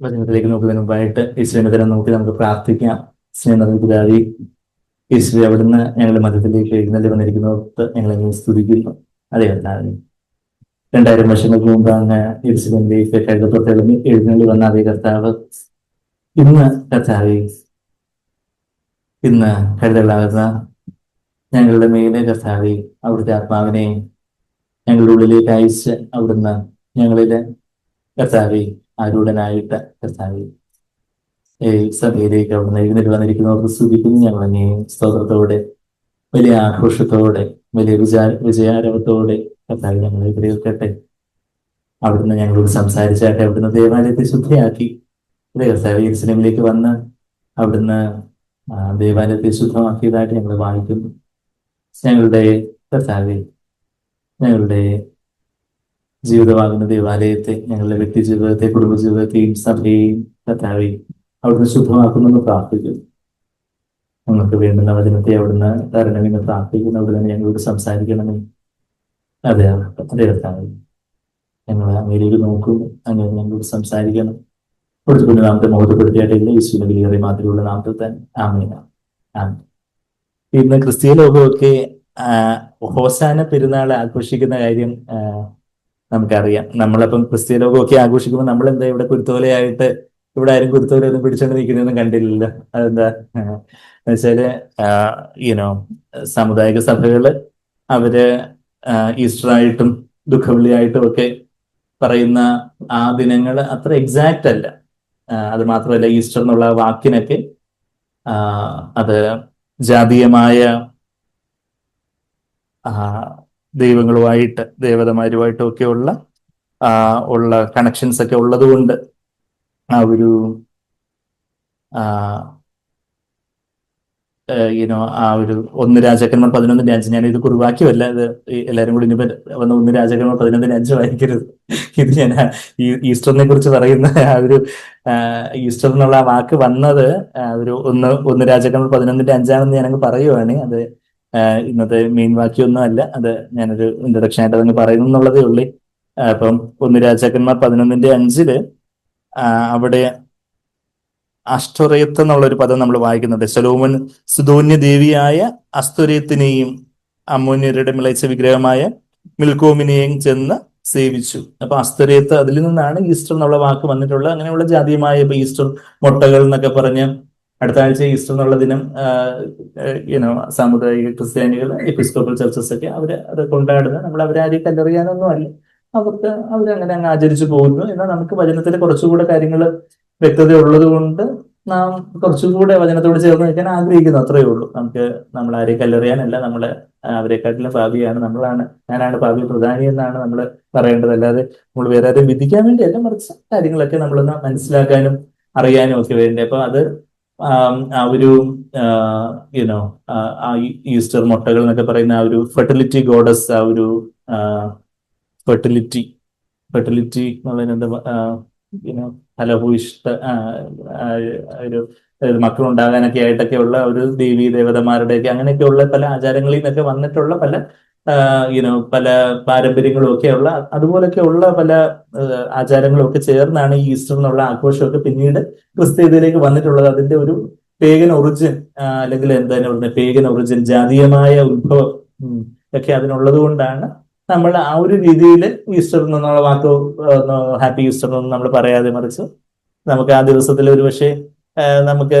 വചനത്തിലേക്ക് നോക്കുന്നതിന് മുമ്പായിട്ട് യേശുവിനെ തന്നെ നോക്കി നമുക്ക് പ്രാർത്ഥിക്കാം. സ്നേഹം നിറഞ്ഞ പിതാവേ, യേശുവെ, അവിടുന്ന് ഞങ്ങളുടെ മതത്തിലേക്ക് എഴുന്നള്ളി വന്നിരിക്കുന്നവർക്ക് ഞങ്ങളെ സ്തുതിക്കുന്നു. അതെ കർത്താവേ, 2000 വർഷങ്ങൾക്ക് മുമ്പ് അങ്ങ് യേശുവിന്റെ കഴുതപ്പുറത്തെളിഞ്ഞ് എഴുന്നള്ളി വന്ന അതേ കർത്താവ് ഇന്ന് കർത്താവേ, ഇന്ന് കഴുതകളാകുന്ന ഞങ്ങളുടെ മേലെ കർത്താവേ, അവിടുത്തെ ആത്മാവിനെ ഞങ്ങളുടെ ഉള്ളിലേക്ക് അയച്ച് അവിടുന്ന് ഞങ്ങളിലെ കർത്താവേ ആരൂഢനായിട്ട് കർത്താവേ സഭയിലേക്ക് അവിടുന്ന് എഴുന്നേറ്റ് വന്നിരിക്കുന്നവർക്ക് സ്തുതിക്കുന്നു. ഞങ്ങളെ സ്തോത്രത്തോടെ, വലിയ ആഘോഷത്തോടെ, വലിയ വിജയാരവത്തോടെ കർത്താവ് ഞങ്ങളെ കേൾക്കട്ടെ. അവിടുന്ന് ഞങ്ങളോട് സംസാരിച്ചാട്ടെ. അവിടുന്ന് ദേവാലയത്തെ ശുദ്ധിയാക്കി കർത്താവ് യെരൂശലേമിലേക്ക് വന്ന് അവിടുന്ന് ദേവാലയത്തെ ശുദ്ധമാക്കിയതായിട്ട് ഞങ്ങൾ വായിക്കുന്നു. ഞങ്ങളുടെ കർത്താവെ, ഞങ്ങളുടെ ജീവിതമാകുന്ന ദേവാലയത്തെ, ഞങ്ങളുടെ വ്യക്തി ജീവിതത്തെ, കുടുംബജീവിതത്തെയും സഭയെയും കർത്താവെ അവിടുന്ന് ശുദ്ധമാക്കുമെന്ന് പ്രാർത്ഥിക്കുന്നു. നമുക്ക് വേണ്ടുന്ന വചനത്തെ അവിടുന്ന് തരണമെന്ന് പ്രാർത്ഥിക്കുന്നു. അവിടുന്ന് ഞങ്ങളോട് സംസാരിക്കണമേ. അതെ അതെ കർത്താവെ, ഞങ്ങൾ അങ്ങേലേക്ക് നോക്കുന്നു. അങ്ങനെ ഞങ്ങളോട് സംസാരിക്കണം. കൊടുത്തുകൊണ്ട് നാമത്തെ മുഖത്തപ്പെടുത്തിയായിട്ടില്ല യേശുവിന്റെ വിലയേറിയ മാതിരിയുള്ള നാമത്തിൽ തന്നെ ആമേൻ. ആമേൻ. ഇന്ന് ക്രിസ്തീയ ലോകമൊക്കെ ഹോസാന പെരുന്നാൾ ആഘോഷിക്കുന്ന കാര്യം നമുക്കറിയാം. നമ്മളപ്പം ക്രിസ്തീയ ലോകമൊക്കെ ആഘോഷിക്കുമ്പോൾ നമ്മൾ എന്താ ഇവിടെ കുരുത്തോലയായിട്ട്, ഇവിടെ ആരും കുരുത്തോലയൊന്നും പിടിച്ചോണ്ട് നിൽക്കുന്നതൊന്നും കണ്ടില്ലല്ലോ. അതെന്താ എന്നുവെച്ചാല് സാമുദായിക സഭകള് അവര് ഈസ്റ്ററായിട്ടും ദുഃഖവെള്ളിയായിട്ടും ഒക്കെ പറയുന്ന ആ ദിനങ്ങൾ അത്ര എക്സാക്റ്റ് അല്ല. അത് മാത്രമല്ല, ഈസ്റ്റർ എന്നുള്ള വാക്കിനൊക്കെ അത് ജാതീയമായ ദൈവങ്ങളുമായിട്ട്, ദേവതമാരുമായിട്ടും ഒക്കെ ഉള്ള കണക്ഷൻസ് ഒക്കെ ഉള്ളത് കൊണ്ട് ആ ഒരു ആ ഒരു 1 രാജാക്കന്മാർ 11:5, ഞാനിത് കുറിവാക്യമല്ല, ഇത് എല്ലാവരും കൂടി ഇനി വന്ന 1 രാജാക്കന്മാർ 11:5 വായിക്കരുത്. ഇത് ഞാൻ ഈ ഈസ്റ്ററിനെ കുറിച്ച് പറയുന്ന ആ ഒരു ഈസ്റ്റർ എന്നുള്ള ആ വാക്ക് വന്നത് ഒരു 1 രാജാക്കന്മാർ 11:5 ഞാനങ്ങ് പറയുവാണ്. അത് ഇന്നത്തെ മെയിൻ വാക്യമൊന്നും അല്ല, അത് ഞാനൊരു ഇൻട്രൊഡക്ഷൻ ആയിട്ട് അതങ്ങ് പറയുന്നു എന്നുള്ളതേ ഉള്ളൂ. അപ്പം 1 രാജാക്കന്മാർ 11:5 അവിടെ അഷ്ടോറയത്ത് എന്നുള്ളൊരു പദം നമ്മൾ വായിക്കുന്നുണ്ട്. ശലോമോൻ സുദോന്യ ദേവിയായ അസ്തുരയത്തിനെയും അമ്മോന്യരുടെ മിളച്ച വിഗ്രഹമായ മിൽക്കോമിനെയും ചെന്ന് സേവിച്ചു. അപ്പൊ അസ്തുരയത്ത്, അതിൽ നിന്നാണ് ഈസ്റ്റർ എന്നുള്ള വാക്ക് വന്നിട്ടുള്ളത്. അങ്ങനെയുള്ള ജാതീയമായ ഇപ്പൊ ഈസ്റ്റർ മുട്ടകൾ എന്നൊക്കെ പറഞ്ഞ് അടുത്ത ആഴ്ച ഈസ്റ്റർ എന്നുള്ള ദിനം സാമുദായിക ക്രിസ്ത്യാനികൾ, എപ്പിസ്കോപ്പൽ ചർച്ചസ് ഒക്കെ അവര് അത് കൊണ്ടാടുന്നത്. നമ്മൾ അവരാരെയും കല്ലെറിയാനൊന്നും അല്ല, അവരങ്ങനെ അങ്ങ് ആചരിച്ചു പോകുന്നു. എന്നാൽ നമുക്ക് വചനത്തിൽ കുറച്ചുകൂടെ കാര്യങ്ങൾ വ്യക്തത ഉള്ളത് കൊണ്ട് നാം കുറച്ചുകൂടെ വചനത്തോട് ചേർന്ന് നിൽക്കാൻ ആഗ്രഹിക്കുന്നു. അത്രയേ ഉള്ളൂ. നമ്മൾ ആരെയും കല്ലെറിയാനല്ല, നമ്മള് അവരെക്കാട്ടിലും പാപിയാണ്, ഞാനാണ് പാപി പ്രധാനി എന്നാണ് നമ്മൾ പറയേണ്ടത്. അല്ലാതെ നമ്മൾ വേറെ ആരെയും വിധിക്കാൻ വേണ്ടിയല്ല, മറിച്ച് കാര്യങ്ങളൊക്കെ നമ്മളൊന്ന് മനസ്സിലാക്കാനും അറിയാനും ഒക്കെ വേണ്ടി. അപ്പൊ അത് ആ ഒരു ഈസ്റ്റർ മുട്ടകൾ എന്നൊക്കെ പറയുന്ന ആ ഒരു ഫെർട്ടിലിറ്റി ഗോഡസ്, ആ ഒരു ഫെർട്ടിലിറ്റി എന്നുള്ളതിനെന്താ ഫലഭൂയിഷ്ഠ ഒരു മക്കളുണ്ടാകാനൊക്കെ ആയിട്ടൊക്കെ ഉള്ള ഒരു ദേവീ ദേവതമാരുടെയൊക്കെ അങ്ങനെയൊക്കെയുള്ള പല ആചാരങ്ങളിൽ നിന്നൊക്കെ വന്നിട്ടുള്ള പല പാരമ്പര്യങ്ങളും ഒക്കെയുള്ള അതുപോലൊക്കെയുള്ള പല ആചാരങ്ങളും ഒക്കെ ചേർന്നാണ് ഈ ഈസ്റ്റർ എന്നുള്ള ആഘോഷമൊക്കെ പിന്നീട് ക്രിസ്തീയതയിലേക്ക് വന്നിട്ടുള്ളത്. അതിന്റെ ഒരു പേഗൻ ഒറിജിൻ, അല്ലെങ്കിൽ എന്താണ് പറയുന്നത്, പേഗൻ ഒറിജിൻ, ജാതീയമായ ഉത്ഭവം ഒക്കെ അതിനുള്ളത് കൊണ്ടാണ് നമ്മൾ ആ ഒരു രീതിയിൽ ഈസ്റ്റർ എന്നുള്ള വാക്ക്, ഹാപ്പി ഈസ്റ്റർ എന്നൊന്നും നമ്മൾ പറയാതെ, മറിച്ച് നമുക്ക് ആ ദിവസത്തിൽ ഒരു പക്ഷേ നമുക്ക്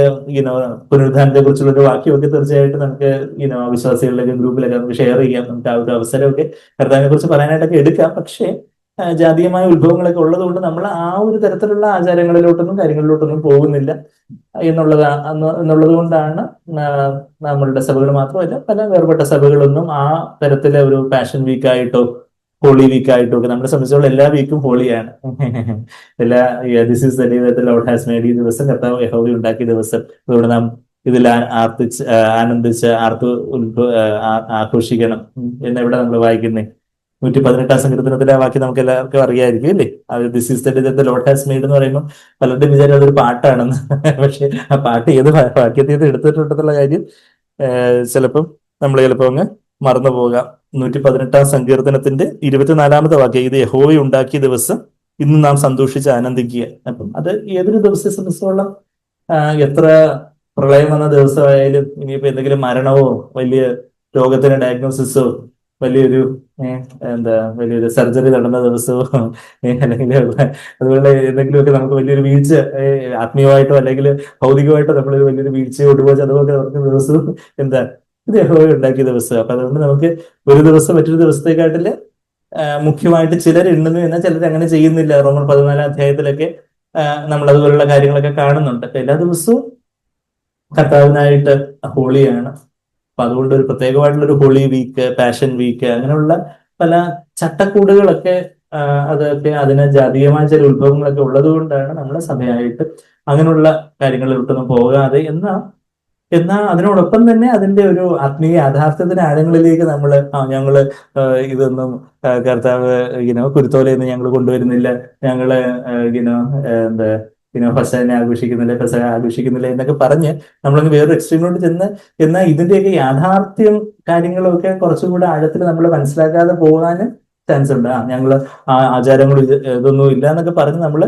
പുനരുദ്ധാനത്തെ കുറിച്ചുള്ള ഒരു വാക്യമൊക്കെ തീർച്ചയായിട്ടും നമുക്ക് വിശ്വാസികളുടെ ഗ്രൂപ്പിലൊക്കെ നമുക്ക് ഷെയർ ചെയ്യാം. നമുക്ക് ആ ഒരു അവസരമൊക്കെ കർത്താവിനെ കുറിച്ച് പറയാനായിട്ടൊക്കെ എടുക്കാം. പക്ഷേ ജാതീയമായ ഉത്ഭവങ്ങളൊക്കെ ഉള്ളത് കൊണ്ട് നമ്മൾ ആ ഒരു തരത്തിലുള്ള ആചാരങ്ങളിലോട്ടൊന്നും കാര്യങ്ങളിലോട്ടൊന്നും പോകുന്നില്ല എന്നുള്ളത് കൊണ്ടാണ് നമ്മളുടെ സഭകൾ മാത്രമല്ല പല വേർപെട്ട സഭകളൊന്നും ആ തരത്തിലെ ഒരു പാഷൻ വീക്കായിട്ടോ ഹോളി വീക്കായിട്ടോ ഒക്കെ നമ്മളെ സംബന്ധിച്ചുള്ള എല്ലാ വീക്കും ഹോളിയാണ്. This is the day that the lord has made, ഈ ദിവസം കർത്താവ് യഹോവ ഉണ്ടാക്കിയ ദിവസം. അതുകൊണ്ട് നാം ഇതിൽ ആനന്ദിച്ച് ആഘോഷിക്കണം എന്നെവിടെ നമ്മൾ വായിക്കുന്നേ? 118 സങ്കീർത്തനത്തിലെ ആ വാക്യം നമുക്ക് എല്ലാവർക്കും അറിയാമായിരിക്കും അല്ലേ? This is the day that the lord has made എന്ന് പറയുമ്പോൾ പലരുടെയും വിചാരം അതൊരു പാട്ടാണെന്ന്. പക്ഷെ ആ പാട്ട് ഏത് വാക്യത്തിൽ നിന്ന് എടുത്തിട്ടുണ്ടെന്നുള്ള കാര്യം ചിലപ്പം അങ്ങ് മറന്നു പോകാം. 118 സങ്കീർത്തനത്തിന്റെ 24 വാക്യം, ഇത് യഹോവ ഉണ്ടാക്കിയ ദിവസം ഇന്ന് നാം സന്തോഷിച്ച് ആനന്ദിക്കുക. അപ്പം അത് ഏതൊരു ദിവസത്തെ സംബന്ധിച്ചോളം എത്ര പ്രളയം വന്ന ദിവസമായാലും ഇനിയിപ്പോ എന്തെങ്കിലും മരണമോ വലിയ രോഗത്തിന് ഡയഗ്നോസിസോ വലിയൊരു വലിയൊരു സർജറി നടന്ന ദിവസമോ അല്ലെങ്കിൽ അതുപോലെ എന്തെങ്കിലുമൊക്കെ നമുക്ക് വലിയൊരു വീഴ്ച ആത്മീയമായിട്ടോ അല്ലെങ്കിൽ ഭൗതികമായിട്ടോ നമ്മൾ വലിയൊരു വീഴ്ചയോ ഒടുവോ ചതവൊക്കെ നടക്കുന്ന ദിവസവും എന്താ ഇത് യഹോവ ഉണ്ടാക്കിയ ദിവസം. അപ്പൊ അതുകൊണ്ട് നമുക്ക് ഒരു ദിവസം മറ്റൊരു ദിവസത്തെക്കാട്ടില് മുഖ്യമായിട്ട് ചിലർ എണ്ണുന്നു എന്നാൽ ചിലർ അങ്ങനെ ചെയ്യുന്നില്ല. റോമർ 14 അധ്യായത്തിലൊക്കെ നമ്മൾ അതുപോലുള്ള കാര്യങ്ങളൊക്കെ കാണുന്നുണ്ട്. അപ്പൊ എല്ലാ ദിവസവും കർത്താവിനായിട്ട് ഹോളിയാണ്. അപ്പൊ അതുകൊണ്ട് ഒരു പ്രത്യേകമായിട്ടുള്ള ഒരു ഹോളി വീക്ക്, പാഷൻ വീക്ക്, അങ്ങനെയുള്ള പല ചട്ടക്കൂടുകളൊക്കെ അതൊക്കെ അതിന് ജാതീയമായ ചില ഉത്ഭവങ്ങളൊക്കെ ഉള്ളത് കൊണ്ടാണ് നമ്മുടെ സഭയായിട്ട് അങ്ങനെയുള്ള കാര്യങ്ങളിലോട്ടൊന്നും പോകാതെ എന്നാൽ അതിനോടൊപ്പം തന്നെ അതിന്റെ ഒരു ആത്മീയ യാഥാർത്ഥ്യത്തിന് ആഴങ്ങളിലേക്ക് ഞങ്ങള് ഇതൊന്നും കർത്താവ് കുരുത്തോലയൊന്നും ഞങ്ങൾ കൊണ്ടുവരുന്നില്ല, ഞങ്ങള് ഫസനെ ആഘോഷിക്കുന്നില്ല, പെസഹ ആഘോഷിക്കുന്നില്ല എന്നൊക്കെ പറഞ്ഞ് നമ്മളങ്ങ് വേറൊരു എക്സ്ട്രീമിലോട്ട് ചെന്ന് എന്നാൽ ഇതിന്റെയൊക്കെ യാഥാർത്ഥ്യം കാര്യങ്ങളൊക്കെ കുറച്ചുകൂടെ ആഴത്തിൽ നമ്മൾ മനസ്സിലാക്കാതെ പോകാനും ചാൻസ് ഉണ്ട്. ഞങ്ങള് ആചാരങ്ങൾ ഇതൊന്നും ഇല്ല എന്നൊക്കെ പറഞ്ഞ് നമ്മള്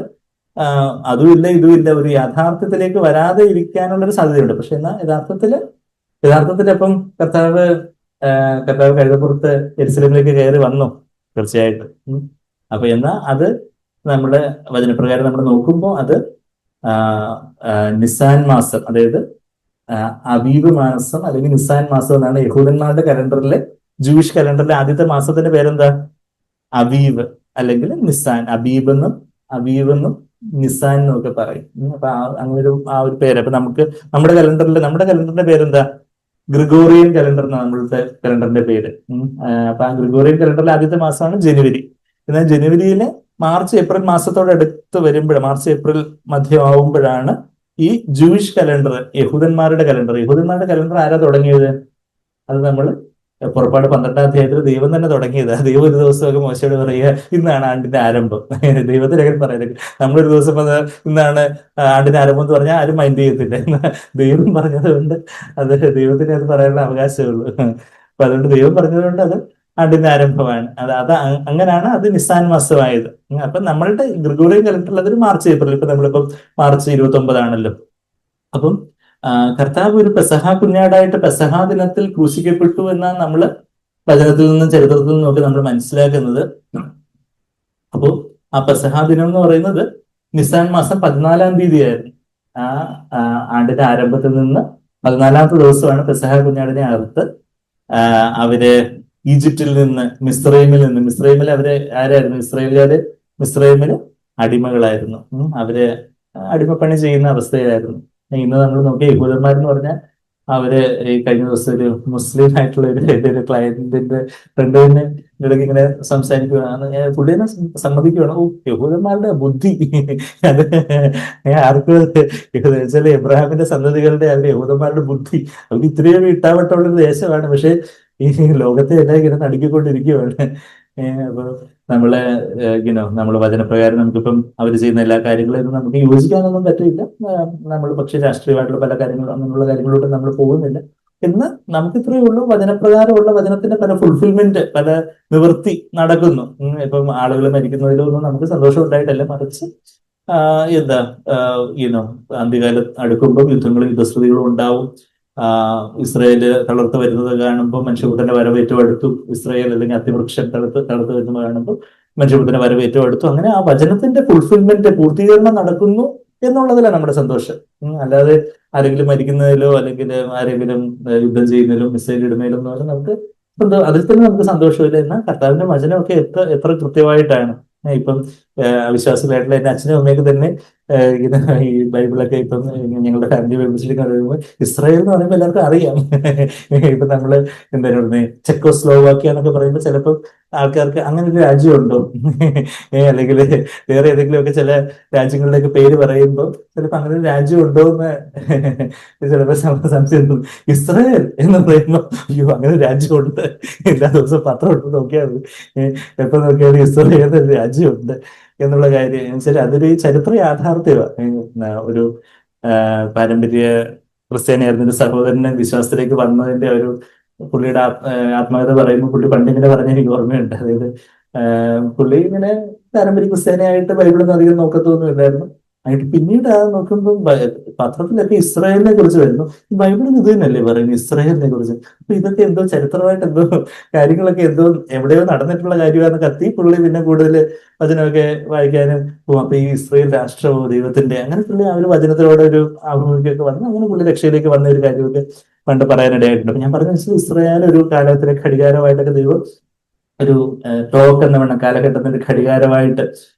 അതുമില്ല ഇതുമില്ല ഒരു യാഥാർത്ഥ്യത്തിലേക്ക് വരാതെ ഇരിക്കാനുള്ളൊരു സാധ്യതയുണ്ട്. പക്ഷെ എന്നാൽ യഥാർത്ഥത്തിൽ അപ്പം കർത്താവ് കഴുതപ്പുറത്ത് യെരുശലേമിലേക്ക് കയറി വന്നു തീർച്ചയായിട്ടും. അപ്പൊ എന്നാൽ അത് നമ്മുടെ വചനപ്രകാരം നമ്മൾ നോക്കുമ്പോൾ അത് നിസാൻ മാസം, അതായത് അബീബ് മാസം അല്ലെങ്കിൽ നിസാൻ മാസം എന്നാണ് യഹൂദന്മാരുടെ കലണ്ടറിലെ, ജൂയിഷ് കലണ്ടറിലെ ആദ്യത്തെ മാസത്തിന്റെ പേരെന്താ? അബീബ് അല്ലെങ്കിൽ നിസാൻ. അബീബെന്നും നിസാൻ എന്നൊക്കെ പറയും. അപ്പൊ അങ്ങനെ ഒരു പേര്. അപ്പൊ നമ്മുടെ കലണ്ടറിന്റെ പേരെന്താ? ഗ്രിഗോറിയൻ കലണ്ടർ എന്നാണ് നമ്മളുടെ കലണ്ടറിന്റെ പേര്. അപ്പൊ ആ ഗ്രിഗോറിയൻ കലണ്ടറിലെ ആദ്യത്തെ മാസമാണ് ജനുവരി. എന്നാൽ ജനുവരിയിലെ മാർച്ച് ഏപ്രിൽ മാസത്തോടടുത്ത് വരുമ്പോൾ, മാർച്ച് ഏപ്രിൽ മധ്യമാവുമ്പോഴാണ് ഈ ജൂയിഷ് കലണ്ടർ, യഹൂദന്മാരുടെ കലണ്ടർ ആരാ തുടങ്ങിയത്? അത് നമ്മൾ പുറപ്പാട് 12 അധ്യായത്തിൽ ദൈവം തന്നെ തുടങ്ങിയത്. ദൈവം ഒരു ദിവസമൊക്കെ മോശയോട് പറയുക ഇന്നാണ് ആണ്ടിന്റെ ആരംഭം. ദൈവത്തിന് അങ്ങനെ പറയുന്നത്. നമ്മളൊരു ദിവസം ഇന്നാണ് ആണ്ടിന്റെ ആരംഭം എന്ന് പറഞ്ഞാൽ ആരും മൈൻഡ് ചെയ്യത്തില്ല. ദൈവം പറഞ്ഞത് കൊണ്ട് അത് ദൈവത്തിന് അത് പറയാനുള്ള അവകാശമുള്ളൂ. അപ്പൊ അതുകൊണ്ട് ദൈവം പറഞ്ഞതുകൊണ്ട് അത് ആണ്ടിന്റെ ആരംഭമാണ്. അങ്ങനെയാണ് അത് നിസാൻ മാസമായത്. അപ്പൊ നമ്മളുടെ ഗ്രിഗോറിയൻ കലണ്ടറിൽ അതൊരു മാർച്ച് ഏപ്രിൽ. ഇപ്പൊ നമ്മളിപ്പം മാർച്ച് 29 ആണല്ലോ. അപ്പം കർത്താവ് ഒരു പെസഹ കുഞ്ഞാടായിട്ട് പെസഹ ദിനത്തിൽ ക്രൂശിക്കപ്പെട്ടു എന്നാണ് നമ്മൾ വചനത്തിൽ നിന്നും ചരിത്രത്തിൽ നിന്നും ഒക്കെ നമ്മൾ മനസ്സിലാക്കുന്നത്. അപ്പോൾ ആ പെസഹ ദിനം എന്ന് പറയുന്നത് നിസാൻ മാസം 14-ാം തീയതി ആയിരുന്നു. ആ ആണ്ടിന്റെ ആരംഭത്തിൽ നിന്ന് 14-ാമത്തെ ദിവസമാണ് പെസഹ കുഞ്ഞാടിനെ അറുത്ത് അവര് ഈജിപ്തിൽ നിന്ന്, മിസ്രൈമിൽ അവര് ആരായിരുന്നു? മിസ്രൈമില് അടിമകളായിരുന്നു. അവര് അടിമപ്പണി ചെയ്യുന്ന അവസ്ഥയിലായിരുന്നു. ഇന്ന് നമ്മൾ നോക്കിയ യഹൂദന്മാരെന്ന് പറഞ്ഞാൽ അവര് ഈ കഴിഞ്ഞ ദിവസം ഒരു മുസ്ലിം ആയിട്ടുള്ള ഒരു ക്ലയന്റിന്റെ ഫ്രണ്ട് തന്നെ ഇടയ്ക്ക് ഇങ്ങനെ സംസാരിക്കുകയാണ്. പുള്ളിനെ സമ്മതിക്കുകയാണ്, യഹൂദന്മാരുടെ ബുദ്ധി അത് ആർക്കും ചില എബ്രഹാമിന്റെ സന്തതികളുടെ അവരുടെ യഹൂദന്മാരുടെ ബുദ്ധി അവർക്ക് ഇത്രയും ഇട്ടാവട്ടമുള്ള ഒരു ദേശമാണ്. പക്ഷെ ഈ ലോകത്തെ എല്ലാം ഇങ്ങനെ നടുക്കിക്കൊണ്ടിരിക്കുകയാണ്. അപ്പൊ നമ്മള് വചനപ്രകാരം നമുക്കിപ്പം അവർ ചെയ്യുന്ന എല്ലാ കാര്യങ്ങളും നമുക്ക് യോജിക്കാനൊന്നും പറ്റില്ല. നമ്മൾ പക്ഷേ രാഷ്ട്രീയമായിട്ടുള്ള പല കാര്യങ്ങളും അങ്ങനെയുള്ള കാര്യങ്ങളിലോട്ട് നമ്മൾ പോകുന്നില്ല. എന്ന് നമുക്ക് ഇത്രയേ ഉള്ളൂ. വചനപ്രകാരമുള്ള വചനത്തിന്റെ പല ഫുൾഫിൽമെന്റ്, പല നിവൃത്തി നടക്കുന്നു. ഇപ്പം ആളുകൾ മരിക്കുന്നതിലൊന്നും നമുക്ക് സന്തോഷം ഉണ്ടായിട്ടല്ല, മറിച്ച് അന്ത്യകാലം അടുക്കുമ്പോൾ യുദ്ധശ്രുതികളും ഉണ്ടാവും. ഇസ്രയേല് തളർത്ത് വരുന്നത് കാണുമ്പോൾ മനുഷ്യപുത്രന്റെ വരവ് ഏറ്റവും അടുത്തു. ഇസ്രയേൽ അല്ലെങ്കിൽ അതിവൃക്ഷം തളർത്ത് വരുന്നത് കാണുമ്പോൾ മനുഷ്യപുത്രന്റെ വരവ് ഏറ്റവും അടുത്തു. അങ്ങനെ ആ വചനത്തിന്റെ ഫുൾഫിൽമെന്റ്, പൂർത്തീകരണം നടക്കുന്നു എന്നുള്ളതിലാണ് നമ്മുടെ സന്തോഷം. അല്ലാതെ ആരെങ്കിലും മരിക്കുന്നതിലോ അല്ലെങ്കിൽ ആരെങ്കിലും യുദ്ധം ചെയ്യുന്നതിലോ മിസൈൽ ഇടുന്നതിലോ എന്ന് പറഞ്ഞാൽ നമുക്ക് അതിൽ തന്നെ നമുക്ക് സന്തോഷമില്ല. എന്നാൽ കർത്താവിന്റെ വചനമൊക്കെ എത്ര കൃത്യമായിട്ടാണ്. ഇപ്പം അവിശ്വാസികളായിട്ടുള്ള എന്റെ അച്ഛനും അമ്മയൊക്കെ തന്നെ ഈ ബൈബിളൊക്കെ ഇപ്പം ഞങ്ങളുടെ ഫാമിലി ബൈബിൾസിലേക്ക് അറിയുമ്പോൾ ഇസ്രായേൽ എന്ന് പറയുമ്പോൾ എല്ലാവർക്കും അറിയാം. ഇപ്പൊ നമ്മള് എന്താ പറയുന്നത്, ചെക്കോസ്ലോവാക്യ എന്നൊക്കെ പറയുമ്പോൾ ചിലപ്പോൾ ആൾക്കാർക്ക് അങ്ങനെ ഒരു രാജ്യമുണ്ടോ അല്ലെങ്കിൽ വേറെ ഏതെങ്കിലും ഒക്കെ ചില രാജ്യങ്ങളുടെയൊക്കെ പേര് പറയുമ്പോൾ ചിലപ്പോൾ അങ്ങനെ ഒരു രാജ്യം ഉണ്ടോ എന്ന് ചിലപ്പോൾ സംശയം. ഇസ്രായേൽ എന്ന് പറയുമ്പോൾ അയ്യോ അങ്ങനെ ഒരു രാജ്യമുണ്ട്, എല്ലാ ദിവസവും പത്രം എടുത്ത് നോക്കിയാൽ മതി, എപ്പോ നോക്കിയാലും ഇസ്രായേൽ എന്നൊരു രാജ്യമുണ്ട് എന്നുള്ള കാര്യം വെച്ചാൽ അതൊരു ചരിത്ര യാഥാർത്ഥ്യമാണ്. ഒരു പാരമ്പര്യ ക്രിസ്ത്യാനിയായിരുന്ന ഒരു സഹോദരനെ വിശ്വാസത്തിലേക്ക് വന്നതിന്റെ ഒരു പുള്ളിയുടെ ആത്മകഥ പറയുമ്പോൾ പുള്ളി പണ്ടിങ്ങനെ പറഞ്ഞ എനിക്ക് ഓർമ്മയുണ്ട്. അതായത് പുള്ളി ഇങ്ങനെ പാരമ്പര്യ ക്രിസ്ത്യാനിയായിട്ട് ബൈബിളൊന്നും അധികം നോക്കത്തൊന്നും ഇല്ലായിരുന്നു. ആയിട്ട് പിന്നീട് അത് നോക്കുമ്പോൾ പത്രത്തിലൊക്കെ ഇസ്രായേലിനെ കുറിച്ച് വരുന്നു. ബൈബിളിൽ ഇത് തന്നെയല്ലേ പറയുന്നത് ഇസ്രായേലിനെ കുറിച്ച്. അപ്പൊ ഇതൊക്കെ എന്തോ ചരിത്രമായിട്ട് എന്തോ കാര്യങ്ങളൊക്കെ എന്തോ എവിടെയോ നടന്നിട്ടുള്ള കാര്യമാണ് കത്തി പുള്ളി പിന്നെ കൂടുതൽ വചനമൊക്കെ വായിക്കാനും പോകും. അപ്പൊ ഈ ഇസ്രായേൽ രാഷ്ട്രമോ ദൈവത്തിന്റെ അങ്ങനെ പുള്ളി ആ ഒരു വചനത്തിലൂടെ ഒരു ആഭിമുഖ്യമൊക്കെ വന്ന് അങ്ങനെ പുള്ളി രക്ഷയിലേക്ക് വന്ന ഒരു കാര്യമൊക്കെ പണ്ട് പറയാനിടയായിട്ടുണ്ട്. അപ്പൊ ഞാൻ പറഞ്ഞ വെച്ചാൽ ഇസ്രായേൽ ഒരു കാലത്തിലെ ഘടികാരമായിട്ടൊക്കെ ദൈവം ഒരു ക്ലോക്ക് എന്ന വേണം കാലഘട്ടത്തിന്റെ ഘടികാരമായിട്ട്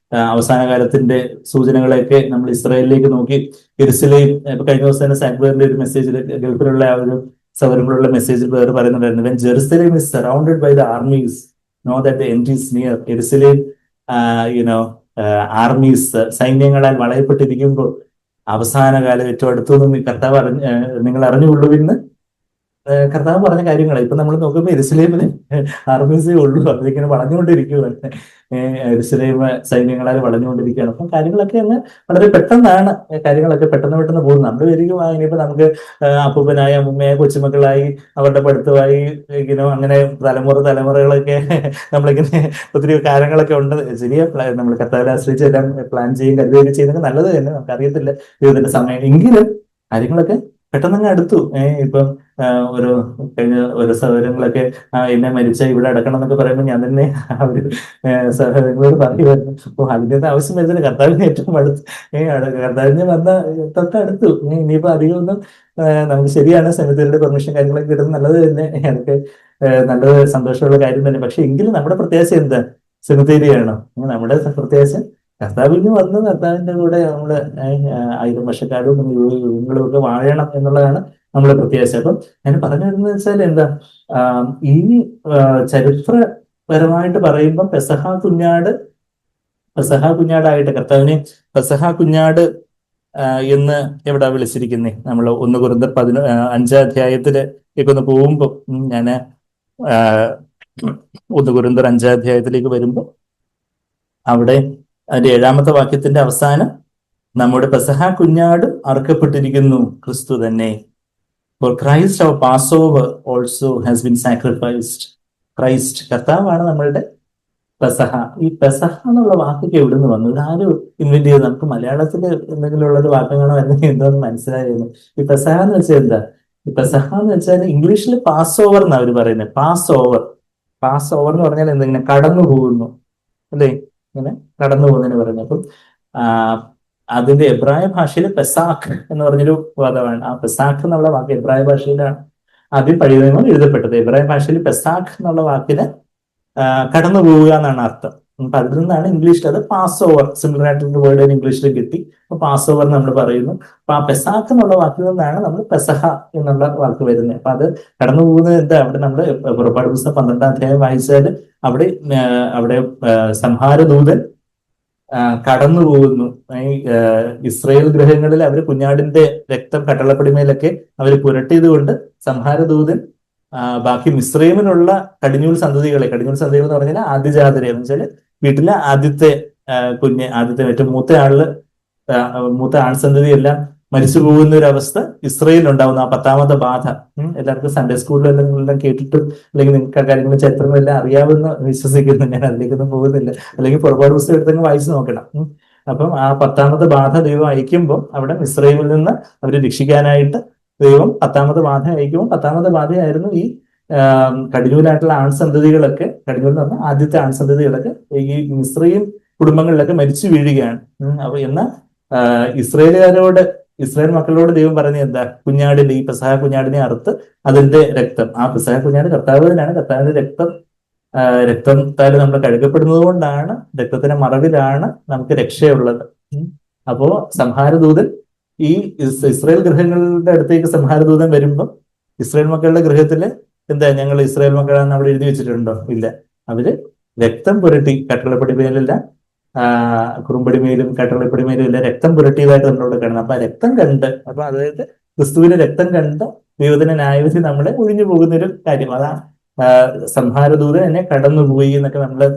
അവസാന കാലത്തിന്റെ സൂചനകളെയൊക്കെ നമ്മൾ ഇസ്രായേലിലേക്ക് നോക്കി യെരുശലേം ഇപ്പൊ കഴിഞ്ഞ ദിവസം തന്നെ സാക്ബറിന്റെ ഒരു മെസ്സേജിൽ ഗൾഫിലുള്ള ആ ഒരു സൗകര്യങ്ങളുള്ള മെസ്സേജിൽ വേറെ പറയുന്നുണ്ടായിരുന്നു when Jerusalem is surrounded by the armies know that the end is near. യെരുശലേം യുനോ ആർമീസ് സൈന്യങ്ങളാൽ വളയപ്പെട്ടിരിക്കുമ്പോൾ അവസാന കാലം ഏറ്റവും അടുത്തു കർത്താവ് നിങ്ങൾ അറിഞ്ഞുകൊള്ളുവിന്ന് കർത്താവ് പറഞ്ഞ കാര്യങ്ങളാണ്. ഇപ്പൊ നമ്മൾ നോക്കുമ്പോൾ യെരുശലേമിന് ആർമീസേ ഉള്ളൂ, അതിങ്ങനെ വളഞ്ഞുകൊണ്ടിരിക്കുകയാണ്. യെരുശലേം സൈന്യങ്ങളാൽ വളഞ്ഞുകൊണ്ടിരിക്കുകയാണ്. അപ്പം കാര്യങ്ങളൊക്കെ അങ്ങ് വളരെ പെട്ടെന്നാണ് കാര്യങ്ങളൊക്കെ പെട്ടെന്ന് പെട്ടെന്ന് പോകുന്നത്. നമ്മൾ വരികയും ഇനിയിപ്പോ നമുക്ക് അപ്പൂപ്പനായി അമ്മൂമ്മയെ കൊച്ചുമക്കളായി അവരുടെ പഠിത്തമായി ഇങ്ങനെ അങ്ങനെ തലമുറകളൊക്കെ നമ്മളിങ്ങനെ ഒത്തിരി കാര്യങ്ങളൊക്കെ ഉണ്ട്. ശരിയാ, നമ്മൾ കർത്താവിനെ ആശ്രയിച്ച് എല്ലാം പ്ലാൻ ചെയ്യും കരുതുകയൊക്കെ ചെയ്യുന്നത് നല്ലത് തന്നെ. നമുക്കറിയത്തില്ല ദൈവത്തിന്റെ സമയം എങ്കിലും കാര്യങ്ങളൊക്കെ പെട്ടെന്നങ്ങ് അടുത്തു. ഇപ്പം ഒരു കഴിഞ്ഞ ഒരു സഹോദരങ്ങളൊക്കെ എന്നെ മരിച്ച ഇവിടെ അടക്കണം എന്നൊക്കെ പറയുമ്പോൾ ഞാൻ തന്നെ അവര് സഹോദരങ്ങളോട് പറയുമായിരുന്നു, അപ്പൊ അതിന്റെ ആവശ്യം വരുന്നില്ല, കർത്താവിന് ഏറ്റവും അടുത്ത് കർത്താവിന് വന്ന തൊട്ടടുത്തു. ഇനിയിപ്പോ അധികം ഒന്നും നമുക്ക് ശരിയാണ് സെമിത്തേരിയുടെ പെർമിഷൻ കാര്യങ്ങളൊക്കെ കിട്ടുന്നത് നല്ലത് തന്നെ, അതൊക്കെ നല്ലത് സന്തോഷമുള്ള കാര്യം തന്നെ. പക്ഷെ എങ്കിലും നമ്മുടെ പ്രത്യാശ എന്താ? സെമിത്തേരിയാണ് നമ്മുടെ പ്രത്യാശ. കർത്താവിന് വന്ന് കർത്താവിന്റെ കൂടെ നമ്മള് 1000 വർഷക്കാരും യുഗങ്ങളും ഒക്കെ വാഴണം എന്നുള്ളതാണ് നമ്മുടെ പ്രത്യാശ. അപ്പം ഞാൻ പറഞ്ഞു വരുന്നത് വെച്ചാൽ എന്താ, ഈ ചരിത്രപരമായിട്ട് പറയുമ്പോൾ പെസഹ കുഞ്ഞാടായിട്ട് കർത്താവിനെ പെസഹ കുഞ്ഞാട് എന്ന് എവിടെ വിളിച്ചിരിക്കുന്നേ? നമ്മൾ 1 കൊരിന്ത്യർ 5-ാം അധ്യായത്തിലേക്ക് ഒന്ന് പോകുമ്പോ ഞാന് 1 കൊരിന്ത്യർ 5-ാം അധ്യായത്തിലേക്ക് വരുമ്പോ അവിടെ അതിന്റെ 7-ാമത്തെ വാക്യത്തിന്റെ അവസാനം നമ്മുടെ പെസഹ കുഞ്ഞാട് അറുക്കപ്പെട്ടിരിക്കുന്നു, ക്രിസ്തു തന്നെ. For Christ our Passover also has been sacrificed. Christ കർത്താവാണ് നമ്മളുടെ പെസഹ. ഈ പെസഹ എന്നുള്ള വാക്കൊക്കെ എവിടെ നിന്ന് വന്നു? ഇതാരും ഇൻവെന്റ് ചെയ്ത് നമുക്ക് മലയാളത്തിൽ എന്തെങ്കിലും ഉള്ളൊരു വാക്കങ്ങളോ അല്ലെങ്കിൽ എന്തോന്ന് മനസ്സിലായിരുന്നു. ഈ പെസഹ എന്ന് വെച്ചാൽ എന്താ? ഈ പെസഹ എന്ന് വെച്ചാൽ ഇംഗ്ലീഷിൽ പാസ് ഓവർ എന്നാ അവർ പറയുന്നത്. പാസ് ഓവർ എന്ന് പറഞ്ഞാൽ എന്തെങ്കിലും കടന്നു പോകുന്നു അല്ലേ, ഇങ്ങനെ കടന്നു പോകുന്നതിന് പറയുന്നത്. അപ്പം അതിന്റെ എബ്രായ ഭാഷയിൽ പെസാഖ് എന്ന് പറഞ്ഞൊരു പദമാണ്. ആ പെസാഖ് എന്നുള്ള വാക്ക് എബ്രായ ഭാഷയിലാണ് ആദ്യം പഴയ നിയമം എഴുതപ്പെട്ടത്. എബ്രായ ഭാഷയിൽ പെസാഖ് എന്നുള്ള വാക്കിന് കടന്നു പോവുക എന്നാണ് അർത്ഥം. അപ്പൊ അതിൽ നിന്നാണ് ഇംഗ്ലീഷിൽ അത് പാസ് ഓവർ, സിമിലർ ആയിട്ടുള്ള വേർഡ് ഇംഗ്ലീഷിൽ കിട്ടി. അപ്പൊ പാസ് ഓവർ നമ്മൾ പറയുന്നു. അപ്പൊ ആ പെസാഖ് എന്നുള്ള വാക്കിൽ നിന്നാണ് നമ്മൾ പെസഹ എന്നുള്ള വാക്ക് വരുന്നത്. അപ്പൊ അത് കടന്നു പോകുന്നത് എന്താ? അവിടെ നമ്മൾ പുറപ്പാട് പുസ്തകം 12-ാം അധ്യായം വായിച്ചാൽ അവിടെ സംഹാരദൂതൻ കടന്നു പോകുന്നു. ഇസ്രായേൽ ഗൃഹങ്ങളിൽ അവർ കുഞ്ഞാടിന്റെ രക്തം കട്ടളപ്പടിമേലൊക്കെ അവർ പുരട്ടിയത് കൊണ്ട് സംഹാരദൂതൻ ബാക്കി മിസ്രൈമിനുള്ള കടിഞ്ഞൂൽ സന്തതികൾ എന്ന് പറഞ്ഞാൽ ആദ്യജാതരെ എന്ന് വെച്ചാൽ വീട്ടിലെ ആദ്യത്തെ ഏറ്റവും മൂത്ത ആൺസന്തതി എല്ലാം മരിച്ചു പോകുന്ന ഒരു അവസ്ഥ ഇസ്രയേലിൽ ഉണ്ടാവുന്ന ആ 10-ാമത്തെ ബാധ. എല്ലാവർക്കും സൺഡേ സ്കൂളിലെല്ലാം കേട്ടിട്ടും അല്ലെങ്കിൽ നിങ്ങൾക്ക് ആ കാര്യങ്ങൾ ചരിത്രങ്ങളെല്ലാം അറിയാമെന്ന് വിശ്വസിക്കുന്നു. ഞാൻ അതിലേക്കൊന്നും പോകുന്നില്ല, അല്ലെങ്കിൽ പുറപ്പാട് പുസ്തകം എടുത്തങ്ങ് വായിച്ചു നോക്കണം. അപ്പം ആ 10-ാമത്തെ ബാധ ദൈവം അയക്കുമ്പോൾ അവിടെ ഇസ്രയേലിൽ നിന്ന് അവരെ രക്ഷിക്കാനായിട്ട് ദൈവം 10-ാമത്തെ ബാധ അയക്കുമ്പോൾ 10-ാമത്തെ ബാധയായിരുന്നു ഈ കടിഞ്ഞൂലായിട്ടുള്ള ആൺസന്തതികളൊക്കെ. കടിഞ്ഞൂൽ എന്ന് പറഞ്ഞാൽ ആദ്യത്തെ ആൺസന്തതികളൊക്കെ ഈ മിസ്രൈം കുടുംബങ്ങളിലൊക്കെ മരിച്ചു വീഴുകയാണ്. അപ്പൊ എന്നാൽ ഇസ്രായേൽ മക്കളോട് ദൈവം പറഞ്ഞത് എന്താ? കുഞ്ഞാടിന്റെ ഈ പെസഹ കുഞ്ഞാടിനെ അറുത്ത് അതിന്റെ രക്തം, ആ പെസഹ കുഞ്ഞാട് കർത്താവ് തന്നെയാണ്, കർത്താവിന്റെ രക്തത്താൽ നമ്മൾ കഴുകപ്പെടുന്നത് കൊണ്ടാണ്, രക്തത്തിന്റെ മറവിലാണ് നമുക്ക് രക്ഷയുള്ളത്. അപ്പോ സംഹാരദൂതൻ ഈ ഇസ്രായേൽ ഗൃഹങ്ങളുടെ അടുത്തേക്ക് സംഹാരദൂതൻ വരുമ്പോൾ ഇസ്രായേൽ മക്കളുടെ ഗൃഹത്തില് എന്താ, ഞങ്ങൾ ഇസ്രായേൽ മക്കളാണെന്ന് അവിടെ എഴുതി വെച്ചിട്ടുണ്ടോ? ഇല്ല. അവര് രക്തം പുരട്ടി കട്ടളപ്പടിമേലെല്ലാം കുറുമ്പടിമേലും കട്ടളപ്പടിമേലും എല്ലാം രക്തം പുരട്ടിയതായിട്ട് നമ്മളോട് കാണുന്നത്. അപ്പൊ രക്തം കണ്ട്, അപ്പൊ അതായത് ക്രിസ്തുവിന്റെ രക്തം കണ്ട് ദൈവത്തിന്റെ ന്യായവിധി നമ്മളെ ഒഴിഞ്ഞു പോകുന്നൊരു കാര്യം. അതാ സംഹാരദൂതൻ എന്നെ കടന്നുപോയി എന്നൊക്കെ നമ്മള്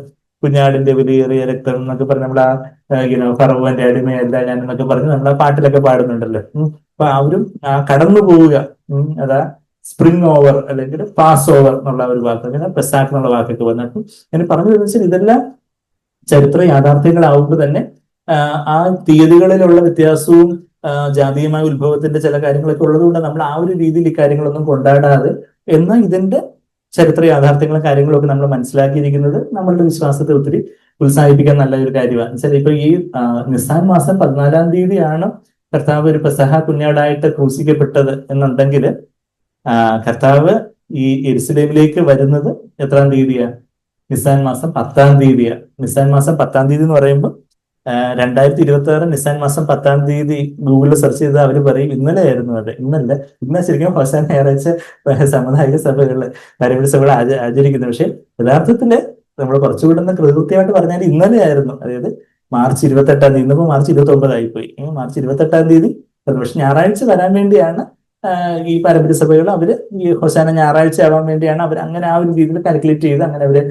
കുഞ്ഞാടിന്റെ വിലയേറിയ രക്തം എന്നൊക്കെ പറഞ്ഞ് നമ്മൾ ഫറവോന്റെ അടിമയല്ല ഞാൻ എന്നൊക്കെ പറഞ്ഞ് നമ്മൾ ആ പാട്ടിലൊക്കെ പാടുന്നുണ്ടല്ലോ. അപ്പൊ അവരും കടന്നു പോവുക, അതാ സ്പ്രിങ് ഓവർ അല്ലെങ്കിൽ പാസ് ഓവർ എന്നുള്ള ഒരു വാക്ക്, അങ്ങനെ പെസാഖ് എന്നുള്ള വാക്കൊക്കെ വന്നപ്പോൾ ഞാൻ പറഞ്ഞു വെച്ചാൽ ഇതെല്ലാം ചരിത്ര യാഥാർത്ഥ്യങ്ങളാവുമ്പോൾ തന്നെ ആ തീയതികളിലുള്ള വ്യത്യാസവും ജാതീയമായ ഉത്ഭവത്തിന്റെ ചില കാര്യങ്ങളൊക്കെ ഉള്ളതുകൊണ്ട് നമ്മൾ ആ ഒരു രീതിയിൽ ഈ കാര്യങ്ങളൊന്നും കൊണ്ടാടാതെ എന്നാൽ ഇതിന്റെ ചരിത്ര യാഥാർത്ഥ്യങ്ങളും കാര്യങ്ങളും ഒക്കെ നമ്മൾ മനസ്സിലാക്കിയിരിക്കുന്നത് നമ്മളുടെ വിശ്വാസത്തെ ഒത്തിരി ഉത്സാഹിപ്പിക്കാൻ നല്ല ഒരു കാര്യമാണ്. വെച്ചാൽ ഇപ്പൊ ഈ നിസ്സാൻ മാസം 14 തീയതിയാണ് കർത്താവ് ഒരു പെസഹ കുഞ്ഞാടായിട്ട് ക്രൂശിക്കപ്പെട്ടത് എന്നുണ്ടെങ്കിൽ കർത്താവ് ഈ യെരുസലേമിലേക്ക് വരുന്നത് എത്രാം തീയതിയാണ്? നിസ്സാൻ മാസം 10 തീയതിയാണ്. നിസ്സാൻ മാസം 10 തീയതി എന്ന് പറയുമ്പോൾ 2026 നിസ്സാൻ മാസം 10 തീയതി ഗൂഗിളിൽ സെർച്ച് ചെയ്ത് അവർ പറയും ഇന്നലെ ആയിരുന്നു. അത് ഇന്ന് ശരിക്കും ഹോസാന ഞായറാഴ്ച സാമുദായിക സഭകളിൽ പാരമ്പര്യ സഭകൾ ആചരിക്കുന്നത്. പക്ഷെ യഥാർത്ഥത്തില് നമ്മൾ കുറച്ചുകൂടെ ഒന്ന് കൃത്യമായിട്ട് പറഞ്ഞാൽ ഇന്നലെ ആയിരുന്നു. അതായത് മാർച്ച് 28 തീയതി. ഇന്നിപ്പോ മാർച്ച് 29 ആയിപ്പോയി. മാർച്ച് 28 തീയതി. പക്ഷെ ഞായറാഴ്ച വരാൻ വേണ്ടിയാണ് ഈ പാരമ്പര്യ സഭകൾ അവര് ഈ ഹോസാന ഞായറാഴ്ച ആവാൻ വേണ്ടിയാണ് അവർ അങ്ങനെ ആ ഒരു രീതിയിൽ കാൽക്കുലേറ്റ് ചെയ്ത് അങ്ങനെ അവര്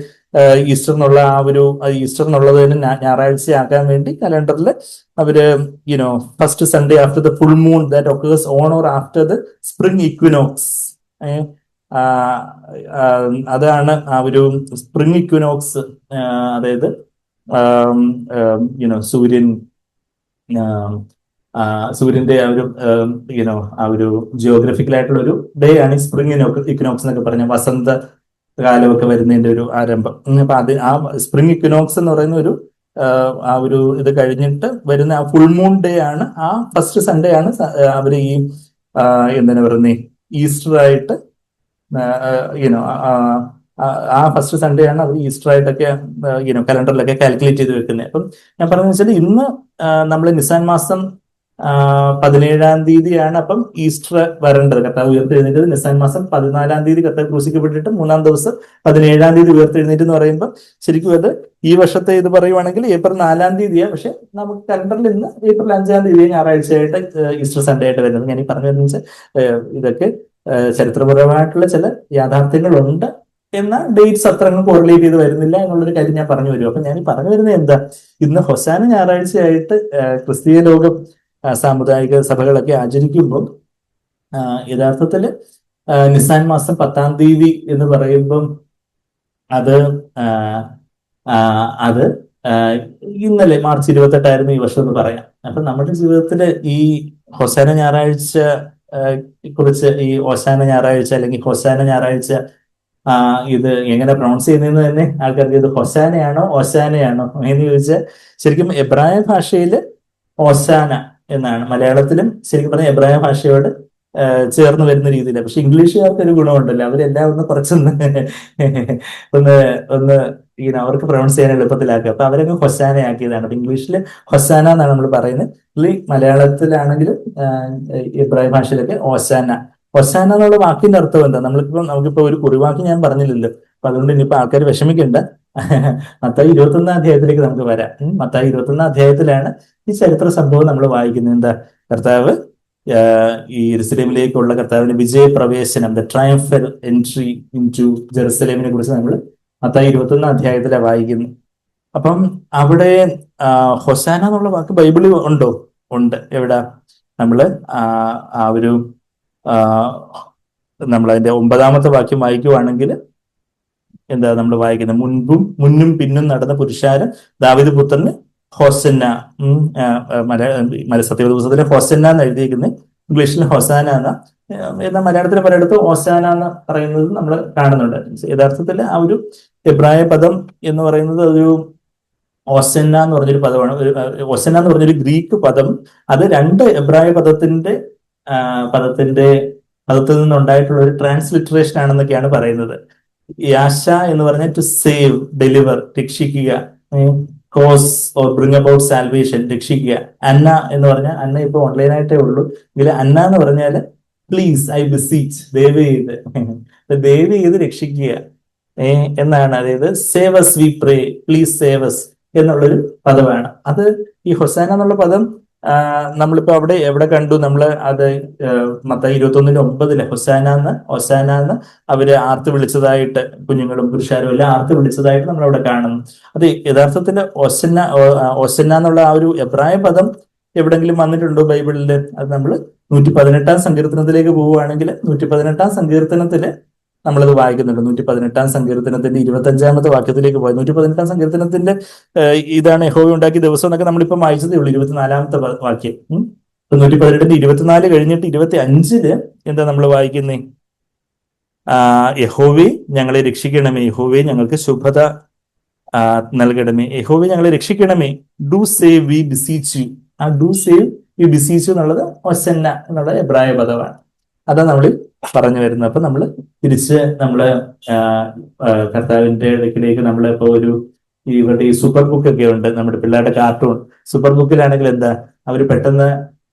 ഈസ്റ്റർ എന്നുള്ള ഈസ്റ്റർ എന്നുള്ളത് തന്നെ ഞായറാഴ്ച ആക്കാൻ വേണ്ടി കലണ്ടറിൽ അവര് first Sunday after the full moon that occurs on or after the spring equinox, അതാണ് ആ ഒരു സ്പ്രിംഗ് ഇക്വിനോക്സ്. അതായത് സൂര്യന്റെ ആ ഒരു ജിയോഗ്രഫിക്കൽ ആയിട്ടുള്ള ഒരു ഡേ ആണ് ഈ സ്പ്രിംഗ് ഇക്വിനോക്സ് എന്നൊക്കെ പറഞ്ഞ വസന്ത കാലമൊക്കെ വരുന്നതിന്റെ ഒരു ആരംഭം. അപ്പൊ ആ സ്പ്രിംഗ് ഇക്വിനോക്സ് എന്ന് പറയുന്ന ആ ഒരു ഇത് കഴിഞ്ഞിട്ട് വരുന്ന ആ ഫുൾ മൂൺ ഡേ ആണ്. ആ ഫസ്റ്റ് സൺഡേ ആണ് അവര് ഈ എന്താണ് പറയുന്നത് ഈസ്റ്റർ ആയിട്ട് ആ ഫസ്റ്റ് സൺഡേ ആണ് അവർ ഈസ്റ്റർ ആയിട്ടൊക്കെ കലണ്ടറിലൊക്കെ കാൽക്കുലേറ്റ് ചെയ്ത് വെക്കുന്നത്. അപ്പം ഞാൻ പറഞ്ഞതെന്ന് വെച്ചാൽ ഇന്ന് നമ്മൾ നിസ്സാൻ മാസം 17 തീയതിയാണ് അപ്പം ഈസ്റ്റർ വരേണ്ടത്. കർത്താവ് ഉയർത്തെഴുന്നേറ്റത് നിസ്സാൻ മാസം 14 തീയതി കർത്താവ് ക്രൂശിക്കപ്പെട്ടിട്ട് 3-ാം ദിവസം 17 തീയതി ഉയർത്തെഴുന്നേറ്റ് എന്ന് പറയുമ്പോൾ ശരിക്കും അത് ഈ വർഷത്തെ ഇത് പറയുവാണെങ്കിൽ ഏപ്രിൽ 4 തീയതിയാണ്. പക്ഷെ നമുക്ക് കലണ്ടറിൽ ഇന്ന് ഏപ്രിൽ 5 തീയതി ഞായറാഴ്ചയായിട്ട് ഈസ്റ്റർ സൺഡേ ആയിട്ട് വരുന്നത്. ഞാൻ ഈ പറഞ്ഞു വരുന്നത് വെച്ചാൽ ഇതൊക്കെ ചരിത്രപരമായിട്ടുള്ള ചില യാഥാർത്ഥ്യങ്ങളുണ്ട്. എന്നാൽ ഡേറ്റ്സ് അത്ര അങ്ങ് കോറിലേറ്റ് ചെയ്ത് വരുന്നില്ല എന്നുള്ളൊരു കാര്യം ഞാൻ പറഞ്ഞു വരും. അപ്പൊ ഞാൻ പറഞ്ഞു വരുന്നത് എന്താ, ഇന്ന് ഹൊസാന ഞായറാഴ്ചയായിട്ട് ക്രിസ്തീയ ലോകം സാമുദായിക സഭകളൊക്കെ ആചരിക്കുമ്പോൾ യഥാർത്ഥത്തില് നിസ്സാൻ മാസം 10 തീയതി എന്ന് പറയുമ്പം അത് ഇന്നലെ മാർച്ച് 28 ഈ വർഷം എന്ന് പറയാം. അപ്പൊ നമ്മുടെ ജീവിതത്തില് ഈ ഹൊസാന ഞായറാഴ്ച കുറിച്ച് ഈ ഓശാന ഞായറാഴ്ച അല്ലെങ്കിൽ ഹൊസാന ഞായറാഴ്ച ഇത് എങ്ങനെ പ്രൊണൗൺസ് ചെയ്യുന്നതെന്ന് തന്നെ ആൾക്കാർക്ക് ഇത് ഹൊസാനയാണോ ഓശാനയാണോ എന്ന് ചോദിച്ചാൽ ശരിക്കും എബ്രായ ഭാഷയിൽ ഓശാന എന്നാണ്. മലയാളത്തിലും ശരിക്കും പറഞ്ഞാൽ എബ്രായ ഭാഷയോട് ചേർന്ന് വരുന്ന രീതിയിൽ. പക്ഷെ ഇംഗ്ലീഷുകാർക്ക് ഒരു ഗുണമുണ്ടല്ലോ, അവരെല്ലാം ഒന്ന് കുറച്ചൊന്ന് ഒന്ന് അവർക്ക് പ്രൊണൗൺസ് ചെയ്യാൻ എളുപ്പത്തിലാക്കുക. അപ്പൊ അവരൊക്കെ ഹൊസാനയാക്കിയതാണ്. അപ്പൊ ഇംഗ്ലീഷിൽ ഹൊസാന എന്നാണ് നമ്മൾ പറയുന്നത്. മലയാളത്തിലാണെങ്കിലും എബ്രായ ഭാഷയിലൊക്കെ ഓശാന. ഒസാന എന്നുള്ള വാക്കിന്റെ അർത്ഥം എന്താ? നമുക്കിപ്പോ ഒരു കുറിവാക്ക് ഞാൻ പറഞ്ഞില്ലല്ലോ. അപ്പൊ അതുകൊണ്ട് ഇനിയിപ്പോ ആൾക്കാർ വിഷമിക്കണ്ട. മത്തായി 21 അധ്യായത്തിലേക്ക് നമുക്ക് വരാം. മത്തായി 21 അധ്യായത്തിലാണ് ഈ ചരിത്ര സംഭവം നമ്മൾ വായിക്കുന്നത്. എന്താ? കർത്താവ് ഈ യെരുസലേമിലേക്കുള്ള കർത്താവിന്റെ വിജയപ്രവേശനം, the triumphal entry into ജെറുസലേമിനെ കുറിച്ച് നമ്മൾ മത്തായി 21 അധ്യായത്തിലാണ് വായിക്കുന്നത്. അപ്പം അവിടെ ഹൊസാന എന്നുള്ള വാക്ക് ബൈബിളിൽ ഉണ്ടോ? ഉണ്ട്. എവിടാ? നമ്മള് ആ ഒരു നമ്മൾ അതിന്റെ 9-ാമത്തെ വാക്യം വായിക്കുവാണെങ്കിൽ എന്താ നമ്മൾ വായിക്കുന്നത്? മുന്നും പിന്നും നടന്ന പുരുഷാരം ദാവീദ് പുത്രന് ഹോസന്ന. സത്യവേദ പുസ്തകത്തിലെ ഹോസന്ന എന്ന് എഴുതിയിരിക്കുന്നത് ഇംഗ്ലീഷിൽ ഹൊസാന എന്നാൽ മലയാളത്തിലെ പലയിടത്തും ഓശാന എന്ന് പറയുന്നത് നമ്മൾ കാണുന്നുണ്ട്. യഥാർത്ഥത്തിൽ ആ ഒരു എബ്രായ പദം എന്ന് പറയുന്നത് ഒരു ഓസന്ന എന്ന് പറഞ്ഞൊരു പദമാണ്. ഓസന്ന എന്ന് പറഞ്ഞൊരു ഗ്രീക്ക് പദം. അത് 2 എബ്രായ പദത്തിൽ നിന്നുണ്ടായിട്ടുള്ള ഒരു ട്രാൻസ്ലിറ്ററേഷൻ ആണെന്നൊക്കെയാണ് പറയുന്നത്. യാശ എന്ന് പറഞ്ഞാൽ ടു സേവ്, ഡെലിവർ, രക്ഷിക്കുക. Cause or bring about salvation, രക്ഷിക്കുക. അന്ന എന്ന് പറഞ്ഞാൽ, അന്ന ഇപ്പൊ ഓൺലൈനായിട്ടേ ഉള്ളൂ എങ്കിൽ അന്ന എന്ന് പറഞ്ഞാൽ പ്ലീസ്, ഐ ബിസീച്ച്, ദയവ് ചെയ്ത് രക്ഷിക്കുക എന്നാണ്. അതായത് save as V pray, please save as എന്നുള്ളൊരു പദമാണ്. അത് ഈ ഹൊസാന എന്നുള്ള പദം നമ്മളിപ്പോ എവിടെ കണ്ടു? നമ്മൾ അത് മത്തായി 21:9 ഹൊസാന എന്ന് അവര് ആർത്ത് വിളിച്ചതായിട്ട്, കുഞ്ഞുങ്ങളും പുരുഷാരും എല്ലാം ആർത്ത് വിളിച്ചതായിട്ട് നമ്മൾ അവിടെ കാണുന്നു. അത് യഥാർത്ഥത്തിൽ ഒസന്ന എന്നുള്ള ആ ഒരു എബ്രായ പദം എവിടെങ്കിലും വന്നിട്ടുണ്ടോ ബൈബിളില്? അത് നമ്മൾ 118-ാം സങ്കീർത്തനത്തിലേക്ക് പോവുകയാണെങ്കിൽ 118-ാം സങ്കീർത്തനത്തില് നമ്മളത് വായിക്കുന്നുണ്ട്. 118 സങ്കീർത്തനത്തിന്റെ 25 വാക്യത്തിലേക്ക് പോയി. 118 സങ്കീർത്തനത്തിന്റെ ഇതാണ് യഹോവ ഉണ്ടാക്കിയ ദിവസം എന്നൊക്കെ നമ്മളിപ്പം വായിച്ചതേ ഉള്ളൂ, 24 വാക്യം. 118 24 കഴിഞ്ഞിട്ട് 25 എന്താ നമ്മൾ വായിക്കുന്നേ? യഹോവേ ഞങ്ങളെ രക്ഷിക്കണമേ, യഹോവേ ഞങ്ങൾക്ക് ശുഭത നൽകണമേ, യഹോവേ ഞങ്ങളെ രക്ഷിക്കണമേ, do save we beseech you. ആ ഡു സേവ് വി ബിസീച്ച് എന്നുള്ളത് ഒസന്ന എന്നുള്ള എബ്രായ പദമാണ്. അതാ നമ്മൾ പറഞ്ഞു വരുന്നത്. അപ്പൊ നമ്മൾ തിരിച്ച് നമ്മള് കർത്താവിന്റെ ഇടയ്ക്കിലേക്ക് നമ്മളിപ്പോ ഇവരുടെ ഈ സൂപ്പർ ബുക്ക് ഒക്കെ ഉണ്ട്, നമ്മുടെ പിള്ളേരുടെ കാർട്ടൂൺ. സൂപ്പർ ബുക്കിലാണെങ്കിൽ എന്താ, അവര് പെട്ടെന്ന്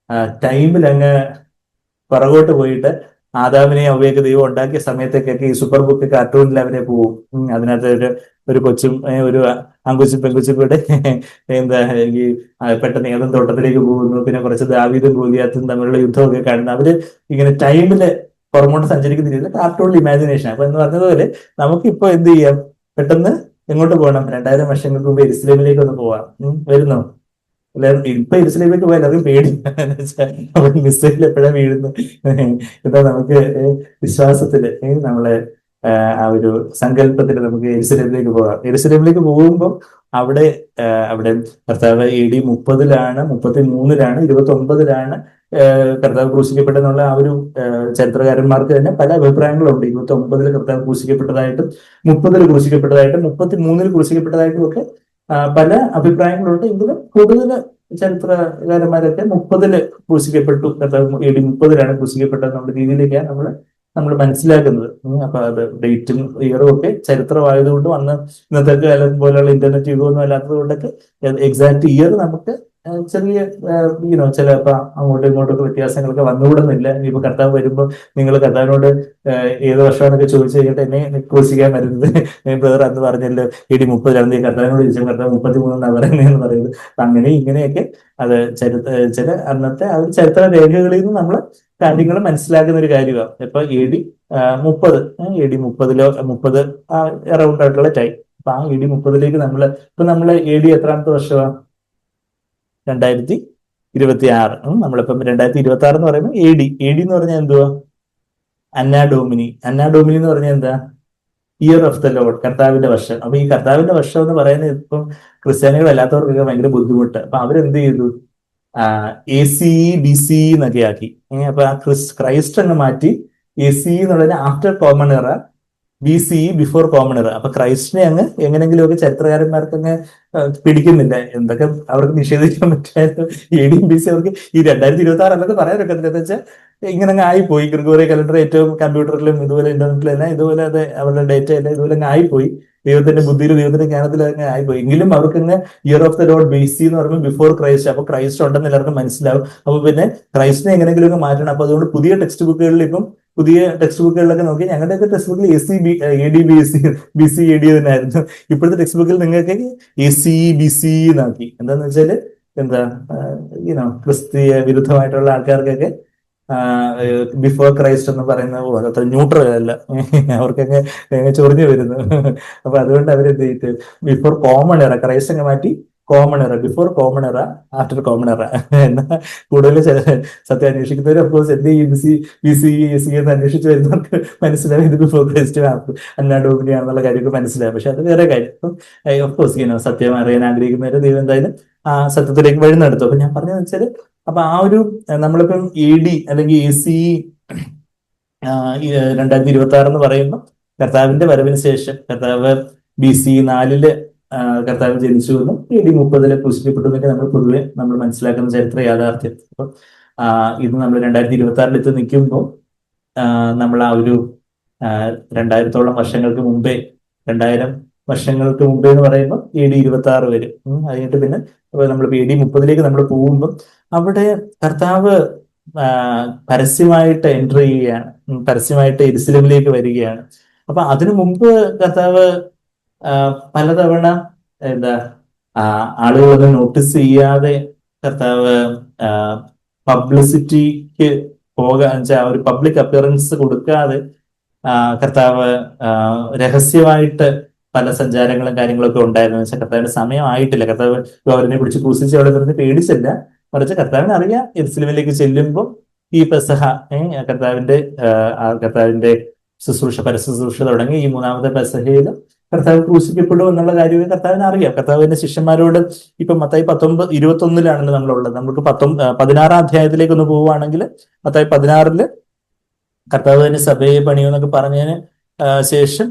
ടൈമിൽ അങ്ങ് പുറകോട്ട് പോയിട്ട് ആദാമിനെ അവയൊക്കെ ദൈവം ഉണ്ടാക്കിയ സമയത്തേക്കൊക്കെ ഈ സൂപ്പർ ബുക്ക് കാർട്ടൂണിൽ അവരെ പോവും. അതിനകത്ത് ഒരു കൊച്ചും ഒരു ആൺകൊച്ചും പെൺകൊച്ചും കൂടെ എന്താ ഈ പെട്ടെന്ന് ഏതും തോട്ടത്തിലേക്ക് പോകുന്നു, പിന്നെ കുറച്ച് ദാവീദും ഗോലിയാത്തും തമ്മിലുള്ള യുദ്ധമൊക്കെ കാണുന്നു. അവര് ഇങ്ങനെ ടൈമില് പുറമോട്ട് സഞ്ചരിക്കുന്ന രീതിയിൽ കാർട്ടൂണിൽ ഇമാജിനേഷൻ. അപ്പൊ എന്ന് പറഞ്ഞതുപോലെ നമുക്കിപ്പോ എന്ത് ചെയ്യാം, പെട്ടെന്ന് എങ്ങോട്ട് പോകണം? 2000 വർഷങ്ങൾക്ക് മുമ്പ് എരുസലേമിലേക്ക് ഒന്ന് പോവാം. വരുന്നോ? എല്ലാവരും ഇപ്പൊ എരുസലേമിലേക്ക് പോയാൽ എല്ലാവർക്കും പേടി, മിസൈൽ എപ്പോഴാണ് വീഴുന്നത്. എന്താ നമുക്ക് വിശ്വാസത്തില് നമ്മളെ ആ ഒരു സങ്കല്പത്തിൽ നമുക്ക് എരുസലേമിലേക്ക് പോകാം. എരുസലേമിലേക്ക് പോകുമ്പോൾ അവിടെ കർത്താവ് AD 30-ലാണ്, 33-ലാണ്, 29-ലാണ് കർത്താവ് ക്രൂശിക്കപ്പെട്ടെന്നുള്ള ആ ഒരു ചരിത്രകാരന്മാർക്ക് തന്നെ പല അഭിപ്രായങ്ങളുണ്ട്. 29-ൽ കർത്താവ് ക്രൂശിക്കപ്പെട്ടതായിട്ടും 30-ൽ ക്രൂശിക്കപ്പെട്ടതായിട്ടും 33-ൽ ക്രൂശിക്കപ്പെട്ടതായിട്ടും ഒക്കെ പല അഭിപ്രായങ്ങളുണ്ട്. എങ്കിലും കൂടുതൽ ചരിത്രകാരന്മാരൊക്കെ 30-ൽ ക്രൂശിക്കപ്പെട്ടു, കർത്താവ് AD 30-ലാണ് ക്രൂശിക്കപ്പെട്ടത് എന്നുള്ള രീതിയിലേക്കാണ് നമ്മൾ മനസ്സിലാക്കുന്നത്. അപ്പൊ അത് ഡേറ്റും ഇയറും ഒക്കെ ചരിത്രമായതുകൊണ്ടും അന്ന് ഇന്നത്തെ കാലം പോലെയുള്ള ഇന്റർനെറ്റ് യുഗമൊന്നും അല്ലാത്തത് കൊണ്ടൊക്കെ എക്സാക്ട് ഇയർ നമുക്ക് ചെറിയ ചിലപ്പോ അങ്ങോട്ടും ഇങ്ങോട്ടൊക്കെ വ്യത്യാസങ്ങളൊക്കെ വന്നുകൂടുന്നില്ല. ഇനിയിപ്പോ കർത്താവ് വരുമ്പോൾ നിങ്ങൾ കർത്താവിനോട് ഏത് വർഷമാണെന്നൊക്കെ ചോദിച്ചു കഴിഞ്ഞിട്ട് എന്നെ ക്രൂശിക്കാൻ വരുന്നത്, ബ്രദർ അന്ന് പറഞ്ഞല്ലോ AD 30-ലാണ്, കർത്താവിനോട് ചോദിച്ചാൽ കർത്താവ് 33-എന്നാണ് പറയുന്നതെന്ന് പറയുന്നത്. അങ്ങനെ ഇങ്ങനെയൊക്കെ അത് ചില അന്നത്തെ ആ ഒരു ചരിത്ര രേഖകളിൽ നിന്ന് നമ്മൾ കാര്യങ്ങൾ മനസ്സിലാക്കുന്ന ഒരു കാര്യമാണ്. ഇപ്പൊ AD 30, AD 30 അറൗണ്ട് ആയിട്ടുള്ള ടൈം. അപ്പൊ ആ AD 30-ലേക്ക് നമ്മള് AD എത്രാമത്തെ വർഷമാണ്? 2026. നമ്മളിപ്പം 2026 എന്ന് പറയുമ്പോൾ AD എന്ന് പറഞ്ഞാൽ എന്തുവാ? അന്നാ ഡോമിനി എന്ന് പറഞ്ഞാൽ എന്താ? ഇയർ ഓഫ് ദ ലോർഡ്, കർത്താവിന്റെ വർഷം. അപ്പൊ ഈ കർത്താവിന്റെ വർഷം എന്ന് പറയുന്നത് ഇപ്പം ക്രിസ്ത്യാനികളല്ലാത്തവർക്കൊക്കെ ഭയങ്കര ബുദ്ധിമുട്ട്. അപ്പൊ അവരെന്ത് ചെയ്തു? ACE BCE എന്നൊക്കെ ആക്കി. അപ്പൊ ആ ക്രൈസ്റ്റ് അങ്ങ് മാറ്റി ACE എന്നുള്ളതിന് ആഫ്റ്റർ കോമൺ എറ, BCE ബിഫോർ കോമൺ എറ. അപ്പൊ ക്രൈസ്റ്റിനെ അങ്ങ് എങ്ങനെങ്കിലുമൊക്കെ ചരിത്രകാരന്മാർക്ക് അങ്ങ് പിടിക്കുന്നില്ല. എന്തൊക്കെ അവർക്ക് നിഷേധിക്കാൻ പറ്റായിരുന്നു. AD BC അവർക്ക് ഈ 2026 എന്നൊക്കെ പറയാനൊക്കെ എന്താ വെച്ചാൽ ഇങ്ങനെ അങ്ങ് ആയിപ്പോയി. ഗ്രിഗോറിയൻ കലണ്ടർ ഏറ്റവും കമ്പ്യൂട്ടറിലും ഇതുപോലെ ഇന്റർനെറ്റിലും എല്ലാം ഇതുപോലെ അത് അവരുടെ ഡേറ്റ എല്ലാം ഇതുപോലെ അങ്ങ് ആയിപ്പോയി. ദൈവത്തിന്റെ ബുദ്ധിയിലും ദൈവത്തിന്റെ ജ്ഞാനത്തിലും അങ്ങ് ആയിപ്പോയി. എങ്കിലും അവർക്ക് year of the Lord BC എന്ന് പറയുമ്പോൾ ബിഫോർ ക്രൈസ്റ്റ്. അപ്പൊ ക്രൈസ്റ്റ് ഉണ്ടെന്ന് എല്ലാവർക്കും മനസ്സിലാവും. അപ്പൊ പിന്നെ ക്രൈസ്റ്റിനെ എങ്ങനെങ്കിലും മാറ്റണം. അപ്പൊ അതുകൊണ്ട് പുതിയ ടെക്സ്റ്റ് ബുക്കുകളിലൊക്കെ നോക്കി ഞങ്ങളുടെയൊക്കെ ടെക്സ്റ്റ് ബുക്കിൽ AD BC AD തന്നെയായിരുന്നു. ഇപ്പോഴത്തെ ടെക്സ്റ്റ് ബുക്കിൽ നിങ്ങൾക്ക് ACE BCE എന്നാക്കി. എന്താന്ന് വെച്ചാല് ക്രിസ്തീയ വിരുദ്ധമായിട്ടുള്ള ആൾക്കാർക്കൊക്കെ ബിഫോർ ക്രൈസ്റ്റ് എന്ന് പറയുന്ന അത്ര ന്യൂട്രൽ അല്ല, അവർക്കൊക്കെ ചൊറിഞ്ഞു വരുന്നു. അപ്പൊ അതുകൊണ്ട് അവരെന്ത് ചെയ്തിട്ട് ബിഫോർ കോമൺ എറ, ക്രൈസ്റ്റ് അങ്ങ് മാറ്റി കോമൺ എറ, ബിഫോർ കോമൺ എറ, ആഫ്റ്റർ കോമൺ എറ. എന്നാ കൂടുതൽ സത്യം അന്വേഷിക്കുന്നവർ ഓഫ്കോഴ്സ് എന്ത് ചെയ്യും, BCE ACE എന്ന് അന്വേഷിച്ച് വരുന്നവർക്ക് മനസ്സിലാവും ഇത് ബിഫോർ ക്രൈസ്റ്റ് അന്നാ ഡോമിനി ആണെന്നുള്ള കാര്യമൊക്കെ മനസ്സിലാവും. പക്ഷെ അത് വേറെ കാര്യം. അപ്പം ഓഫ്കോഴ്സ് സത്യം അറിയാൻ ആഗ്രഹിക്കുന്നവര് ദൈവം എന്തായാലും ആ സത്യത്തിലേക്ക് വഴി നടത്തും. അപ്പൊ ഞാൻ പറഞ്ഞതെന്ന് വെച്ചാല്, അപ്പൊ ആ ഒരു നമ്മളിപ്പം AD അല്ലെങ്കിൽ ACE 2026 എന്ന് പറയുമ്പോൾ കർത്താവിന്റെ വരവിന് ശേഷം കർത്താവ് BCE 4-ല് കർത്താവ് ജനിച്ചു എന്നും AD 30-ല് ക്രൂശിക്കപ്പെട്ടു എന്നൊക്കെ നമ്മൾ മനസ്സിലാക്കുന്ന ചരിത്ര യാഥാർത്ഥ്യം. അപ്പൊ ഇത് നമ്മൾ 2026-ൽ എത്തി നിൽക്കുമ്പോൾ നമ്മൾ ആ ഒരു 2000-ഓളം വർഷങ്ങൾക്ക് മുമ്പേ, 2000 വർഷങ്ങൾക്ക് മുമ്പേ എന്ന് പറയുമ്പോൾ AD 26 വരും. കഴിഞ്ഞിട്ട് പിന്നെ നമ്മൾ AD 30-ലേക്ക് നമ്മൾ പോകുമ്പോൾ അവിടെ കർത്താവ് പരസ്യമായിട്ട് എൻ്റർ ചെയ്യുകയാണ്, പരസ്യമായിട്ട് യെരുശലേമിലേക്ക് വരികയാണ്. അപ്പൊ അതിനു മുമ്പ് കർത്താവ് പലതവണ ആളുകളൊന്നും നോട്ടീസ് ചെയ്യാതെ കർത്താവ് പബ്ലിസിറ്റിക്ക് പോകാൻ ഒരു പബ്ലിക് അപ്പിയറൻസ് കൊടുക്കാതെ കർത്താവ് രഹസ്യമായിട്ട് പല സഞ്ചാരങ്ങളും കാര്യങ്ങളൊക്കെ ഉണ്ടായിരുന്നു. വെച്ചാൽ കർത്താവിന്റെ സമയമായിട്ടില്ല. കർത്താവ് അവരെ പിടിച്ച് ക്രൂശിച്ച് അവിടെ നിന്ന് പേടിച്ചില്ല, മറിച്ച് കർത്താവിന് അറിയാം യെരുശലേമിലേക്ക് ചെല്ലുമ്പോൾ ഈ പെസഹ കർത്താവിന്റെ ശുശ്രൂഷ പരശുശ്രൂഷ തുടങ്ങി ഈ മൂന്നാമത്തെ പെസഹയിൽ കർത്താവ് ക്രൂശിക്കപ്പെടും എന്നുള്ള കാര്യമൊക്കെ കർത്താവിന് അറിയാം. കർത്താവിന്റെ ശിഷ്യന്മാരോട് ഇപ്പൊ മത്തായി 19:21 നമ്മളുള്ളത്. നമുക്ക് 16 അധ്യായത്തിലേക്ക് ഒന്ന് പോവുകയാണെങ്കിൽ മത്തായി 16 കർത്താവ് തന്നെ സഭയെ പണിയുമെന്നൊക്കെ പറഞ്ഞതിന് ശേഷം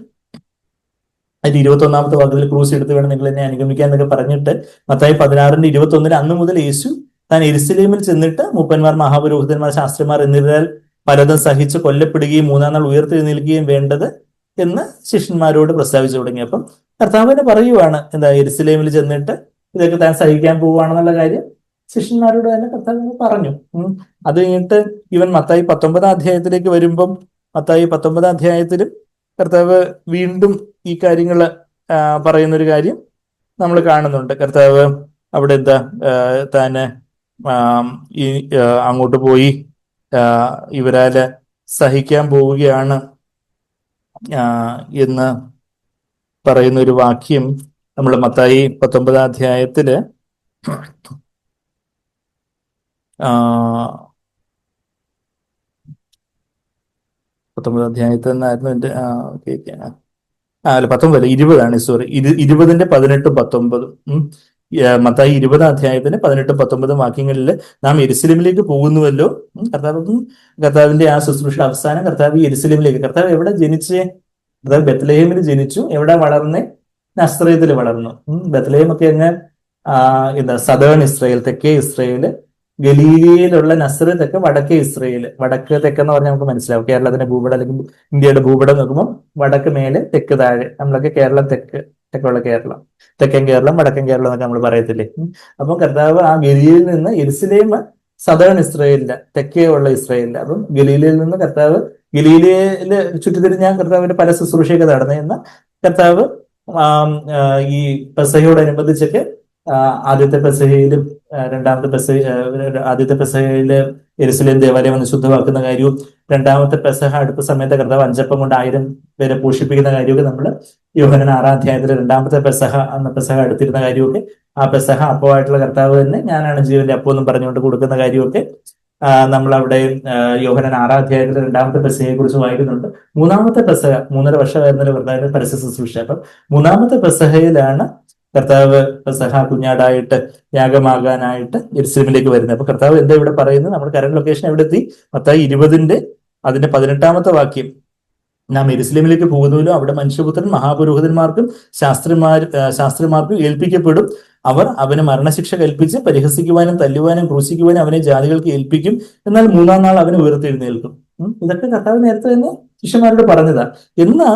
അതിന്റെ 21 വാക്യത്തിൽ ക്രൂസ് എടുത്ത് വേണം നിങ്ങൾ എന്നെ അനുഗമിക്കാൻ എന്നൊക്കെ പറഞ്ഞിട്ട് മത്തായി 16:21 അന്ന് മുതൽ യേശു താൻ യെരുശലേമിൽ ചെന്നിട്ട് മൂപ്പന്മാർ, മഹാപുരോഹിതന്മാർ, ശാസ്ത്രിമാർ എന്നിവരാൽ പലതും സഹിച്ച് കൊല്ലപ്പെടുകയും 3-ാം നാൾ ഉയർത്തെഴുന്നേൽക്കുകയും വേണ്ടത് എന്ന് ശിഷ്യന്മാരോട് പ്രസ്താവിച്ചു തുടങ്ങി. അപ്പം കർത്താവിനെ പറയുവാണ് എന്താ, യെരുശലേമിൽ ചെന്നിട്ട് ഇതൊക്കെ താൻ സഹിക്കാൻ പോവുകയാണെന്നുള്ള കാര്യം ശിഷ്യന്മാരോട് തന്നെ കർത്താവ് പറഞ്ഞു. അത് കഴിഞ്ഞിട്ട് ഇവൻ മത്തായി 19 അധ്യായത്തിലേക്ക് വരുമ്പം മത്തായി 19 അധ്യായത്തിലും കർത്താവ് വീണ്ടും ഈ കാര്യങ്ങൾ പറയുന്നൊരു കാര്യം നമ്മൾ കാണുന്നുണ്ട്. കർത്താവ് അവിടെ എന്താ താന് ഈ അങ്ങോട്ട് പോയി ഇവരാല് സഹിക്കാൻ പോവുകയാണ് എന്ന് പറയുന്ന ഒരു വാക്യം നമ്മൾ മത്തായി 19 അധ്യായത്തില് 19 അധ്യായത്തിൽ നിന്നായിരുന്നു എന്റെ അല്ല 19 20 സോറി 20:18-19 മത്തായി 20 അധ്യായത്തിന് 18-19 വാക്യങ്ങളിൽ നാം യെരുശലേമിലേക്ക് പോകുന്നുവല്ലോ. കർത്താവിന്റെ ആ ശുശ്രൂഷ അവസാനം കർത്താവ് യെരുശലേമിലേക്ക്, കർത്താവ് എവിടെ ജനിച്ചേ? കർത്താവ് ബെത്ലഹേമിൽ ജനിച്ചു. എവിടെ വളർന്നേ? നസ്രയത്തിൽ വളർന്നു. ബെത്ലഹേം ഒക്കെ അങ്ങ് എന്താ സദേൺ ഇസ്രയേൽ, തെക്കേ ഇസ്രയേല്. ഗലീലയിലുള്ള നസ്രത്ത് ഒക്കെ വടക്കേ ഇസ്രയേൽ. വടക്ക് തെക്കെന്ന് പറഞ്ഞാൽ നമുക്ക് മനസ്സിലാവും. കേരളത്തിന്റെ ഭൂപടം അല്ലെങ്കിൽ ഇന്ത്യയുടെ ഭൂപടം നോക്കുമ്പോൾ വടക്ക് മേലെ തെക്ക് താഴെ. നമ്മളൊക്കെ കേരളം തെക്കുള്ള കേരളം, തെക്കൻ കേരളം, വടക്കൻ കേരളം എന്നൊക്കെ നമ്മൾ പറയത്തില്ലേ. അപ്പം കർത്താവ് ആ ഗലീലയിൽ നിന്ന് യെരുശലേം സദേൺ ഇസ്രയേലില്ല, തെക്കേ ഉള്ള ഇസ്രയേലില്ല. അപ്പം ഗലീലയിൽ നിന്ന് കർത്താവ് ഗലീലയില് ചുറ്റിത്തിരിഞ്ഞ കർത്താവിന്റെ പല ശുശ്രൂഷയൊക്കെ നടന്നു. എന്നാൽ കർത്താവ് ഈ പെസഹയോടനുബന്ധിച്ചൊക്കെ ആദ്യത്തെ പെസഹയിലും ആദ്യത്തെ പെസഹയില് യെരുശലേം ദേവാലയം വന്ന് ശുദ്ധമാക്കുന്ന കാര്യവും, രണ്ടാമത്തെ പെസഹ അടുത്ത സമയത്ത് കർത്താവ് 5 അപ്പം കൊണ്ട് 1000 പേരെ പോഷിപ്പിക്കുന്ന കാര്യമൊക്കെ നമ്മൾ യോഹന്നാൻ 6-ാം അധ്യായത്തില് രണ്ടാമത്തെ പെസഹ അന്ന് പെസഹ അടുത്തിരുന്ന കാര്യമൊക്കെ, ആ പെസഹ അപ്പമായിട്ടുള്ള കർത്താവ് തന്നെ ഞാനാണ് ജീവന്റെ അപ്പം എന്നും പറഞ്ഞുകൊണ്ട് കൊടുക്കുന്ന കാര്യമൊക്കെ നമ്മളവിടെ യോഹന്നാൻ 6-ാം അധ്യായത്തിലെ രണ്ടാമത്തെ പെസഹയെ കുറിച്ച് വായിക്കുന്നുണ്ട്. മൂന്നാമത്തെ പെസഹ 3.5 വർഷമായിരുന്നല്ലോ കർത്താവിന്റെ പരസ്യ ശുശ്രൂഷ. അപ്പം മൂന്നാമത്തെ പെസഹയിലാണ് കർത്താവ് പെസഹ കുഞ്ഞാടായിട്ട് യാഗമാകാനായിട്ട് യെരുശലേമിലേക്ക് വരുന്നത്. അപ്പൊ കർത്താവ് എന്താ ഇവിടെ പറയുന്നത്? നമ്മുടെ കറന്റ് ലൊക്കേഷൻ എവിടെ എത്തി? മത്തായി 20 അതിന്റെ 18 വാക്യം. നാം യെരുശലേമിലേക്ക് പോകുന്നതിലും അവിടെ മനുഷ്യപുത്രൻ മഹാപുരോഹിതന്മാർക്കും ശാസ്ത്രിമാർക്കും ഏൽപ്പിക്കപ്പെടും. അവർ അവന് മരണശിക്ഷ കൽപ്പിച്ച് പരിഹസിക്കുവാനും തല്ലുവാനും ക്രൂശിക്കുവാനും അവനെ ജാതികൾക്ക് ഏൽപ്പിക്കും. എന്നാൽ 3-ാം നാൾ അവന് ഉയർത്തെഴുന്നേൽക്കും. ഇതൊക്കെ കർത്താവ് നേരത്തെ തന്നെ ശിഷ്യന്മാരോട് പറഞ്ഞതാ. എന്നാ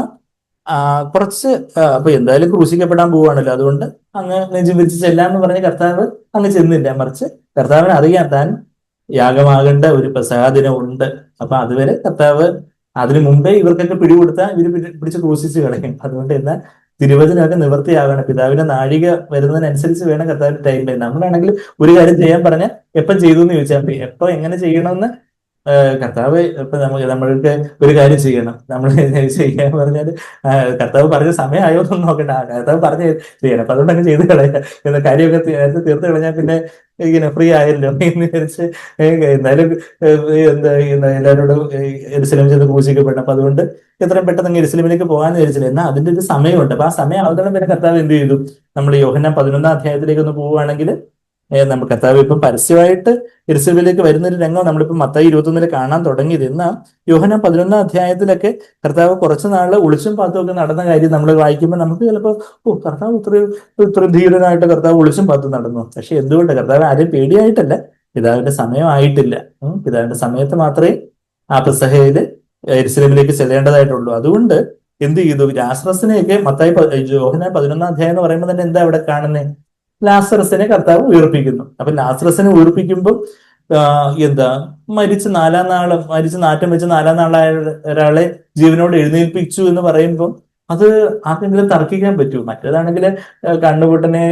കുറച്ച് അപ്പൊ എന്തായാലും ക്രൂശിക്കപ്പെടാൻ പോവുകയാണല്ലോ, അതുകൊണ്ട് അങ്ങ് നെഞ്ചും വിരിച്ച് ചെല്ലാന്ന് പറഞ്ഞ് കർത്താവ് അങ്ങ് ചെന്നില്ല. മറിച്ച് കർത്താവിന് അറിയാം താൻ യാഗമാകേണ്ട ഒരു പെസഹ ദിനം ഉണ്ട്. അപ്പൊ അതുവരെ കർത്താവ് അതിനു മുമ്പേ ഇവർക്കൊക്കെ പിടികൊടുത്താൽ ഇവര് പിടിച്ച് ക്രൂശിച്ച് കളയും. അതുകൊണ്ട് എന്നാൽ തിരുവചനമൊക്കെ നിവൃത്തിയാകണം. പിതാവിന്റെ നാഴിക വരുന്നതിനനുസരിച്ച് വേണം കർത്താവിന്റെ ടൈം ലൈൻ. നമ്മളാണെങ്കിൽ ഒരു കാര്യം ചെയ്യാൻ പറഞ്ഞാൽ എപ്പം ചെയ്തു എന്ന് ചോദിച്ചാൽ മതി. എപ്പോ എങ്ങനെ ചെയ്യണമെന്ന് കർത്താവ് ഇപ്പൊ നമ്മൾക്ക് ഒരു കാര്യം ചെയ്യണം, നമ്മൾ ചെയ്യാൻ പറഞ്ഞാൽ കർത്താവ് പറഞ്ഞ സമയമായോ എന്നൊന്നും നോക്കണ്ട, കർത്താവ് പറഞ്ഞ് ചെയ്യണം. അപ്പൊ അതുകൊണ്ട് അങ്ങ് ചെയ്ത് കളയുക എന്ന കാര്യമൊക്കെ നേരത്തെ തീർത്ത് കളഞ്ഞാൽ പിന്നെ ഇങ്ങനെ ഫ്രീ ആയല്ലോ എന്ന് വിചാരിച്ച് എന്തായാലും എല്ലാവരോടും യെരുശലേം ചെന്ന് ക്രൂശിക്കപ്പെടണം. അപ്പൊ അതുകൊണ്ട് എത്രയും പെട്ടെന്ന് യെരുശലേമിലേക്ക് പോകാന്ന് വിചാരിച്ചില്ല. എന്നാൽ അതിന്റെ ഒരു സമയമുണ്ട്. അപ്പൊ ആ സമയം അവതരണം പിന്നെ കർത്താവ് എന്ത് ചെയ്തു? നമ്മൾ യോഹന്നാൻ 11-ാം അധ്യായത്തിലേക്ക് ഒന്ന് പോവുകയാണെങ്കിൽ നമ്മൾ കർത്താവ് ഇപ്പം പരസ്യമായിട്ട് യെരുശലേമിലേക്ക് വരുന്ന ഒരു രംഗം നമ്മളിപ്പോൾ മത്തായി 21 കാണാൻ തുടങ്ങിയത്. എന്നാൽ യോഹന്നാൻ 11-ാം അധ്യായത്തിലൊക്കെ കർത്താവ് കുറച്ചു നാള് ഒളിച്ചും പാത്തും ഒക്കെ നടന്ന കാര്യം നമ്മൾ വായിക്കുമ്പോൾ നമുക്ക് ചിലപ്പോൾ കർത്താവ് ഇത്രയും ധീരനായിട്ട് കർത്താവ് ഒളിച്ചും പാത്തും നടന്നു. പക്ഷെ എന്തുകൊണ്ട്? കർത്താവ് ആരെയും പേടിയായിട്ടല്ല, പിതാവിന്റെ സമയമായിട്ടില്ല. പിതാവിന്റെ സമയത്ത് മാത്രമേ ആ പെസഹയില് യെരുശലേമിലേക്ക് ചെല്ലേണ്ടതായിട്ടുള്ളൂ. അതുകൊണ്ട് എന്ത് ചെയ്തു? ലാസറസിനെയൊക്കെ യോഹന്നാൻ 11-ാം അധ്യായം എന്ന് പറയുമ്പോൾ തന്നെ എന്താ അവിടെ കാണുന്നത്? ലാസറസിനെ കർത്താവ് ഉയർപ്പിക്കുന്നു. അപ്പൊ ലാസറസിനെ ഉയർപ്പിക്കുമ്പോൾ എന്താ, മരിച്ച് നാറ്റം വെച്ച് 4-ാം നാളായ ഒരാളെ ജീവനോട് എഴുന്നേൽപ്പിച്ചു എന്ന് പറയുമ്പോൾ അത് ആർക്കെങ്കിലും തർക്കിക്കാൻ പറ്റൂ? മറ്റേതാണെങ്കിൽ കണ്ണുപൊട്ടനെ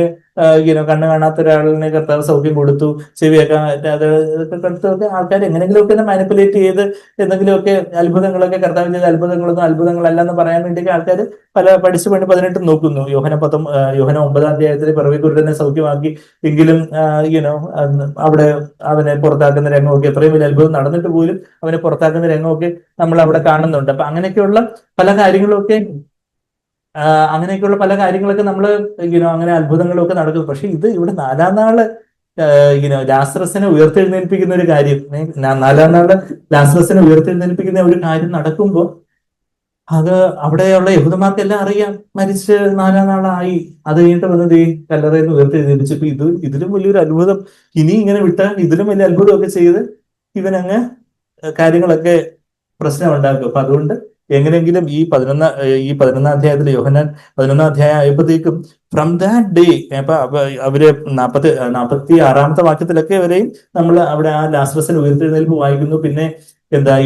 കണ്ണ് കാണാത്ത ഒരാളിനെ കർത്താവ് സൗഖ്യം കൊടുത്തു, ചെവിയൊക്കെ പറ്റാതെ ഇതൊക്കെ കൊടുത്തൊക്കെ ആൾക്കാർ എങ്ങനെങ്കിലുമൊക്കെ മാനിപ്പുലേറ്റ് ചെയ്ത് എന്തെങ്കിലുമൊക്കെ അത്ഭുതങ്ങളൊക്കെ കർത്താവ് ചെയ്ത അത്ഭുതങ്ങളൊന്നും അത്ഭുതങ്ങളല്ല എന്ന് പറയാൻ വേണ്ടി ആൾക്കാർ പല പഠിച്ചു പണി 18 നോക്കുന്നു. യോഹന 9-ാം അധ്യായത്തിൽ പിറവി കുരുടനെ സൗഖ്യമാക്കി, എങ്കിലും അവിടെ അവനെ പുറത്താക്കുന്ന രംഗമൊക്കെ, എത്രയും വലിയ അത്ഭുതം നടന്നിട്ട് പോലും അവനെ പുറത്താക്കുന്ന രംഗമൊക്കെ നമ്മൾ അവിടെ കാണുന്നുണ്ട്. അപ്പൊ അങ്ങനെയൊക്കെയുള്ള പല കാര്യങ്ങളൊക്കെ നമ്മൾ അങ്ങനെ അത്ഭുതങ്ങളൊക്കെ നടക്കും. പക്ഷെ ഇത് ഇവിടെ 4-ാം നാള് ലാസറസിനെ ഉയർത്തെഴുന്നേൽപ്പിക്കുന്ന ഒരു കാര്യം, 4-ാം നാള് ലാസറസിനെ ഉയർത്തെഴുന്നേൽപ്പിക്കുന്ന ഒരു കാര്യം നടക്കുമ്പോൾ അത് അവിടെയുള്ള യഹൂദന്മാർക്കെല്ലാം അറിയാം, മരിച്ച് 4-ാം നാളായി. അത് കഴിഞ്ഞിട്ട് വന്നത് ഈ കല്ലറയിൽ നിന്ന് ഉയർത്തെഴുന്നേൽപ്പിച്ചു. ഇപ്പൊ ഇതിലും വലിയൊരു അത്ഭുതം ഇനി ഇങ്ങനെ വിട്ടാൽ ഇതിലും വലിയ അത്ഭുതമൊക്കെ ചെയ്ത് ഇവനങ്ങ് കാര്യങ്ങളൊക്കെ പ്രശ്നം ഉണ്ടാക്കും. അപ്പൊ അതുകൊണ്ട് എങ്ങനെയെങ്കിലും ഈ 11-ാം അധ്യായത്തിൽ യോഹന്നാൻ 11-ാം അധ്യായം ആയപ്പോഴത്തേക്കും ഫ്രം ദാറ്റ് ഡേ, അപ്പൊ അവര് 46-ാമത്തെ വാക്യത്തിലൊക്കെ വരെയും നമ്മൾ അവിടെ ആ ലാസറസിന്റെ ഉയർത്തെഴുന്നേൽപ്പ് വായിക്കുന്നു. പിന്നെ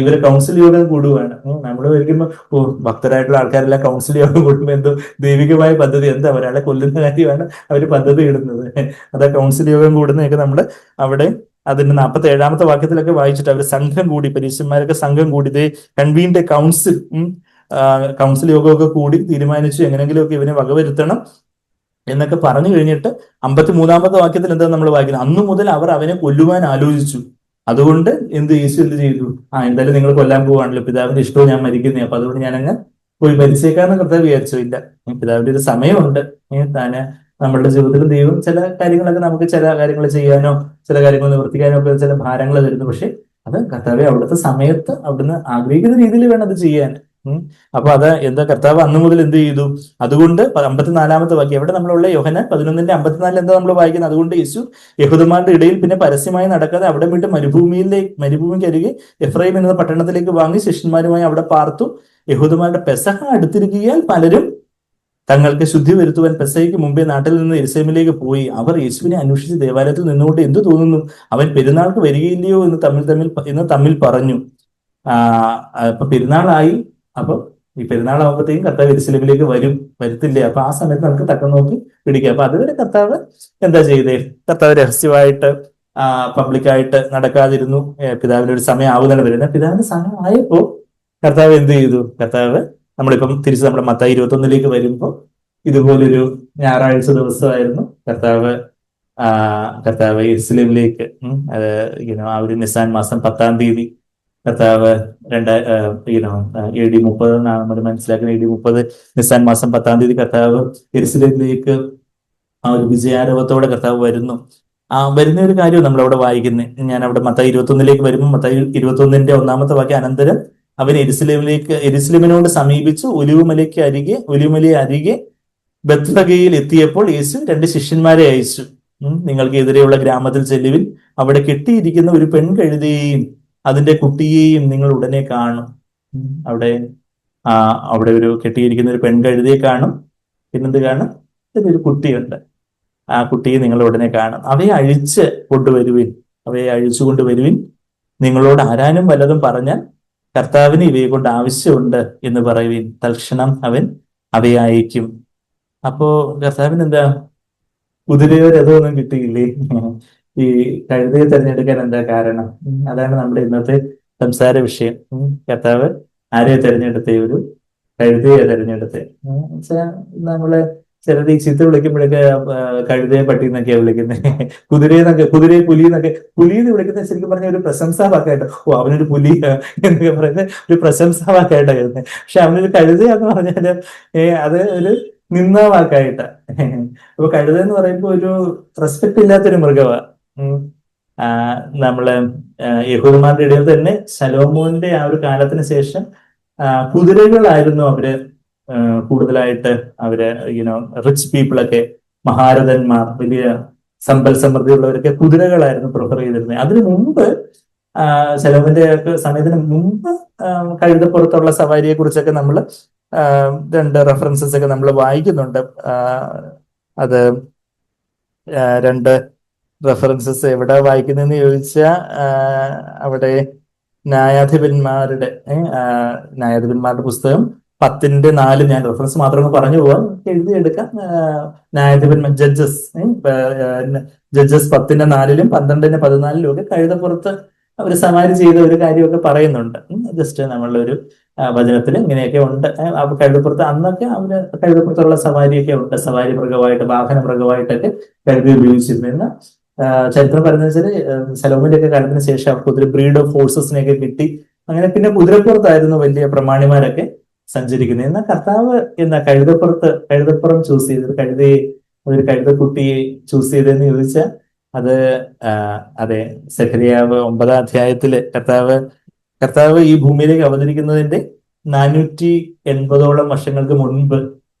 ഇവരെ കൗൺസിൽ യോഗം കൂടുകയാണ്. നമ്മൾ വിചാരിക്കുമ്പോൾ ഭക്തരായിട്ടുള്ള ആൾക്കാരെല്ലാം കൗൺസിൽ യോഗം കൂടുമ്പോൾ എന്തോ ദൈവികമായ പദ്ധതി, ഒരാളെ കൊല്ലുന്ന കാര്യമാണ് അവർ പദ്ധതി ഇടുന്നത്. അതാ കൗൺസിൽ യോഗം കൂടുന്നതൊക്കെ നമ്മൾ അവിടെ അതിന്റെ 47-ാമത്തെ വാക്യത്തിലൊക്കെ വായിച്ചിട്ട് അവർ സംഘം കൂടി, പരീക്ഷന്മാരൊക്കെ സംഘം കൂടി, കൺവീൻഡ് കൗൺസിൽ യോഗമൊക്കെ കൂടി തീരുമാനിച്ചു എങ്ങനെങ്കിലുമൊക്കെ ഇവനെ വകവരുത്തണം എന്നൊക്കെ പറഞ്ഞു കഴിഞ്ഞിട്ട് 53-ാമത്തെ വാക്യത്തിൽ എന്താ നമ്മൾ വായിക്കുന്നത്? അന്നു മുതൽ അവർ അവനെ കൊല്ലുവാൻ ആലോചിച്ചു. അതുകൊണ്ട് യേശു എന്ത് ചെയ്തു? എന്തായാലും നിങ്ങൾ കൊല്ലാൻ പോവാണല്ലോ, പിതാവിന്റെ ഇഷ്ടവും ഞാൻ മരിക്കുന്നേ, അപ്പൊ അതുകൊണ്ട് ഞാനങ്ങ് പോയി മരിച്ചേക്കാന്ന് കർത്താവ് വിചാരിച്ചോ? ഇല്ല, പിതാവിന്റെ ഒരു സമയമുണ്ട്. താന് നമ്മളുടെ ജീവിതത്തിൽ ദൈവം ചില കാര്യങ്ങളൊക്കെ നമുക്ക് ചില കാര്യങ്ങൾ ചെയ്യാനോ ചില കാര്യങ്ങൾ നിവർത്തിക്കാനോ ഒക്കെ ചില ഭാരങ്ങൾ തരുന്നു. പക്ഷെ അത് കർത്താവെ അവിടുത്തെ സമയത്ത് അവിടുന്ന് ആഗ്രഹിക്കുന്ന രീതിയിൽ വേണം അത് ചെയ്യാൻ. അപ്പൊ എന്താ കർത്താവ് അന്നു മുതൽ എന്ത് ചെയ്തു? അതുകൊണ്ട് 54-ാമത്തെ വാക്യം എവിടെ നമ്മളുള്ള യോഹന്നാൻ 11-ന്റെ 54 എന്താ നമ്മൾ വായിക്കുന്നത്? അതുകൊണ്ട് യേശു യഹൂദന്മാരുടെ ഇടയിൽ പിന്നെ പരസ്യമായി നടക്കാതെ അവിടെ വിട്ട് മരുഭൂമിക്കരികെ എഫ്രൈം എന്ന പട്ടണത്തിലേക്ക് വാങ്ങി ശിഷ്യന്മാരുമായി അവിടെ പാർത്തു. യഹൂദന്മാരുടെ പെസഹ അടുത്തിരിക്കുകയാൽ പലരും തങ്ങൾക്ക് ശുദ്ധി വരുത്തുവാൻ പെസഹയ്ക്ക് മുമ്പേ നാട്ടിൽ നിന്ന് യെരുശലേമിലേക്ക് പോയി. അവർ യേശുവിനെ അന്വേഷിച്ച് ദേവാലയത്തിൽ നിന്നുകൊണ്ട് എന്തു തോന്നുന്നു, അവൻ പെരുന്നാൾക്ക് വരികയില്ലയോ എന്ന് തമ്മിൽ പറഞ്ഞു. അപ്പൊ പെരുന്നാളായി. അപ്പൊ ഈ പെരുന്നാളാകുമ്പോഴത്തേക്കും കർത്താവ് യെരുശലേമിലേക്ക് വരത്തില്ലേ? അപ്പൊ ആ സമയത്ത് നമുക്ക് തക്കം നോക്കി പിടിക്കാം. അപ്പൊ അതുവരെ കർത്താവ് എന്താ ചെയ്തേ? കർത്താവ് രഹസ്യമായിട്ട് പബ്ലിക്കായിട്ട് നടക്കാതിരുന്നു. പിതാവിന്റെ ഒരു സമയം ആവുന്നതാണ് വരുന്നത്. പിതാവിന്റെ സമയം ആയപ്പോ കർത്താവ് എന്ത് ചെയ്തു? കർത്താവ് നമ്മളിപ്പം തിരിച്ച് നമ്മുടെ മത്തായി 21-ലേക്ക് വരുമ്പോൾ ഇതുപോലൊരു ഞായറാഴ്ച ദിവസമായിരുന്നു കർത്താവ് യെരുശലേമിലേക്ക് ആ ഒരു നിസാൻ മാസം 10-ാം തീയതി കർത്താവ് AD 30 എന്നാണ് നമ്മൾ മനസ്സിലാക്കുന്നത്. AD 30 നിസാൻ മാസം 10-ാം തീയതി കർത്താവ് യെരുശലേമിലേക്ക് ആ ഒരു വിജയാരവത്തോടെ കർത്താവ് വരുന്നു. വരുന്ന ഒരു കാര്യം നമ്മൾ അവിടെ വായിക്കുന്നത്. ഞാൻ അവിടെ മത്തായി 21-ലേക്ക് വരുമ്പോൾ മത്തായി 21-ന്റെ 1-ാമത്തെ വാക്യം, അനന്തരം അവൻ യെരുശലേമിനോട് സമീപിച്ച് ഒലിവുമലയെ അരികെ ബത്ലഹയിൽ എത്തിയപ്പോൾ യേശു 2 ശിഷ്യന്മാരെ അയച്ചു. നിങ്ങൾക്ക് എതിരെയുള്ള ഗ്രാമത്തിൽ ചെല്ലുവിൻ, അവിടെ കെട്ടിയിരിക്കുന്ന ഒരു പെൺകഴുതയെയും അതിന്റെ കുട്ടിയെയും നിങ്ങൾ ഉടനെ കാണും. അവിടെ ഒരു കെട്ടിയിരിക്കുന്ന ഒരു പെൺകഴുതയെ കാണും, പിന്നെന്ത് കാണും? ഒരു കുട്ടിയുണ്ട്, ആ കുട്ടിയെ നിങ്ങൾ ഉടനെ കാണും. അവയെ അഴിച്ചു കൊണ്ടുവരുവിൻ. നിങ്ങളോട് ആരാനും വല്ലതും പറഞ്ഞാൽ കർത്താവിന് ഇവയെ കൊണ്ട് ആവശ്യമുണ്ട് എന്ന് പറയുവിൻ, തൽക്ഷണം അവൻ അവയെ അയക്കും. അപ്പോ കർത്താവിന് എന്താ കുതിരയോ രഥമൊന്നും കിട്ടിയില്ലേ? ഈ കഴുതയെ തിരഞ്ഞെടുക്കാൻ എന്താ കാരണം? അതാണ് നമ്മുടെ ഇന്നത്തെ സംസാര വിഷയം. കർത്താവ് ആരെയെ തിരഞ്ഞെടുത്തേ? ഒരു കഴുതയെ തിരഞ്ഞെടുത്തേ. നമ്മള് ചിലത് ഈ ചീത്ത വിളിക്കുമ്പോഴൊക്കെ കഴുതയെ പട്ടി എന്നൊക്കെയാ വിളിക്കുന്നത്. കുതിരയെ പുലി എന്ന് വിളിക്കുന്നത് ശരിക്കും പറഞ്ഞ ഒരു പ്രശംസാവാക്കായിട്ട്, അവനൊരു പുലി എന്നൊക്കെ പറയുന്നത് ഒരു പ്രശംസാവാക്കായിട്ടാണ് വരുന്നത്. പക്ഷെ അവനൊരു കഴുതയാന്ന് പറഞ്ഞാല് അത് ഒരു നിന്ദാവാക്കായിട്ടാ. അപ്പൊ കഴുത എന്ന് പറയുമ്പോൾ ഒരു റെസ്പെക്ട് ഇല്ലാത്തൊരു മൃഗമാണ്. നമ്മള് യഹൂദന്മാരുടെ ഇടയിൽ തന്നെ ശലോമോന്റെ ആ ഒരു കാലത്തിന് ശേഷം കുതിരകളായിരുന്നു അവര് കൂടുതലായിട്ട് റിച്ച് പീപ്പിളൊക്കെ, മഹാരഥന്മാർ, വലിയ സമ്പൽ സമൃദ്ധിയുള്ളവരൊക്കെ കുതിരകളായിരുന്നു പ്രിഫർ ചെയ്തിരുന്നത്. അതിനു മുമ്പ് ശലോമോന്റെ സമയത്തിന് മുമ്പ് കഴുതപ്പുറത്തുള്ള സവാരിയെ കുറിച്ചൊക്കെ നമ്മൾ 2 റെഫറൻസസ് ഒക്കെ നമ്മൾ വായിക്കുന്നുണ്ട്. അത് 2 റെഫറൻസസ് എവിടെ വായിക്കുന്നതെന്ന് ചോദിച്ചാൽ അവിടെ ന്യായാധിപന്മാരുടെ പുസ്തകം 10:4 ഞാൻ റെഫറൻസ് മാത്രം പറഞ്ഞു പോവാം, എഴുതിയെടുക്കാം. ന്യായാധിപൻ ജഡ്ജസ് ജഡ്ജസ് 10:4 12:14 ഒക്കെ കഴുതപ്പുറത്ത് അവർ സവാരി ചെയ്ത ഒരു കാര്യമൊക്കെ പറയുന്നുണ്ട്. ജസ്റ്റ് നമ്മളൊരു വചനത്തിൽ ഇങ്ങനെയൊക്കെ ഉണ്ട്. കഴുതപ്പുറത്ത് അന്നൊക്കെ അവര് കഴുതപ്പുറത്തുള്ള സവാരിയൊക്കെ ഉണ്ട്. സവാരി മൃഗമായിട്ട്, വാഹന മൃഗമായിട്ടൊക്കെ കഴുതി ഉപയോഗിച്ചിരുന്നു. എന്ന് ചരിത്രം പറയുന്നത് വെച്ചാൽ സലോമോന്റെ ഒക്കെ കാലത്തിന് ശേഷം അവർക്ക് ഒത്തിരി ബ്രീഡ് ഓഫ് ഹോഴ്സസിനെയൊക്കെ കിട്ടി. അങ്ങനെ പിന്നെ കുതിരപ്പുറത്തായിരുന്നു വലിയ പ്രമാണിമാരൊക്കെ സഞ്ചരിക്കുന്നത്. എന്നാൽ കർത്താവ് എന്താ കഴുതപ്പുറം ചൂസ് ചെയ്തത്, ഒരു കഴുതക്കുട്ടിയെ ചൂസ് ചെയ്തതെന്ന് ചോദിച്ചാൽ അത് അതെ, സെഖരിയാവ് 9-ാം അധ്യായത്തില് കർത്താവ് ഈ ഭൂമിയിലേക്ക് അവതരിക്കുന്നതിന്റെ 480ഓളം വർഷങ്ങൾക്ക് മുൻപ്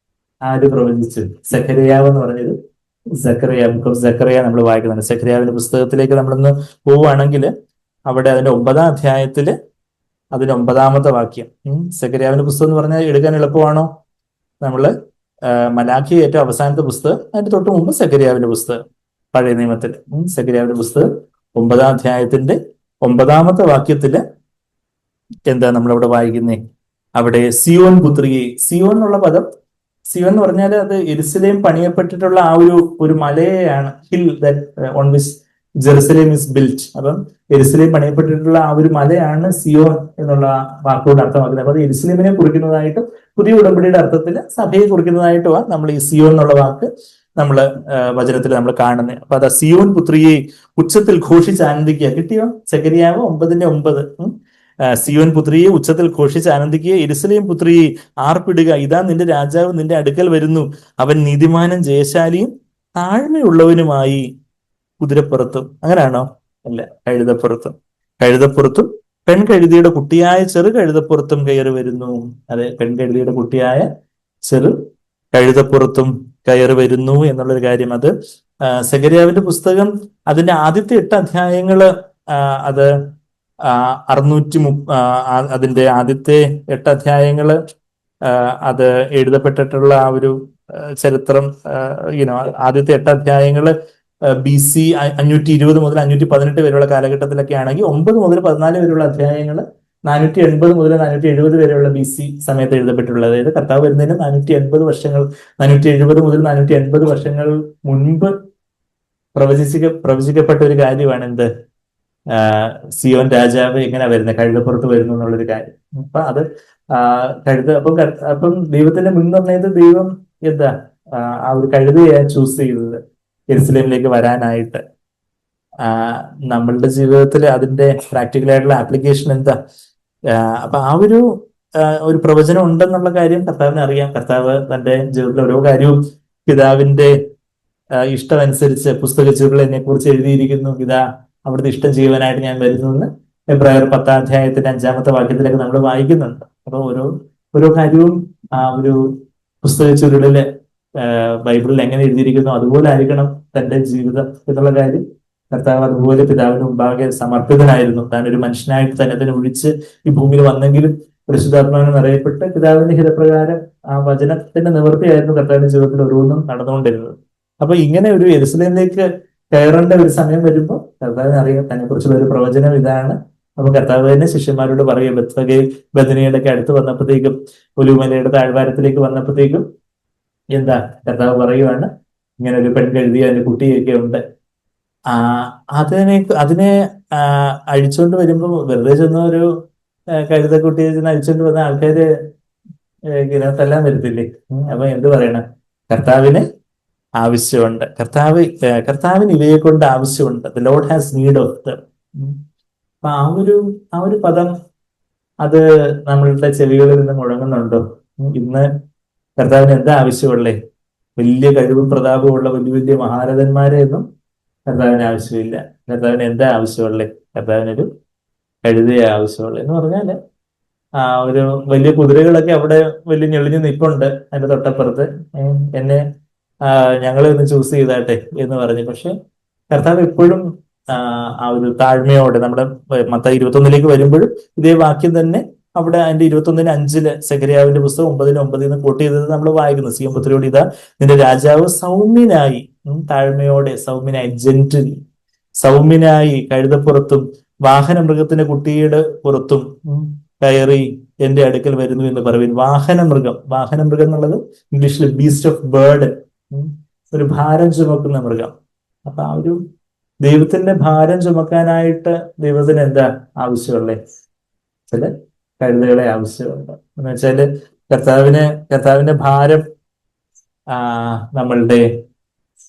ആര് പ്രവചിച്ചു? സെഖരിയാവ് എന്ന് പറഞ്ഞത് സക്കറിയ നമ്മൾ വായിക്കുന്നുണ്ട്. സെഖരിയാവിന്റെ പുസ്തകത്തിലേക്ക് നമ്മളൊന്ന് പോവുകയാണെങ്കിൽ അവിടെ അതിന്റെ 9-ാം അധ്യായത്തില് അതിന്റെ 9-ാമത്തെ വാക്യം. സെഖരിയാവിന്റെ പുസ്തകം എന്ന് പറഞ്ഞാൽ എടുക്കാൻ എളുപ്പമാണോ? നമ്മള് മലാഖി ഏറ്റവും അവസാനത്തെ പുസ്തകം, അതിന്റെ തൊട്ട് മുമ്പ് സെഖരിയാവിന്റെ പുസ്തകം, പഴയ നിയമത്തിൽ സെഖരിയാവിന്റെ പുസ്തകം 9-ാം അധ്യായത്തിന്റെ 9-ാമത്തെ വാക്യത്തില് എന്താ നമ്മളവിടെ വായിക്കുന്നേ? അവിടെ സിയോൻ പുത്രിയെ, സിയോൻ എന്നുള്ള പദം, സിയോൻ എന്ന് പറഞ്ഞാൽ അത് യെരുസലേം പണിയപ്പെട്ടിട്ടുള്ള ആ ഒരു മലയെയാണ്, hill that on which Jerusalem is built. അപ്പം യെരുസലേം പണിയപ്പെട്ടിട്ടുള്ള ആ ഒരു മലയാണ് സിയോൻ എന്നുള്ള വാക്കുകൊണ്ട് അർത്ഥമാക്കുന്നത്. അപ്പൊ അത് യെരുസലേമിനെ കുറിക്കുന്നതായിട്ടും പുതിയ ഉടമ്പടിയുടെ അർത്ഥത്തിൽ സഭയെ കുറിക്കുന്നതായിട്ടുമാണ് നമ്മൾ ഈ സിയോൻ എന്നുള്ള വാക്ക് നമ്മൾ വചനത്തിൽ നമ്മൾ കാണുന്നത്. അപ്പൊ അത് സിയോൻ പുത്രിയെ ഉച്ചത്തിൽ ഘോഷിച്ച് ആനന്ദിക്കുക. കിട്ടിയോ? സെഖരിയാവ് 9:9. സിയോൻ പുത്രിയെ ഉച്ചത്തിൽ ഘോഷിച്ച് ആനന്ദിക്കുക, യെരുസലേം പുത്രിയെ ആർപ്പിടുക, ഇതാ നിന്റെ രാജാവ് നിന്റെ അടുക്കൽ വരുന്നു, അവൻ നീതിമാനും ജയശാലിയും താഴ്മയുള്ളവനുമായി കുതിരപ്പുറത്തും. അങ്ങനെയാണോ? അല്ല, കഴുതപ്പുറത്തും പെൺകഴുതിയുടെ കുട്ടിയായ ചെറു കഴുതപ്പുറത്തും കയറി വരുന്നു. അതെ, പെൺകഴുതിയുടെ കുട്ടിയായ ചെറു കഴുതപ്പുറത്തും കയറി വരുന്നു എന്നുള്ളൊരു കാര്യം. അത് സെഖരിയാവിന്റെ പുസ്തകം അതിന്റെ ആദ്യത്തെ 8 അധ്യായങ്ങള് അത് 630 അതിന്റെ ആദ്യത്തെ 8 അധ്യായങ്ങള് അത് എഴുതപ്പെട്ടിട്ടുള്ള ആ ഒരു ചരിത്രം, ആദ്യത്തെ 8 അധ്യായങ്ങള് BC 520 മുതൽ 518 വരെയുള്ള കാലഘട്ടത്തിലൊക്കെ ആണെങ്കിൽ 9 മുതൽ 14 വരെയുള്ള അധ്യായങ്ങൾ 480 മുതൽ 470 വരെയുള്ള BC സമയത്ത് എഴുതപ്പെട്ടിട്ടുള്ളത്. അതായത് കർത്താവ് വരുന്നതിന് 470 വർഷങ്ങൾ, 470 മുതൽ 480 വർഷങ്ങൾ മുൻപ് പ്രവചിക്കപ്പെട്ട ഒരു കാര്യമാണ് എന്ത്? സിയോൻ രാജാവ് എങ്ങനെ വരുന്നത്? കഴുതപ്പുറത്ത് വരുന്നു എന്നുള്ളൊരു കാര്യം. അപ്പൊ അത് അപ്പം ദൈവത്തിന്റെ മുൻനിർണയത്തിൽ ദൈവം എന്താ ആ ഒരു കഴുതയാണ് ചൂസ് ചെയ്തത് യെരുസലേമിലേക്ക് വരാനായിട്ട്. നമ്മളുടെ ജീവിതത്തിൽ അതിന്റെ പ്രാക്ടിക്കലായിട്ടുള്ള ആപ്ലിക്കേഷൻ എന്താ? അപ്പൊ ആ ഒരു പ്രവചനം ഉണ്ടെന്നുള്ള കാര്യം കർത്താവിന് അറിയാം. കർത്താവ് തന്റെ ജീവിതത്തിലെ ഓരോ കാര്യവും പിതാവിന്റെ ഇഷ്ടമനുസരിച്ച് പുസ്തക ചുരുൾ എന്നെ കുറിച്ച് എഴുതിയിരിക്കുന്നു, ഇതാ അവിടുത്തെ ഇഷ്ടം ചെയ്യുവാനായിട്ട് ഞാൻ വരുന്നു എന്ന് എബ്രായർ 10-ാം അധ്യായത്തിന്റെ 5-ാമത്തെ വാക്യത്തിലൊക്കെ നമ്മൾ വായിക്കുന്നുണ്ട്. അപ്പൊ ഓരോ കാര്യവും ആ ഒരു പുസ്തക ചുരുളില് ബൈബിളിൽ എങ്ങനെ എഴുതിയിരിക്കുന്നു അതുപോലെ ആയിരിക്കണം തന്റെ ജീവിതം എന്നുള്ള കാര്യം. കർത്താവ് അതുപോലെ പിതാവിന് മുമ്പാകെ സമർപ്പിതനായിരുന്നു. താൻ ഒരു മനുഷ്യനായിട്ട് തന്നെ ഒഴിച്ച് ഈ ഭൂമിയിൽ വന്നെങ്കിലും പരിശുദ്ധാത്മാവിനെ നിറയപ്പെട്ട് പിതാവിന്റെ ഹിതപ്രകാരം ആ വചനത്തിന്റെ നിവൃത്തിയായിരുന്നു കർത്താവിന്റെ ജീവിതത്തിൽ ഓരോന്നും നടന്നുകൊണ്ടിരുന്നത്. അപ്പൊ ഇങ്ങനെ ഒരു യെരുസലേമിലേക്ക് കയറേണ്ട ഒരു സമയം വരുമ്പോൾ കർത്താവിനെ അറിയാം തന്നെ കുറിച്ചുള്ള ഒരു പ്രവചനം ഇതാണ്. അപ്പൊ കർത്താവ് തന്നെ ശിഷ്യന്മാരോട് പറയും, ബethനിയുടെ ഒക്കെ അടുത്ത് വന്നപ്പോഴത്തേക്കും, ഒലിവുമലയുടെ താഴ്വാരത്തിലേക്ക് വന്നപ്പോഴത്തേക്കും എന്താ കർത്താവ് പറയുവാണ്, ഇങ്ങനെ ഒരു പെൺകഴുതി അതിന്റെ കുട്ടിയൊക്കെ ഉണ്ട്. അതിനെ അഴിച്ചുകൊണ്ട് വരുമ്പോൾ വെറുതെ ചെന്ന ഒരു കഴുതക്കുട്ടിയെ ചെന്ന് അഴിച്ചുകൊണ്ട് വന്ന ആൾക്കാര് തല്ലാൻ വരത്തില്ലേ? അപ്പൊ എന്ത് പറയണം? കർത്താവിന് ആവശ്യമുണ്ട്, കർത്താവിന് ഇവയെ കൊണ്ട് ആവശ്യമുണ്ട്. The lord has need of them. അപ്പൊ ആ ഒരു പദം അത് നമ്മളുടെ ചെവികളിൽ നിന്ന് മുഴങ്ങുന്നുണ്ടോ? ഇന്ന് കർത്താവിന് എന്താ ആവശ്യമുള്ളേ? വലിയ കഴിവും പ്രതാപവും ഉള്ള വലിയ വലിയ മഹാരഥന്മാരെ ഒന്നും കർത്താവിന് ആവശ്യമില്ല. കർത്താവിന് എന്താ ആവശ്യമുള്ളേ? കർത്താവിനൊരു കഴുതയെ ആവശ്യമുള്ളൂ. എന്ന് പറഞ്ഞാല് ഒരു വലിയ കുതിരകളൊക്കെ അവിടെ വലിയ ഞെളിഞ്ഞ് നിൽപ്പുണ്ട് അതിന്റെ തൊട്ടപ്പുറത്ത്, ഞങ്ങളെ ഒന്ന് ചൂസ് ചെയ്താട്ടെ എന്ന് പറഞ്ഞു. പക്ഷെ കർത്താവ് എപ്പോഴും ആ ഒരു താഴ്മയോടെ, നമ്മുടെ മത്തായി 21 വരുമ്പോഴും ഇതേ വാക്യം തന്നെ അവിടെ അതിന്റെ 21:5 സെഖരിയാവിന്റെ പുസ്തകം 9:9 കോട്ട് ചെയ്തത് നമ്മൾ വായിക്കുന്നു. സിയോൻ പുത്രിയോട് ഇതാ നിന്റെ രാജാവ് സൗമ്യനായി, താഴ്മയോടെ, സൗമ്യനായി, സൗമ്യനായി കഴുതപ്പുറത്തും വാഹന മൃഗത്തിന്റെ കുട്ടിയുടെ പുറത്തും കയറി എന്റെ അടുക്കൽ വരുന്നു എന്ന് പറയുവിൻ. വാഹന മൃഗം എന്നുള്ളത് ഇംഗ്ലീഷിൽ ബീസ്റ്റ് ഓഫ് ബേർഡൻ, ഒരു ഭാരം ചുമക്കുന്ന മൃഗം. അപ്പൊ ആ ഒരു ദൈവത്തിന്റെ ഭാരം ചുമക്കാനായിട്ട് ദൈവത്തിന് എന്താ ആവശ്യമുള്ളേ? ചില കഴുതകളെ ആവശ്യമുണ്ട്. എന്ന് വെച്ചാല് കർത്താവിന്റെ ഭാരം നമ്മളുടെ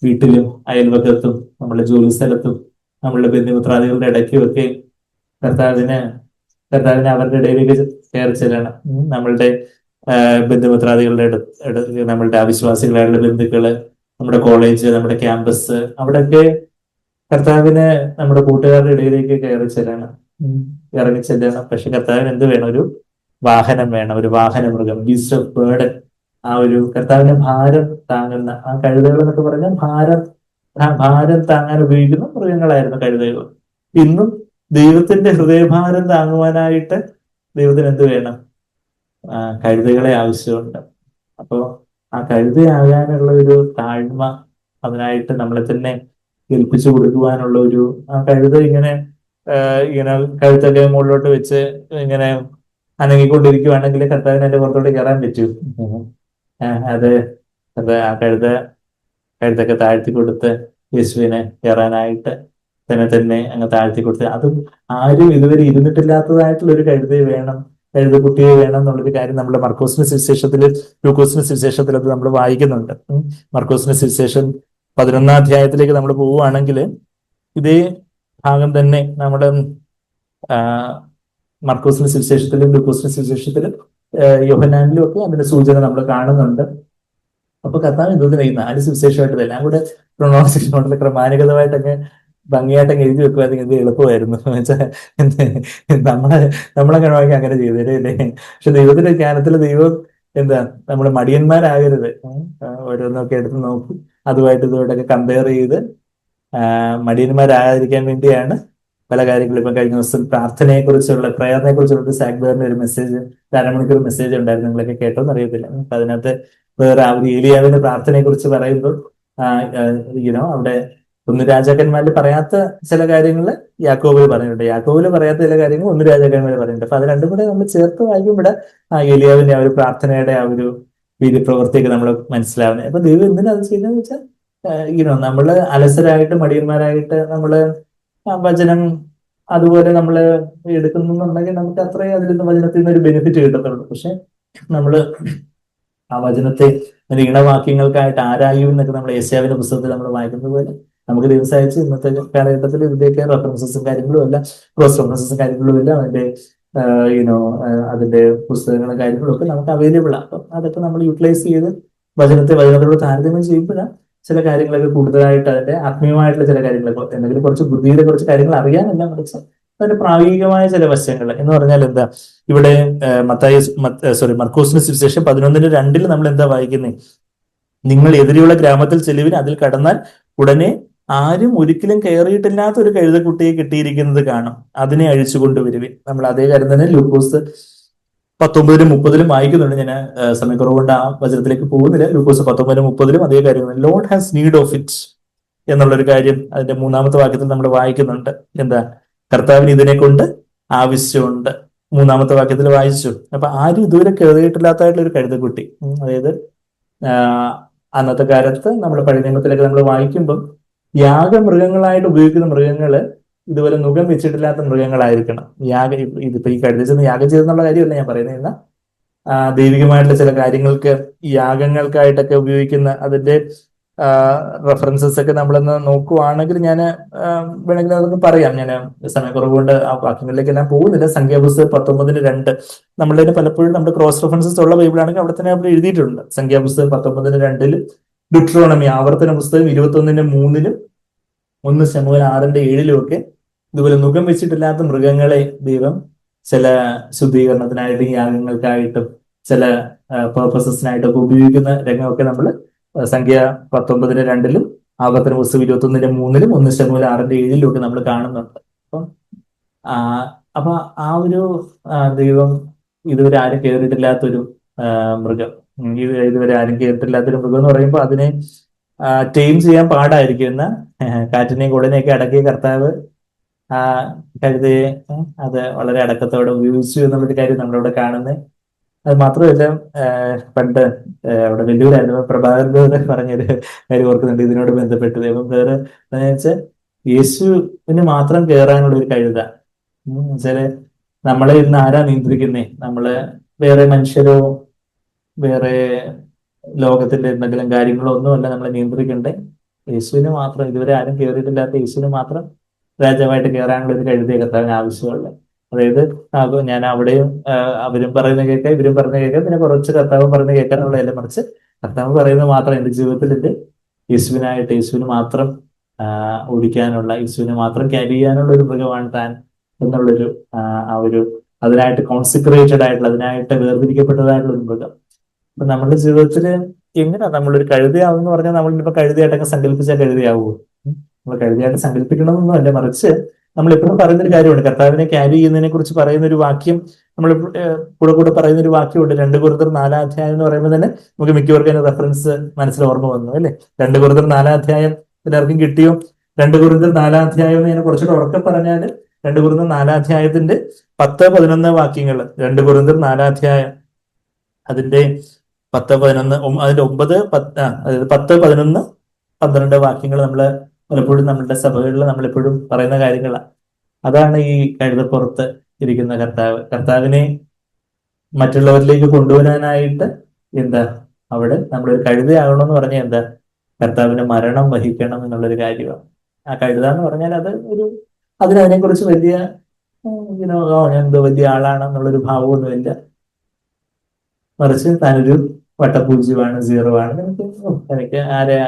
വീട്ടിലും അയൽവക്കത്തും നമ്മളുടെ ജോലി സ്ഥലത്തും നമ്മളുടെ ബന്ധുമിത്രാദികളുടെ ഇടയ്ക്കും ഒക്കെ കർത്താവിന് അവരുടെ ഇടയിലേക്ക് കയറി ചെല്ലണം. നമ്മളുടെ ബന്ധുമിത്രാദികളുടെ നമ്മളുടെ അവിശ്വാസികളായുള്ള ബന്ധുക്കള്, നമ്മുടെ കോളേജ്, നമ്മുടെ ക്യാമ്പസ്, അവിടെയൊക്കെ കർത്താവിന് നമ്മുടെ കൂട്ടുകാരുടെ ഇടയിലേക്ക് കയറി ചെല്ലണം, ഇറങ്ങി ചെല്ലണം. പക്ഷെ കർത്താവിന് എന്ത് വേണം? ഒരു വാഹനം വേണം, ഒരു വാഹന മൃഗം, ബീസ്റ്റ് ഓഫ് ബേർഡൻ. ആ ഒരു കർത്താവിന്റെ ഭാരം താങ്ങുന്ന ആ കഴുതകൾ എന്നൊക്കെ പറഞ്ഞാൽ ഭാരം താങ്ങാൻ ഉപയോഗിക്കുന്ന മൃഗങ്ങളായിരുന്നു കഴുതകൾ. ഇന്നും ദൈവത്തിന്റെ ഹൃദയഭാരം താങ്ങുവാനായിട്ട് ദൈവത്തിന് എന്ത് വേണം? കഴുതകളെ ആവശ്യമുണ്ട്. അപ്പോ ആ കഴുതയാകാനുള്ള ഒരു താഴ്മ, അതിനായിട്ട് നമ്മളെ തന്നെ ഏൽപ്പിച്ചു കൊടുക്കുവാനുള്ള ഒരു ആ കഴുത ഇങ്ങനെ കഴുത്തൊക്കെ മുകളിലോട്ട് വെച്ച് ഇങ്ങനെ അനങ്ങിക്കൊണ്ടിരിക്കുവാണെങ്കിൽ കർത്താവിന് എന്റെ പുറത്തോട്ട് കയറാൻ പറ്റൂ? അത് ആ കഴുത്തൊക്കെ താഴ്ത്തി കൊടുത്ത് യേശുവിനെ കയറാനായിട്ട് തന്നെ അങ്ങ് താഴ്ത്തി കൊടുത്ത്, അതും ആരും ഇതുവരെ ഇരുന്നിട്ടില്ലാത്തതായിട്ടുള്ള ഒരു കഴുതക്കുട്ടിയെ വേണം എന്നുള്ളൊരു കാര്യം നമ്മുടെ മർക്കോസിന്റെ സുവിശേഷത്തില്, ലൂക്കോസിന്റെ സുവിശേഷത്തിൽ അത് നമ്മൾ വായിക്കുന്നുണ്ട്. മർക്കോസിന്റെ സുവിശേഷം 11-ാം അധ്യായത്തിലേക്ക് നമ്മൾ പോവുകയാണെങ്കിൽ ഇതേ ഭാഗം തന്നെ നമ്മുടെ മർക്കോസിന്റെ സുവിശേഷത്തിലും ലൂക്കോസിന്റെ സുവിശേഷത്തിലും യോഹന്നാനിലും ഒക്കെ അതിന്റെ സൂചന നമ്മൾ കാണുന്നുണ്ട്. അപ്പൊ കർത്താവ് എന്തൊന്നും ഈ 4 സുവിശേഷമായിട്ട് എല്ലാം കൂടെ ക്രൊണോളജിക്കൽ ഓർഡറിൽ ക്രമാനുഗതമായിട്ടൊക്കെ ഭംഗിയായിട്ടൊക്കെ എഴുതി വെക്കുവാണെങ്കിൽ ഇത് എളുപ്പമായിരുന്നു. നമ്മളെ കഴിവാക്കി അങ്ങനെ ചെയ്തല്ലേ. പക്ഷെ ദൈവത്തിന്റെ ജ്ഞാനത്തിൽ ദൈവം എന്താ, നമ്മുടെ മടിയന്മാരാകരുത്. ഓരോന്നൊക്കെ എടുത്ത് നോക്കി അതുമായിട്ട് ഇതുമായിട്ടൊക്കെ കമ്പയർ ചെയ്ത് മടിയന്മാരാകാതിരിക്കാൻ വേണ്ടിയാണ് പല കാര്യങ്ങളും. ഇപ്പം കഴിഞ്ഞ ദിവസം പ്രയറിനെ കുറിച്ചുള്ള ഒരു സാഗ്ബേറിന്റെ ഒരു മെസ്സേജ്, 1 മണിക്കൂർ മെസ്സേജ് ഉണ്ടായിരുന്നു. നിങ്ങളൊക്കെ കേട്ടോന്ന് അറിയത്തില്ല. അപ്പൊ അതിനകത്ത് വേറെ ഏലിയാവിന്റെ പ്രാർത്ഥനയെ കുറിച്ച് പറയുമ്പോൾ അവിടെ 1 രാജാക്കന്മാരിൽ പറയാത്ത ചില കാര്യങ്ങൾ യാക്കോബിൽ പറഞ്ഞിട്ടുണ്ട്, യാക്കോബിൽ പറയാത്ത ചില കാര്യങ്ങൾ 1 രാജാക്കന്മാരിൽ പറഞ്ഞിട്ടുണ്ട്. അപ്പൊ അത് രണ്ടും കൂടെ നമ്മൾ ചേർത്ത് വായിക്കുമ്പോൾ ഏലിയാവിന്റെ ആ ഒരു പ്രാർത്ഥനയുടെ ആ ഒരു വീര്യപ്രവൃത്തിയൊക്കെ നമ്മൾ മനസ്സിലാവുന്നത്. അപ്പൊ ദൈവം എന്തിനാ അത് ചെയ്യുന്നതെന്ന് വെച്ചാൽ നമ്മള് അലസരായിട്ട് മടിയന്മാരായിട്ട് നമ്മള് വചനം അതുപോലെ നമ്മള് എടുക്കുന്നുണ്ടെങ്കിൽ നമുക്ക് അത്രയും അതിൽ നിന്ന് വചനത്തിൽ നിന്ന് ഒരു ബെനിഫിറ്റ് കിട്ടത്തുള്ളൂ. പക്ഷെ നമ്മള് ആ വചനത്തെ ഈണവാക്യങ്ങൾക്കായിട്ട് ആരായും എന്നൊക്കെ നമ്മൾ യേശയ്യാവിന്റെ പുസ്തകത്തിൽ നമ്മൾ വായിക്കുന്നത് പോലെ നമുക്ക് ദിവസം അയച്ച് ഇന്നത്തെ കാലഘട്ടത്തിൽ ഇതിന്റെയൊക്കെ റെഫറൻസസും കാര്യങ്ങളും എല്ലാം, ക്രോസ് റെഫറൻസസും കാര്യങ്ങളും എല്ലാം അതിന്റെ പുസ്തകങ്ങളും കാര്യങ്ങളും ഒക്കെ നമുക്ക് അവൈലബിൾ ആണ്. അപ്പം അതൊക്കെ നമ്മൾ യൂട്ടിലൈസ് ചെയ്ത് വചനത്തോട് താരതമ്യം ചെയ്യുമ്പോഴാണ് ചില കാര്യങ്ങളൊക്കെ കൂടുതലായിട്ട് അതിന്റെ ആത്മീയമായിട്ടുള്ള ചില കാര്യങ്ങളൊക്കെ എന്തെങ്കിലും കുറച്ച് ബുദ്ധിയുടെ കുറച്ച് കാര്യങ്ങൾ അറിയാനല്ല, മറിച്ച് അതിന്റെ പ്രായോഗികമായ ചില വശങ്ങൾ എന്ന് പറഞ്ഞാൽ എന്താ, ഇവിടെ മർക്കോസിന്റെ സുവിശേഷം 11:2 നമ്മൾ എന്താ വായിക്കുന്നത്? നിങ്ങൾ എതിരെയുള്ള ഗ്രാമത്തിൽ ചെല്ലുവിൻ, അതിൽ കടന്നാൽ ഉടനെ ആരും ഒരിക്കലും കയറിയിട്ടില്ലാത്ത ഒരു കഴുതക്കുട്ടിയെ കിട്ടിയിരിക്കുന്നത് കാണും, അതിനെ അഴിച്ചു കൊണ്ടുവരുവിൻ. നമ്മൾ അതേ കാര്യം തന്നെ ലൂക്കോസ് 19:30 വായിക്കുന്നുണ്ട്. ഞാൻ സമയക്കുറവുകൊണ്ട് ആ വചനത്തിലേക്ക് പോകുന്നില്ല. ലൂക്കോസ് 19:30 അതേ കാര്യം, Lord has need of it എന്നുള്ളൊരു കാര്യം അതിന്റെ 3-ാമത്തെ വാക്യത്തിൽ നമ്മൾ വായിക്കുന്നുണ്ട്. എന്താ, കർത്താവിന് ഇതിനെ കൊണ്ട് ആവശ്യമുണ്ട്. 3-ാമത്തെ വാക്യത്തിൽ വായിച്ചു. അപ്പൊ ആരും ഇതുവരെ കയറിയിട്ടില്ലാത്തതായിട്ടുള്ള ഒരു കഴുതക്കുട്ടി, അതായത് അന്നത്തെ കാലത്ത് നമ്മുടെ പഴയ നിയമത്തിലൊക്കെ നമ്മൾ വായിക്കുമ്പോൾ യാഗമൃഗങ്ങളായിട്ട് ഉപയോഗിക്കുന്ന മൃഗങ്ങള് ഇതുപോലെ മുഖം വെച്ചിട്ടില്ലാത്ത മൃഗങ്ങളായിരിക്കണം. ഇതിപ്പോ ഈ കഴുതച്ചെന്ന് യാഗം ചെയ്തെന്നുള്ള കാര്യമല്ല ഞാൻ പറയുന്നത്. എന്നാൽ ദൈവികമായിട്ടുള്ള ചില കാര്യങ്ങൾക്ക് യാഗങ്ങൾക്കായിട്ടൊക്കെ ഉപയോഗിക്കുന്ന അതിന്റെ റെഫറൻസസ് ഒക്കെ നമ്മളൊന്ന് നോക്കുവാണെങ്കിൽ ഞാൻ വേണമെങ്കിൽ അതൊക്കെ പറയാം. ഞാൻ സമയക്കുറവുകൊണ്ട് ആ വാക്യങ്ങളിലേക്കെല്ലാം പോകുന്നില്ല. സംഖ്യാപുസ്തകം 19:2 നമ്മളുടെ പലപ്പോഴും നമ്മുടെ ക്രോസ് റെഫറൻസസ് ഉള്ള ബൈബിളാണെങ്കിൽ അവിടെ തന്നെ അവിടെ എഴുതിയിട്ടുണ്ട്. സംഖ്യാപുസ്തകം 19:2 ഡ്യൂട്രോണമി ആവർത്തന പുസ്തകം 21:3 1 ശമൂവേൽ 6:7 ഒക്കെ ഇതുപോലെ മുഖം വെച്ചിട്ടില്ലാത്ത മൃഗങ്ങളെ ദൈവം ചില ശുദ്ധീകരണത്തിനായിട്ടും യാഗങ്ങൾക്കായിട്ടും ചില പേർപ്പസസിനായിട്ടൊക്കെ ഉപയോഗിക്കുന്ന രംഗമൊക്കെ നമ്മൾ സംഖ്യ 19:2 ആവർത്തന പുസ്തകം 21:3 1 ശമൂവേൽ 6:7 ഒക്കെ നമ്മൾ കാണുന്നുണ്ട്. അപ്പൊ ആ ഒരു ദൈവം ഇതുവരെ ആരും കയറിയിട്ടില്ലാത്തൊരു മൃഗം, ഇതുവരെ ആരും കേട്ടിട്ടില്ലാത്തൊരു മൃഗം എന്ന് പറയുമ്പോൾ അതിനെ ടൈം ചെയ്യാൻ പാടായിരിക്കും. എന്ന കാറ്റിനെയും കുടനെയൊക്കെ അടക്കിയ കർത്താവ് ആ കഴുതയെ അത് വളരെ അടക്കത്തോടെ ഉപയോഗിച്ചു എന്നുള്ളൊരു കാര്യം നമ്മളിവിടെ കാണുന്നത്. അത് മാത്രമല്ല, പണ്ട് അവിടെ വലിയൊരായിരുന്നു പ്രഭാകരൻ ബ്രദർ പറഞ്ഞൊരു കാര്യം ഓർക്കുന്നുണ്ട് ഇതിനോട് ബന്ധപ്പെട്ട്. ദൈവം ബ്രദർ എന്ന് വെച്ചാൽ യേശുവിന് മാത്രം കയറാനുള്ള ഒരു കഴുത. വെച്ചാല് നമ്മളെ ഇന്ന് ആരാ നിയന്ത്രിക്കുന്നേ? നമ്മള് വേറെ മനുഷ്യരോ വേറെ ലോകത്തിന്റെ എന്തെങ്കിലും കാര്യങ്ങളോ ഒന്നുമല്ല നമ്മളെ നിയന്ത്രിക്കണ്ടേ. യേശുവിന് മാത്രം, ഇതുവരെ ആരും കയറിയിട്ടില്ലാത്ത യേശുവിന് മാത്രം രാജാവായിട്ട് കയറാനുള്ള ഒരു കഴുതയെ കർത്താവിന് ആവശ്യമുള്ളത്. അതായത് ഞാൻ അവിടെയും അവരും പറയുന്ന കേൾക്കാം, ഇവരും പറയുന്ന കേൾക്കാം, പിന്നെ കുറച്ച് കർത്താവ് പറയുന്ന കേൾക്കാനുള്ളതല്ല, മറിച്ച് കർത്താവ് പറയുന്നത് മാത്രം എന്റെ ജീവിതത്തിൽ എന്റെ യേശുവിനായിട്ട്, യേശുവിന് മാത്രം ഓടിക്കാനുള്ള, യേശുവിനെ മാത്രം ക്യാരി ചെയ്യാനുള്ള ഒരു മൃഗമാണ് താൻ എന്നുള്ളൊരു ആ ഒരു അതിനായിട്ട് കോൺസിക്രേറ്റഡ് ആയിട്ടുള്ള, അതിനായിട്ട് വേർതിരിക്കപ്പെട്ടതായിട്ടുള്ള ഒരു മൃഗം. അപ്പൊ നമ്മുടെ ജീവിതത്തിൽ എങ്ങനെയാ നമ്മളൊരു കഴുതയാവുമെന്ന് പറഞ്ഞാൽ നമ്മളിപ്പോ കഴുതയായിട്ടൊക്കെ സങ്കല്പിച്ചാൽ കഴുതയാവുമോ? നമ്മൾ കഴുതയായിട്ട് സങ്കല്പിക്കണമെന്നൊന്നും അല്ല, മറിച്ച് നമ്മൾ എപ്പോഴും പറയുന്നൊരു കാര്യമുണ്ട്. കർത്താവിനെ ക്യാരി ചെയ്യുന്നതിനെ കുറിച്ച് പറയുന്ന ഒരു വാക്യം നമ്മൾ കൂടെ കൂടെ പറയുന്ന ഒരു വാക്യമുണ്ട്. 2 Corinthians 4 അധ്യായം എന്ന് പറയുമ്പോൾ തന്നെ നമുക്ക് മിക്കവർക്കും അതിന് റെഫറൻസ് മനസ്സിൽ ഓർമ്മ വന്നു അല്ലെ? 2 Corinthians 4 അധ്യായം എല്ലാവർക്കും കിട്ടിയോ? 2 Corinthians 4 അധ്യായം എന്ന് ഞാൻ കുറച്ചുകൂടെ ഉറക്കെ പറഞ്ഞാല് 2 Corinthians 4 അധ്യായത്തിന്റെ 10-11 വാക്യങ്ങൾ. 2 Corinthians 4 അധ്യായം അതിന്റെ 10-11, അതിന്റെ 9-10, അതായത് 10-11-12 വാക്യങ്ങൾ നമ്മൾ പലപ്പോഴും നമ്മളുടെ സഭകളിൽ നമ്മളെപ്പോഴും പറയുന്ന കാര്യങ്ങളാണ്. അതാണ് ഈ കഴുതപ്പുറത്ത് ഇരിക്കുന്ന കർത്താവ്. കർത്താവിനെ മറ്റുള്ളവരിലേക്ക് കൊണ്ടുവരാനായിട്ട് എന്താ അവിടെ നമ്മളൊരു കഴുതയാകണമെന്ന് പറഞ്ഞാൽ എന്താ? കർത്താവിന്റെ മരണം വഹിക്കണം എന്നുള്ളൊരു കാര്യമാണ്. ആ കഴുത എന്ന് പറഞ്ഞാൽ അത് ഒരു അതിനെക്കുറിച്ച് വലിയ ഞാൻ എന്തോ വലിയ ആളാണെന്നുള്ളൊരു ഭാവമൊന്നുമില്ല, മറിച്ച് താനൊരു വട്ടപൂജ്യമാണ്, സീറോ ആണ്. എനിക്ക് ആരെയാ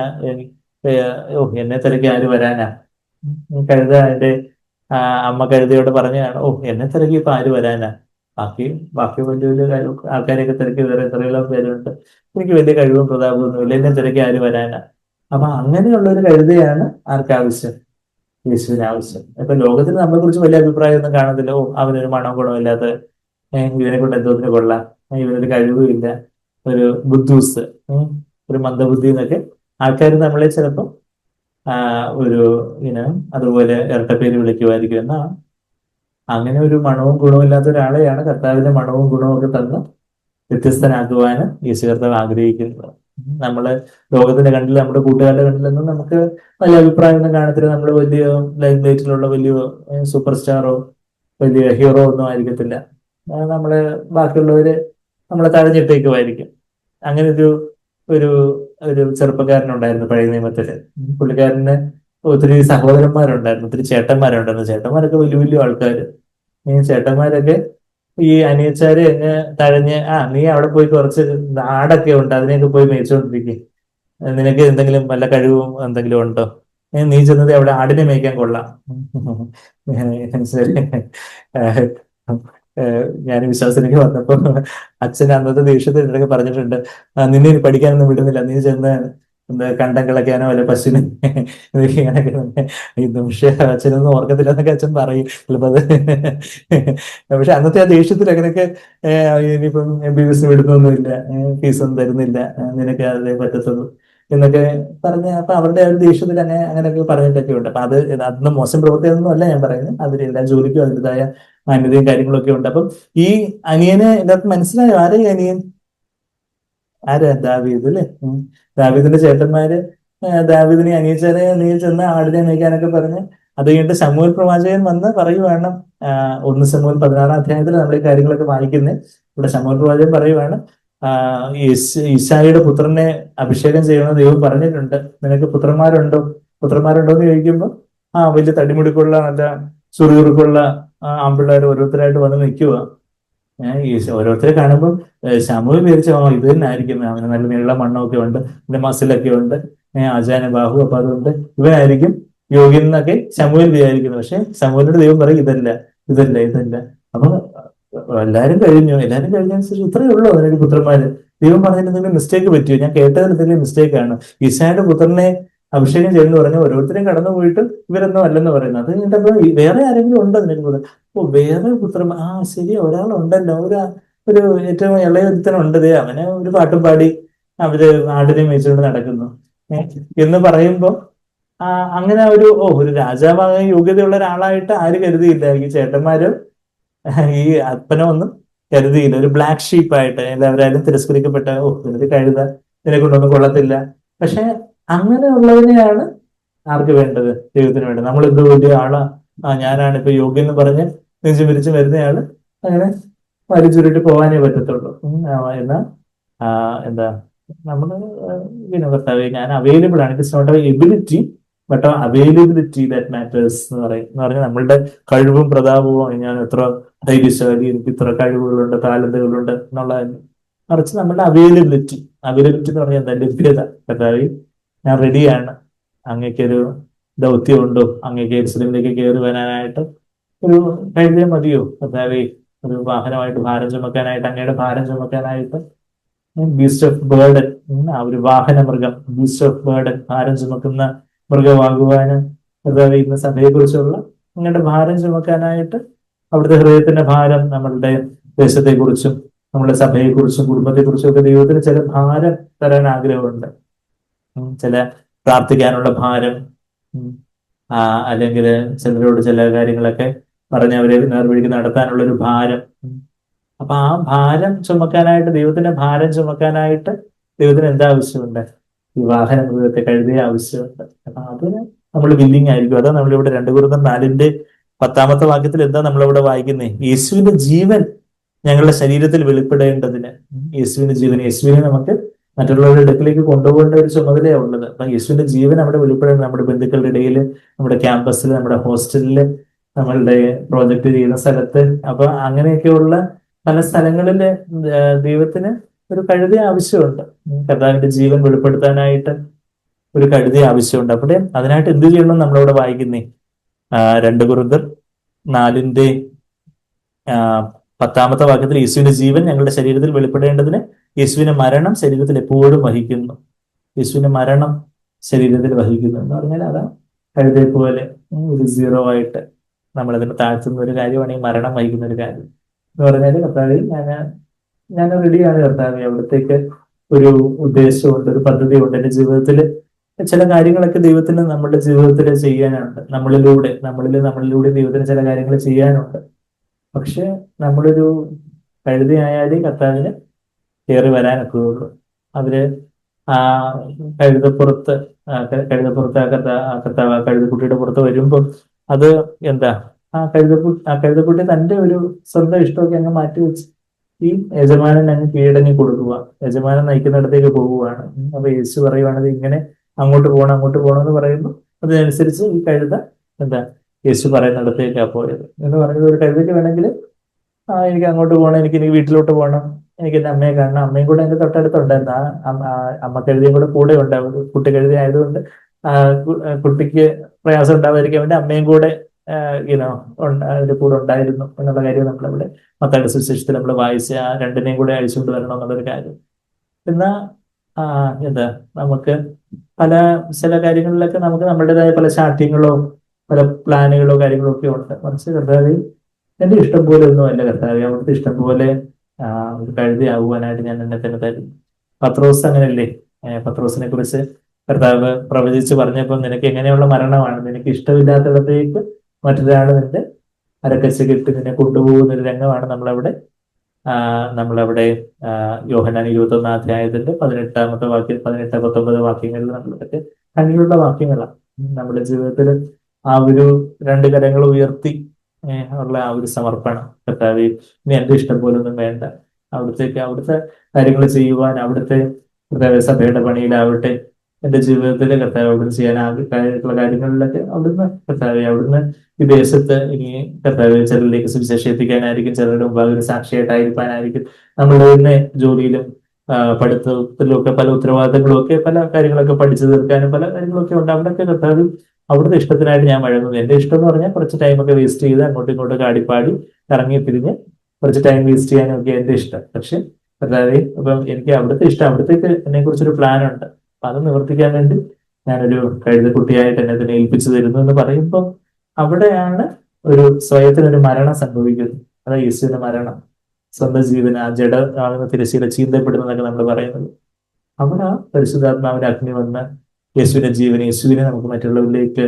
എന്നെ തിരക്കി ആര് വരാനാ? കഴുത അതിന്റെ അമ്മ കഴുതയോട് പറഞ്ഞാണ്, എന്നെ തിരക്കി ഇപ്പൊ ആര് വരാനാ? ബാക്കി ബാക്കി വലിയ വലിയ ആൾക്കാരെയൊക്കെ തിരക്കി വേറെ എത്രയോ പേരുണ്ട്, എനിക്ക് വലിയ കഴിവും പ്രതാപവും ഒന്നുമില്ല, എന്നെ തിരക്കി ആര് വരാനാ? അപ്പൊ അങ്ങനെയുള്ള ഒരു കഴുതയാണ് ആർക്കാവശ്യം? യേശുവിന് ആവശ്യം. ഇപ്പൊ ലോകത്തിന് നമ്മളെ കുറിച്ച് വലിയ അഭിപ്രായമൊന്നും കാണത്തില്ല. അവനൊരു മണവും ഗുണമില്ലാത്ത, ഇവനെ കൊണ്ട് എന്തോത്തിന് കൊള്ളാം, ഇവനൊരു കഴിവുമില്ല, ഒരു ബുദ്ധൂസ്, ഒരു മന്ദബുദ്ധി എന്നൊക്കെ ആൾക്കാർ നമ്മളെ ചിലപ്പോൾ ഒരു അതുപോലെ ഇരട്ടപ്പേര് വിളിക്കുമായിരിക്കും. എന്നാ അങ്ങനെ ഒരു മണവും ഗുണവും ഇല്ലാത്ത ഒരാളെയാണ് കർത്താവിന്റെ മണവും ഗുണവും ഒക്കെ തന്ന് വ്യത്യസ്തനാക്കുവാനും യേശു കർത്താവ് ആഗ്രഹിക്കുന്നത്. നമ്മള് ലോകത്തിന്റെ കണ്ടിൽ, നമ്മുടെ കൂട്ടുകാരുടെ കണ്ടിലൊന്നും നമുക്ക് വലിയ അഭിപ്രായമൊന്നും കാണത്തില്ല. നമ്മൾ വലിയ ലൈം ലൈറ്റിലുള്ള വലിയ സൂപ്പർ സ്റ്റാറോ വലിയ ഹീറോ ഒന്നും ആയിരിക്കത്തില്ല. നമ്മള് ബാക്കിയുള്ളവര് നമ്മളെ തഴഞ്ഞിട്ടേക്കുമായിരിക്കും. അങ്ങനെ ഒരു ഒരു ചെറുപ്പക്കാരനുണ്ടായിരുന്നു പഴയ നിയമത്തില്. പുള്ളിക്കാരന് ഒത്തിരി സഹോദരന്മാരുണ്ടായിരുന്നു, ഒത്തിരി ചേട്ടന്മാരുണ്ടായിരുന്നു. ചേട്ടന്മാരൊക്കെ വലിയ വലിയ ആൾക്കാര്. ഈ ചേട്ടന്മാരൊക്കെ ഈ അനിയച്ചാര് എന്നെ തഴഞ്ഞ്, നീ അവിടെ പോയി കുറച്ച് ആടൊക്കെ ഉണ്ട്, അതിനെയൊക്കെ പോയി മേയിച്ചുകൊണ്ടിരിക്കും, നിനക്ക് എന്തെങ്കിലും വല്ല കഴിവും എന്തെങ്കിലും ഉണ്ടോ? നീ ചെന്നത് അവിടെ ആടിനെ മേയ്ക്കാൻ കൊള്ളാം. ശരി. ഞാൻ വിശ്വാസത്തിലേക്ക് വന്നപ്പോ അച്ഛൻ അന്നത്തെ ദേഷ്യത്തിൽ എന്നൊക്കെ പറഞ്ഞിട്ടുണ്ട്, നിന്നെ ഇനി പഠിക്കാനൊന്നും വിടുന്നില്ല, നീ ചെന്ന് എന്താ കണ്ടം കിളയ്ക്കാനോ അല്ലെ പശുവിനെ ഇങ്ങനെയൊക്കെ ഈ നിമിഷം അച്ഛനൊന്നും ഓർക്കത്തില്ല എന്നൊക്കെ അച്ഛൻ പറയും ചിലപ്പോ അത്. പക്ഷെ അന്നത്തെ ആ ദേഷ്യത്തിൽ അങ്ങനെയൊക്കെ ഇനിയിപ്പം MBBS വിടുന്നൊന്നുമില്ല, ഫീസൊന്നും തരുന്നില്ല, നിനക്ക് അതേ പറ്റത്തുള്ളൂ എന്നൊക്കെ പറഞ്ഞ്, അപ്പൊ അവരുടെ ഒരു ദേഷ്യത്തിൽ അങ്ങനെയൊക്കെ പറഞ്ഞിട്ടൊക്കെ ഉണ്ട്. അപ്പൊ അത് അന്ന് മോശം പ്രവൃത്തിയൊന്നും അല്ല ഞാൻ പറയുന്നത്, അവരെല്ലാ ജോലിക്കും അതിൻ്റെതായ മാന്യതയും കാര്യങ്ങളൊക്കെ ഉണ്ട്. അപ്പം ഈ അനിയനെ എല്ലാവർക്കും മനസ്സിലായോ? ആരാ ഈ അനിയൻ? ആരാ? ദാവീദ് അല്ലേ? ദാവീദിന്റെ ചേട്ടന്മാര് ദാവീദിനെ അനിയച്ചാരെ നീ ചെന്ന് ആടിനെ മേയ്ക്കാനൊക്കെ പറഞ്ഞ്, അത് കഴിഞ്ഞിട്ട് ശമൂവേൽ പ്രവാചകൻ വന്ന് പറയുവാണ്, 1 ശമൂവേൽ 16 അധ്യായത്തിൽ നമ്മൾ ഈ കാര്യങ്ങളൊക്കെ വായിക്കുന്നത്. ഇവിടെ ശമൂവേൽ പ്രവാചകൻ പറയുവാണ്, ഈശായിയുടെ പുത്രനെ അഭിഷേകം ചെയ്യണമെന്ന് ദൈവം പറഞ്ഞിട്ടുണ്ട്, നിനക്ക് പുത്രന്മാരുണ്ടോ? പുത്രന്മാരുണ്ടോ എന്ന് ചോദിക്കുമ്പോൾ വലിയ തടിമുടിക്കുള്ള നല്ല ചുറുചുറുക്കുള്ള ആമ്പിള്ളേർ ഓരോരുത്തരായിട്ട് വന്ന് നിൽക്കുക. ഓരോരുത്തരെ കാണുമ്പോൾ ശമൂവേൽ വിചാരിച്ചു, ഇത് തന്നെ ആയിരിക്കും, അവന് നല്ല നീള മണ്ണൊക്കെ ഉണ്ട്, പിന്നെ മസിലൊക്കെ ഉണ്ട്, ആചാന ബാഹു, അപ്പൊ അതുകൊണ്ട് ഇവനായിരിക്കും യോഗ്യൻ എന്നൊക്കെ ശമൂവേൽ വിചാരിക്കുന്നു. പക്ഷെ ശമൂവേലിനോട് ദൈവം പറയും, ഇതല്ല, ഇതല്ല, ഇതല്ല. അപ്പൊ എല്ലാരും കഴിഞ്ഞനുസരിച്ച് ഇത്രയേ ഉള്ളൂ അതിനൊരു പുത്രന്മാര്. ദൈവം പറഞ്ഞിട്ട് എന്തെങ്കിലും മിസ്റ്റേക്ക് പറ്റിയോ? ഞാൻ കേട്ടതിൽ എന്തെങ്കിലും മിസ്റ്റേക്ക് ആണ്. ഈശായുടെ പുത്രനെ അഭിഷേകം ചെയ്യുന്നു പറഞ്ഞ് ഓരോരുത്തരെയും കടന്നു പോയിട്ട് ഇവരൊന്നും അല്ലെന്ന് പറയുന്നത്. അത് കഴിഞ്ഞിട്ടപ്പോ വേറെ ആരെങ്കിലും ഉണ്ടോ നിനക്ക് പുത്രൻ? വേറെ പുത്രൻ, ശരി, ഒരാളുണ്ടല്ലോ, ഒരു ഏറ്റവും ഇളയ ഒരുത്തനുണ്ട്, അവനെ ഒരു പാട്ടും പാടി അവര് ആടിനെ മേയിച്ചുകൊണ്ട് നടക്കുന്നു എന്ന് പറയുമ്പോ അങ്ങനെ ഒരു രാജാവാകാൻ യോഗ്യതയുള്ള ഒരാളായിട്ട് ആര് കരുതിയില്ല. ഈ ചേട്ടന്മാരും ഈ അപ്പനോ ഒന്നും കരുതിയില്ല. ഒരു ബ്ലാക്ക് ഷീപ്പായിട്ട് എല്ലാവരായാലും തിരസ്കരിക്കപ്പെട്ട, നിനക്ക് കഴുത, ഇതിനെ കൊണ്ടൊന്നും കൊള്ളത്തില്ല. പക്ഷെ അങ്ങനെയുള്ളതിനെയാണ് ആർക്ക് വേണ്ടത്? ദൈവത്തിന് വേണ്ടത്. നമ്മൾ എന്ത് വലിയ ആളാ, ഞാനാണ് ഇപ്പൊ യോഗ്യം എന്ന് പറഞ്ഞ് നെഞ്ചു വിരിച്ച് വരുന്നയാള് അങ്ങനെ വലിച്ചുരുട്ടി പോകാനേ പറ്റത്തുള്ളൂ. എന്നാൽ എന്താ നമ്മള് കർത്താവേ ഞാൻ അവൈലബിൾ ആണ്. It's not ability but availability that matters എന്ന് പറയും. എന്ന് പറഞ്ഞാൽ നമ്മളുടെ കഴിവും പ്രതാപവും ഞാൻ എത്ര ധൈര്യശാലി, എനിക്ക് ഇത്ര കഴിവുകളുണ്ട്, താലന്തുകളുണ്ട് എന്നുള്ളതല്ല. മറിച്ച് നമ്മുടെ അവൈലബിലിറ്റി എന്ന് പറഞ്ഞാൽ എന്താ? ലഭ്യത. കർത്താവേ ഞാൻ റെഡിയാണ്, അങ്ങേക്കൊരു ദൗത്യമുണ്ടോ, അങ്ങേക്ക് എരുസലേമിലേക്ക് കയറി വരാനായിട്ട് ഒരു കഴുതേ മതിയോ കർത്താവേ? ഒരു വാഹനമായിട്ട് ഭാരം ചുമക്കാനായിട്ട്, അങ്ങയുടെ ഭാരം ചുമക്കാനായിട്ട് ബീസ്റ്റ് ഓഫ് ബേർഡൻ, ആ ഒരു വാഹന മൃഗം, ബീസ്റ്റ് ഓഫ് ബേർഡൻ, ഭാരം ചുമക്കുന്ന മൃഗമാകുവാനും കർത്താവേ ഇന്ന് സഭയെ കുറിച്ചുള്ള അങ്ങയുടെ ഭാരം ചുമക്കാനായിട്ട് അവിടുത്തെ ഹൃദയത്തിന്റെ ഭാരം, നമ്മളുടെ ദേശത്തെക്കുറിച്ചും നമ്മുടെ സഭയെക്കുറിച്ചും കുടുംബത്തെക്കുറിച്ചും ഒക്കെ ദൈവത്തിന് ചില ഭാരം തരാൻ ആഗ്രഹമുണ്ട്. ചില പ്രാർത്ഥിക്കാനുള്ള ഭാരം, അല്ലെങ്കിൽ ചിലരോട് ചില കാര്യങ്ങളൊക്കെ പറഞ്ഞ് അവരെ നേർവഴിക്ക് നടത്താനുള്ള ഒരു ഭാരം. അപ്പൊ ആ ഭാരം ചുമക്കാനായിട്ട്, ദൈവത്തിന്റെ ഭാരം ചുമക്കാനായിട്ട് ദൈവത്തിന് എന്താ ആവശ്യമുണ്ട്? ഈ വാഹന മൃഗത്തെ കഴുതിയ ആവശ്യമുണ്ട്. അപ്പൊ അതിന് നമ്മൾ വില്ലിങ് ആയിരിക്കും. അതാ നമ്മളിവിടെ 2 Corinthians 4:10 വാക്യത്തിൽ എന്താ നമ്മളിവിടെ വായിക്കുന്നേ? യേശുവിന്റെ ജീവൻ ഞങ്ങളുടെ ശരീരത്തിൽ വെളിപ്പെടേണ്ടതിന്. യേശുവിനെ നമുക്ക് മറ്റുള്ളവരുടെ ഇടത്തിലേക്ക് കൊണ്ടുപോകേണ്ട ഒരു ചുമതലയാണ് ഉള്ളത്. അപ്പൊ യേശുവിന്റെ ജീവൻ അവിടെ വെളിപ്പെടേണ്ടത് നമ്മുടെ ബന്ധുക്കളുടെ ഇടയിൽ, നമ്മുടെ ക്യാമ്പസിൽ, നമ്മുടെ ഹോസ്റ്റലില്, നമ്മളുടെ പ്രോജക്റ്റ് ചെയ്യുന്ന സ്ഥലത്ത്. അപ്പൊ അങ്ങനെയൊക്കെയുള്ള പല സ്ഥലങ്ങളില് ദൈവത്തിന് ഒരു കഴുത ആവശ്യമുണ്ട്. കർത്താവിന്റെ ജീവൻ വെളിപ്പെടുത്താനായിട്ട് ഒരു കഴുത ആവശ്യമുണ്ട്. അവിടെ അതിനായിട്ട് എന്ത് ചെയ്യണം നമ്മളിവിടെ വായിക്കുന്നേ? 2 Corinthians 4:10 വാക്യത്തിൽ യേശുവിന്റെ ജീവൻ ഞങ്ങളുടെ ശരീരത്തിൽ വെളിപ്പെടേണ്ടതിന് യേശുവിന്റെ മരണം ശരീരത്തിൽ എപ്പോഴും വഹിക്കുന്നു. യേശുവിന്റെ മരണം ശരീരത്തിൽ വഹിക്കുന്നു എന്ന് പറഞ്ഞാൽ അതാ കഴുതയെ പോലെ ഒരു സീറോ ആയിട്ട് നമ്മളതിന് താഴ്ത്തുന്ന ഒരു കാര്യമാണ് ഈ മരണം വഹിക്കുന്ന ഒരു കാര്യം എന്ന് പറഞ്ഞാൽ. കർത്താവേ ഞാൻ റെഡിയാണ് കർത്താവേ, അവിടത്തേക്ക് ഒരു ഉദ്ദേശമുണ്ട്, ഒരു പദ്ധതിയുണ്ട്. എന്റെ ജീവിതത്തിൽ ചില കാര്യങ്ങളൊക്കെ ദൈവത്തിന് നമ്മുടെ ജീവിതത്തിൽ ചെയ്യാനുണ്ട്. നമ്മളിലൂടെ ദൈവത്തിന് ചില കാര്യങ്ങൾ ചെയ്യാനുണ്ട്. പക്ഷെ നമ്മളൊരു കഴുതയായാലേ കർത്താവിന് കയറി വരാനൊക്കെ ഉള്ളൂ. അവര് ആ കഴുതപ്പുറത്ത് കർത്താവ് കഴുതക്കുട്ടിയുടെ പുറത്ത് വരുമ്പോൾ അത് എന്താ, കഴുതക്കുട്ടി തന്റെ ഒരു സ്വന്തം ഇഷ്ടമൊക്കെ അങ്ങ് മാറ്റി വെച്ച് ഈ യജമാനൻ അങ്ങ് കീഴടങ്ങി കൊടുക്കുക, യജമാനൻ നയിക്കുന്നിടത്തേക്ക് പോവുകയാണ്. അപ്പൊ യേശു പറയുവാണത് ഇങ്ങനെ അങ്ങോട്ട് പോകണം എന്ന് പറയുമ്പോൾ അതിനനുസരിച്ച് ഈ കഴുത എന്താ യേശു പറയുന്നിടത്തേക്കാ പോയത് എന്ന് പറയുന്നത്. ഒരു കഴുതയ്ക്ക് വേണമെങ്കിൽ എനിക്ക് അങ്ങോട്ട് പോകണം, എനിക്ക് വീട്ടിലോട്ട് പോകണം, എനിക്ക് എന്റെ അമ്മയെ കാണണം. അമ്മയും കൂടെ എന്റെ തൊട്ടടുത്തുണ്ടായിരുന്നു. അമ്മ കഴുതിയും കൂടെ ഉണ്ടാവും. കുട്ടി കഴുതി ആയതുകൊണ്ട് കുട്ടിക്ക് പ്രയാസം ഉണ്ടാവാതിരിക്കാൻ വേണ്ടി അമ്മയും കൂടെ അതിന്റെ കൂടെ ഉണ്ടായിരുന്നു എന്നുള്ള കാര്യം നമ്മളവിടെ മത്തായിയുടെ സുവിശേഷത്തിൽ നമ്മൾ വായിച്ച ആ 2നെയും കൂടെ അഴിച്ചുകൊണ്ട് വരണം എന്നുള്ളൊരു കാര്യം. എന്നാ എന്താ നമുക്ക് ചില കാര്യങ്ങളിലൊക്കെ നമുക്ക് നമ്മുടേതായ പല ശാഠ്യങ്ങളോ പല പ്ലാനുകളോ കാര്യങ്ങളോ ഒക്കെ ഉണ്ട്. മറിച്ച് കർത്താവേ എന്റെ ഇഷ്ടം പോലെ ഒന്നും അല്ല കർത്താവേ, അവിടുത്തെ ഇഷ്ടം പോലെ ഒരു കഴുതയാകുവാനായിട്ട് ഞാൻ എന്നെ തന്നെ തരുന്നു. പത്രോസ് അങ്ങനല്ലേ? പത്രോസിനെ കുറിച്ച് കർത്താവ് പ്രവചിച്ച് പറഞ്ഞപ്പോൾ നിനക്ക് എങ്ങനെയുള്ള മരണമാണ്, നിനക്ക് ഇഷ്ടമില്ലാത്തിടത്തേക്ക് മറ്റൊരാൾ നിന്റെ അരക്കച്ച കെട്ടി നിന്നെ കൊണ്ടുപോകുന്ന ഒരു രംഗമാണ് നമ്മളവിടെ യോഹന്നാൻ 21 18 വാക്യം 18-19 വാക്യങ്ങളിൽ നമ്മളിതൊക്കെ കണ്ണിലുള്ള വാക്യങ്ങളാണ്. നമ്മുടെ ജീവിതത്തിൽ ആ ഒരു 2 കരങ്ങൾ ഉയർത്തി ഉള്ള ആ ഒരു സമർപ്പണം. കർത്താവേ ഇനി എന്റെ ഇഷ്ടം പോലൊന്നും വേണ്ട, അവിടുത്തെ കാര്യങ്ങൾ ചെയ്യുവാൻ, അവിടുത്തെ സഭയുടെ പണിയിലാവട്ടെ, എന്റെ ജീവിതത്തിലെ കർത്താവ് അവിടുന്ന് ചെയ്യാൻ ആഗ്രഹമായിട്ടുള്ള കാര്യങ്ങളിലൊക്കെ അവിടുന്ന് ഈ ദേശത്ത് ഇനി കർത്താവ് ചിലരിലേക്ക് സുവിശേഷം എത്തിക്കാനായിരിക്കും, ചിലരുടെ മുമ്പാകെ ഒരു സാക്ഷിയായിട്ടായിരിക്കാനായിരിക്കും, നമ്മളുടെ തന്നെ ജോലിയിലും പഠിത്തത്തിലും ഒക്കെ പല ഉത്തരവാദിത്തങ്ങളും ഒക്കെ പല കാര്യങ്ങളൊക്കെ പഠിച്ചു തീർക്കാനും പല കാര്യങ്ങളൊക്കെ ഉണ്ട്. അവിടെയൊക്കെ കർത്താവ് അവിടുത്തെ ഇഷ്ടത്തിനായിട്ട് ഞാൻ വഴങ്ങുന്നു. എന്റെ ഇഷ്ടം എന്ന് പറഞ്ഞാൽ കുറച്ച് ടൈമൊക്കെ വേസ്റ്റ് ചെയ്ത് അങ്ങോട്ടും ഇങ്ങോട്ടും കാടിപ്പാടി ഇറങ്ങി തിരിഞ്ഞ് കുറച്ച് ടൈം വേസ്റ്റ് ചെയ്യാനൊക്കെ എന്റെ ഇഷ്ടം. പക്ഷെ കർത്താവേ അപ്പം എനിക്ക് അവിടത്തേക്ക് എന്നെ കുറിച്ചൊരു പ്ലാൻ ഉണ്ട്. അപ്പൊ അത് നിവർത്തിക്കാൻ വേണ്ടി ഞാനൊരു കഴുതക്കുട്ടിയായിട്ട് എന്നെ തന്നെ ഏൽപ്പിച്ചു തരുന്നു എന്ന് പറയുമ്പോൾ അവിടെയാണ് ഒരു സ്വയത്തിനൊരു മരണം സംഭവിക്കുന്നത്. അതാ യേശുവിന്റെ മരണം. സ്വന്തം ജീവൻ ആ ജഡ ആകുന്ന തിരശ്ശീല ചീന്തപ്പെടുന്നതൊക്കെ നമ്മൾ പറയുന്നത്. അവിടെ പരിശുദ്ധാത്മാവിന്റെ അഗ്നി വന്ന് യേശുവിന്റെ ജീവൻ, യേശുവിനെ നമുക്ക് മറ്റുള്ളവരിലേക്ക്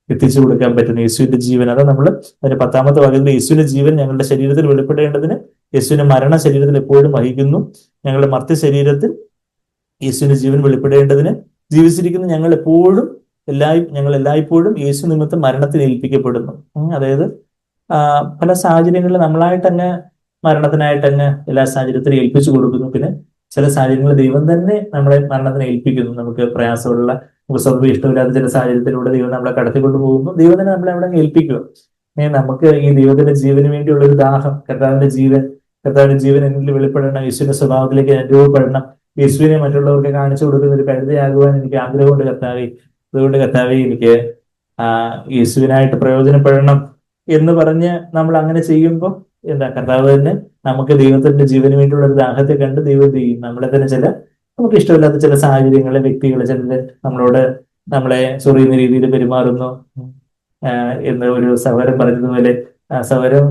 എത്തിച്ചു കൊടുക്കാൻ പറ്റുന്ന യേശുവിന്റെ ജീവൻ. അത് നമ്മൾ അതിന്റെ 10-ാമത്തെ ഭാഗത്തിൽ യേശുവിന്റെ ജീവൻ ഞങ്ങളുടെ ശരീരത്തിൽ വെളിപ്പെടേണ്ടതിന് യേശുവിന്റെ മരണ ശരീരത്തിൽ എപ്പോഴും വഹിക്കുന്നു. ഞങ്ങളുടെ മർത്യ ശരീരത്തിൽ യേശുവിന്റെ ജീവൻ വെളിപ്പെടേണ്ടതിന് ജീവിച്ചിരിക്കുന്ന ഞങ്ങൾ എല്ലായ്പ്പോഴും യേശു നിമിത്തം മരണത്തിന് ഏൽപ്പിക്കപ്പെടുന്നു. അതായത് പല സാഹചര്യങ്ങളിൽ നമ്മളായിട്ടങ്ങ് മരണത്തിനായിട്ടങ്ങ് എല്ലാ സാഹചര്യത്തിലും ഏൽപ്പിച്ചു കൊടുക്കുന്നു. പിന്നെ ചില സാഹചര്യങ്ങളിൽ ദൈവം തന്നെ നമ്മളെ മരണത്തിന് ഏൽപ്പിക്കുന്നു. നമുക്ക് പ്രയാസമുള്ള, നമുക്ക് സ്വന്തം ഇഷ്ടമില്ലാത്ത ചില സാഹചര്യത്തിലൂടെ ദൈവം നമ്മളെ കടത്തിക്കൊണ്ടു പോകുമ്പോൾ ദൈവം തന്നെ നമ്മളെ അവിടെ ഏൽപ്പിക്കുക. നമുക്ക് ഈ ദൈവത്തിന്റെ ജീവന് വേണ്ടിയുള്ള ഒരു ദാഹം, കർത്താവിന്റെ ജീവൻ എന്നിൽ വെളിപ്പെടണം, യേശുവിന്റെ സ്വഭാവത്തിലേക്ക് അനുഭവപ്പെടണം, യേശുവിനെ മറ്റുള്ളവർക്ക് കാണിച്ചു കൊടുക്കുന്ന ഒരു കരുതയാകുവാൻ എനിക്ക് ആഗ്രഹമുണ്ട് കർത്താവേ. അതുകൊണ്ട് കർത്താവേ, എനിക്ക് യേശുവിനായിട്ട് പ്രയോജനപ്പെടണം എന്ന് പറഞ്ഞ് നമ്മൾ അങ്ങനെ ചെയ്യുമ്പോൾ കർത്താവ് തന്നെ നമുക്ക് ദൈവത്തിന്റെ ജീവന് വേണ്ടിയുള്ള ഒരു ദാഹത്തെ കണ്ട് ദൈവം ചെയ്യും. നമ്മളെ തന്നെ നമുക്ക് ഇഷ്ടമില്ലാത്ത ചില സാഹചര്യങ്ങളെ, വ്യക്തികളെ, നമ്മളെ ചൊറിയുന്ന രീതിയിൽ പെരുമാറുന്നു എന്ന് ഒരു സഹോദരൻ പറഞ്ഞതുപോലെ, സഹോദരൻ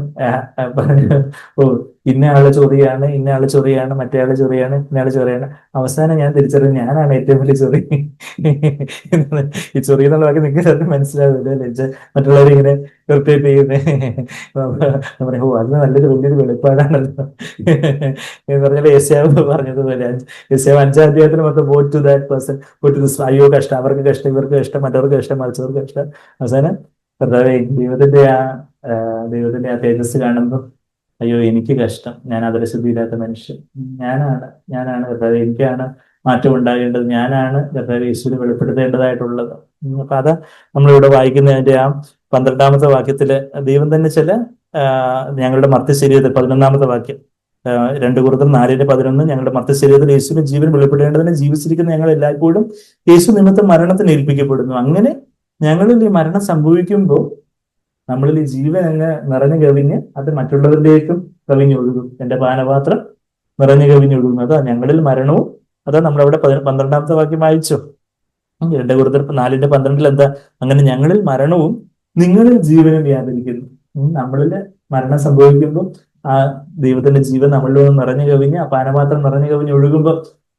പറഞ്ഞു, ഇന്ന ആള് ചൊറിയാണ്, മറ്റേ ആള് ചൊറിയാണ്, അവസാനം ഞാൻ തിരിച്ചറിഞ്ഞു ഞാനാണ് ഏറ്റവും വലിയ ചൊറി. ഈ ചൊറി എന്നുള്ള വാക്ക് നിങ്ങൾക്ക് മനസ്സിലാവില്ല, മറ്റുള്ളവർ ഇങ്ങനെ ഇറിറ്റേറ്റ് ചെയ്യുന്നേ. അത് നല്ലൊരു വലിയൊരു വെളിപ്പാടാണല്ലോ എന്ന് പറഞ്ഞാൽ യേശയ്യാവ് പറഞ്ഞതുപോലെ, യേശയ്യാവ് 5-ാം അധ്യായത്തിന് മൊത്തം ഗോ ടു ദാറ്റ് പേഴ്സൺ, അയ്യോ കഷ്ടം, അവർക്ക് കഷ്ടം, ഇവർക്ക് കഷ്ടം, മറ്റവർക്ക് കഷ്ടം, മറിച്ചവർക്ക് കഷ്ടം. അവസാനം കർത്താവേ, ദൈവത്തിന്റെ ആ തേജസ് കാണുമ്പോൾ അയ്യോ എനിക്ക് കഷ്ടം, ഞാൻ അതരശുദ്ധിയില്ലാത്ത മനുഷ്യൻ, ഞാനാണ് കർത്താവേ, എനിക്കാണ് മാറ്റം ഉണ്ടാകേണ്ടത്, ഞാനാണ് കർത്താവേ യേശുവിനെ വെളിപ്പെടുത്തേണ്ടതായിട്ടുള്ളത്. അപ്പൊ അത് നമ്മളിവിടെ വായിക്കുന്നതിന്റെ ആ 12-ാമത്തെ വാക്യത്തില് ദൈവം തന്നെ ഞങ്ങളുടെ മർത്യ ശരീരത്തിൽ 11-ാമത്തെ വാക്യം, 2 Corinthians 4:11, ഞങ്ങളുടെ മർത്യ ശരീരത്തിൽ യേശുവിന്റെ ജീവൻ വെളിപ്പെടേണ്ടതിന് ജീവിച്ചിരിക്കുന്ന ഞങ്ങൾ എല്ലായ്പ്പോഴും യേശു നിമിത്തം മരണത്തിന് ഏൽപ്പിക്കപ്പെടുന്നു. അങ്ങനെ ഞങ്ങളിൽ ഈ മരണം സംഭവിക്കുമ്പോൾ നമ്മളിൽ ഈ ജീവൻ അങ്ങ് നിറഞ്ഞു കവിഞ്ഞ് അത് മറ്റുള്ളവരിലേക്കും കവിഞ്ഞൊഴുകും. എന്റെ പാനപാത്രം നിറഞ്ഞു കവിഞ്ഞൊഴുകും. അതാ ഞങ്ങളിൽ മരണവും. അതാ നമ്മളവിടെ 12-ാമത്തെ വാക്യം വായിച്ചോ, 2 Corinthians 4:12 എന്താ? അങ്ങനെ ഞങ്ങളിൽ മരണവും നിങ്ങളിൽ ജീവനും വ്യാപരിക്കുന്നു. നമ്മളില് മരണം സംഭവിക്കുമ്പോൾ ആ ദൈവത്തിന്റെ ജീവൻ നമ്മളിൽ നിന്ന് നിറഞ്ഞു കവിഞ്ഞ് ആ പാനപാത്രം നിറഞ്ഞു കവിഞ്ഞ് ഒഴുകുമ്പോൾ,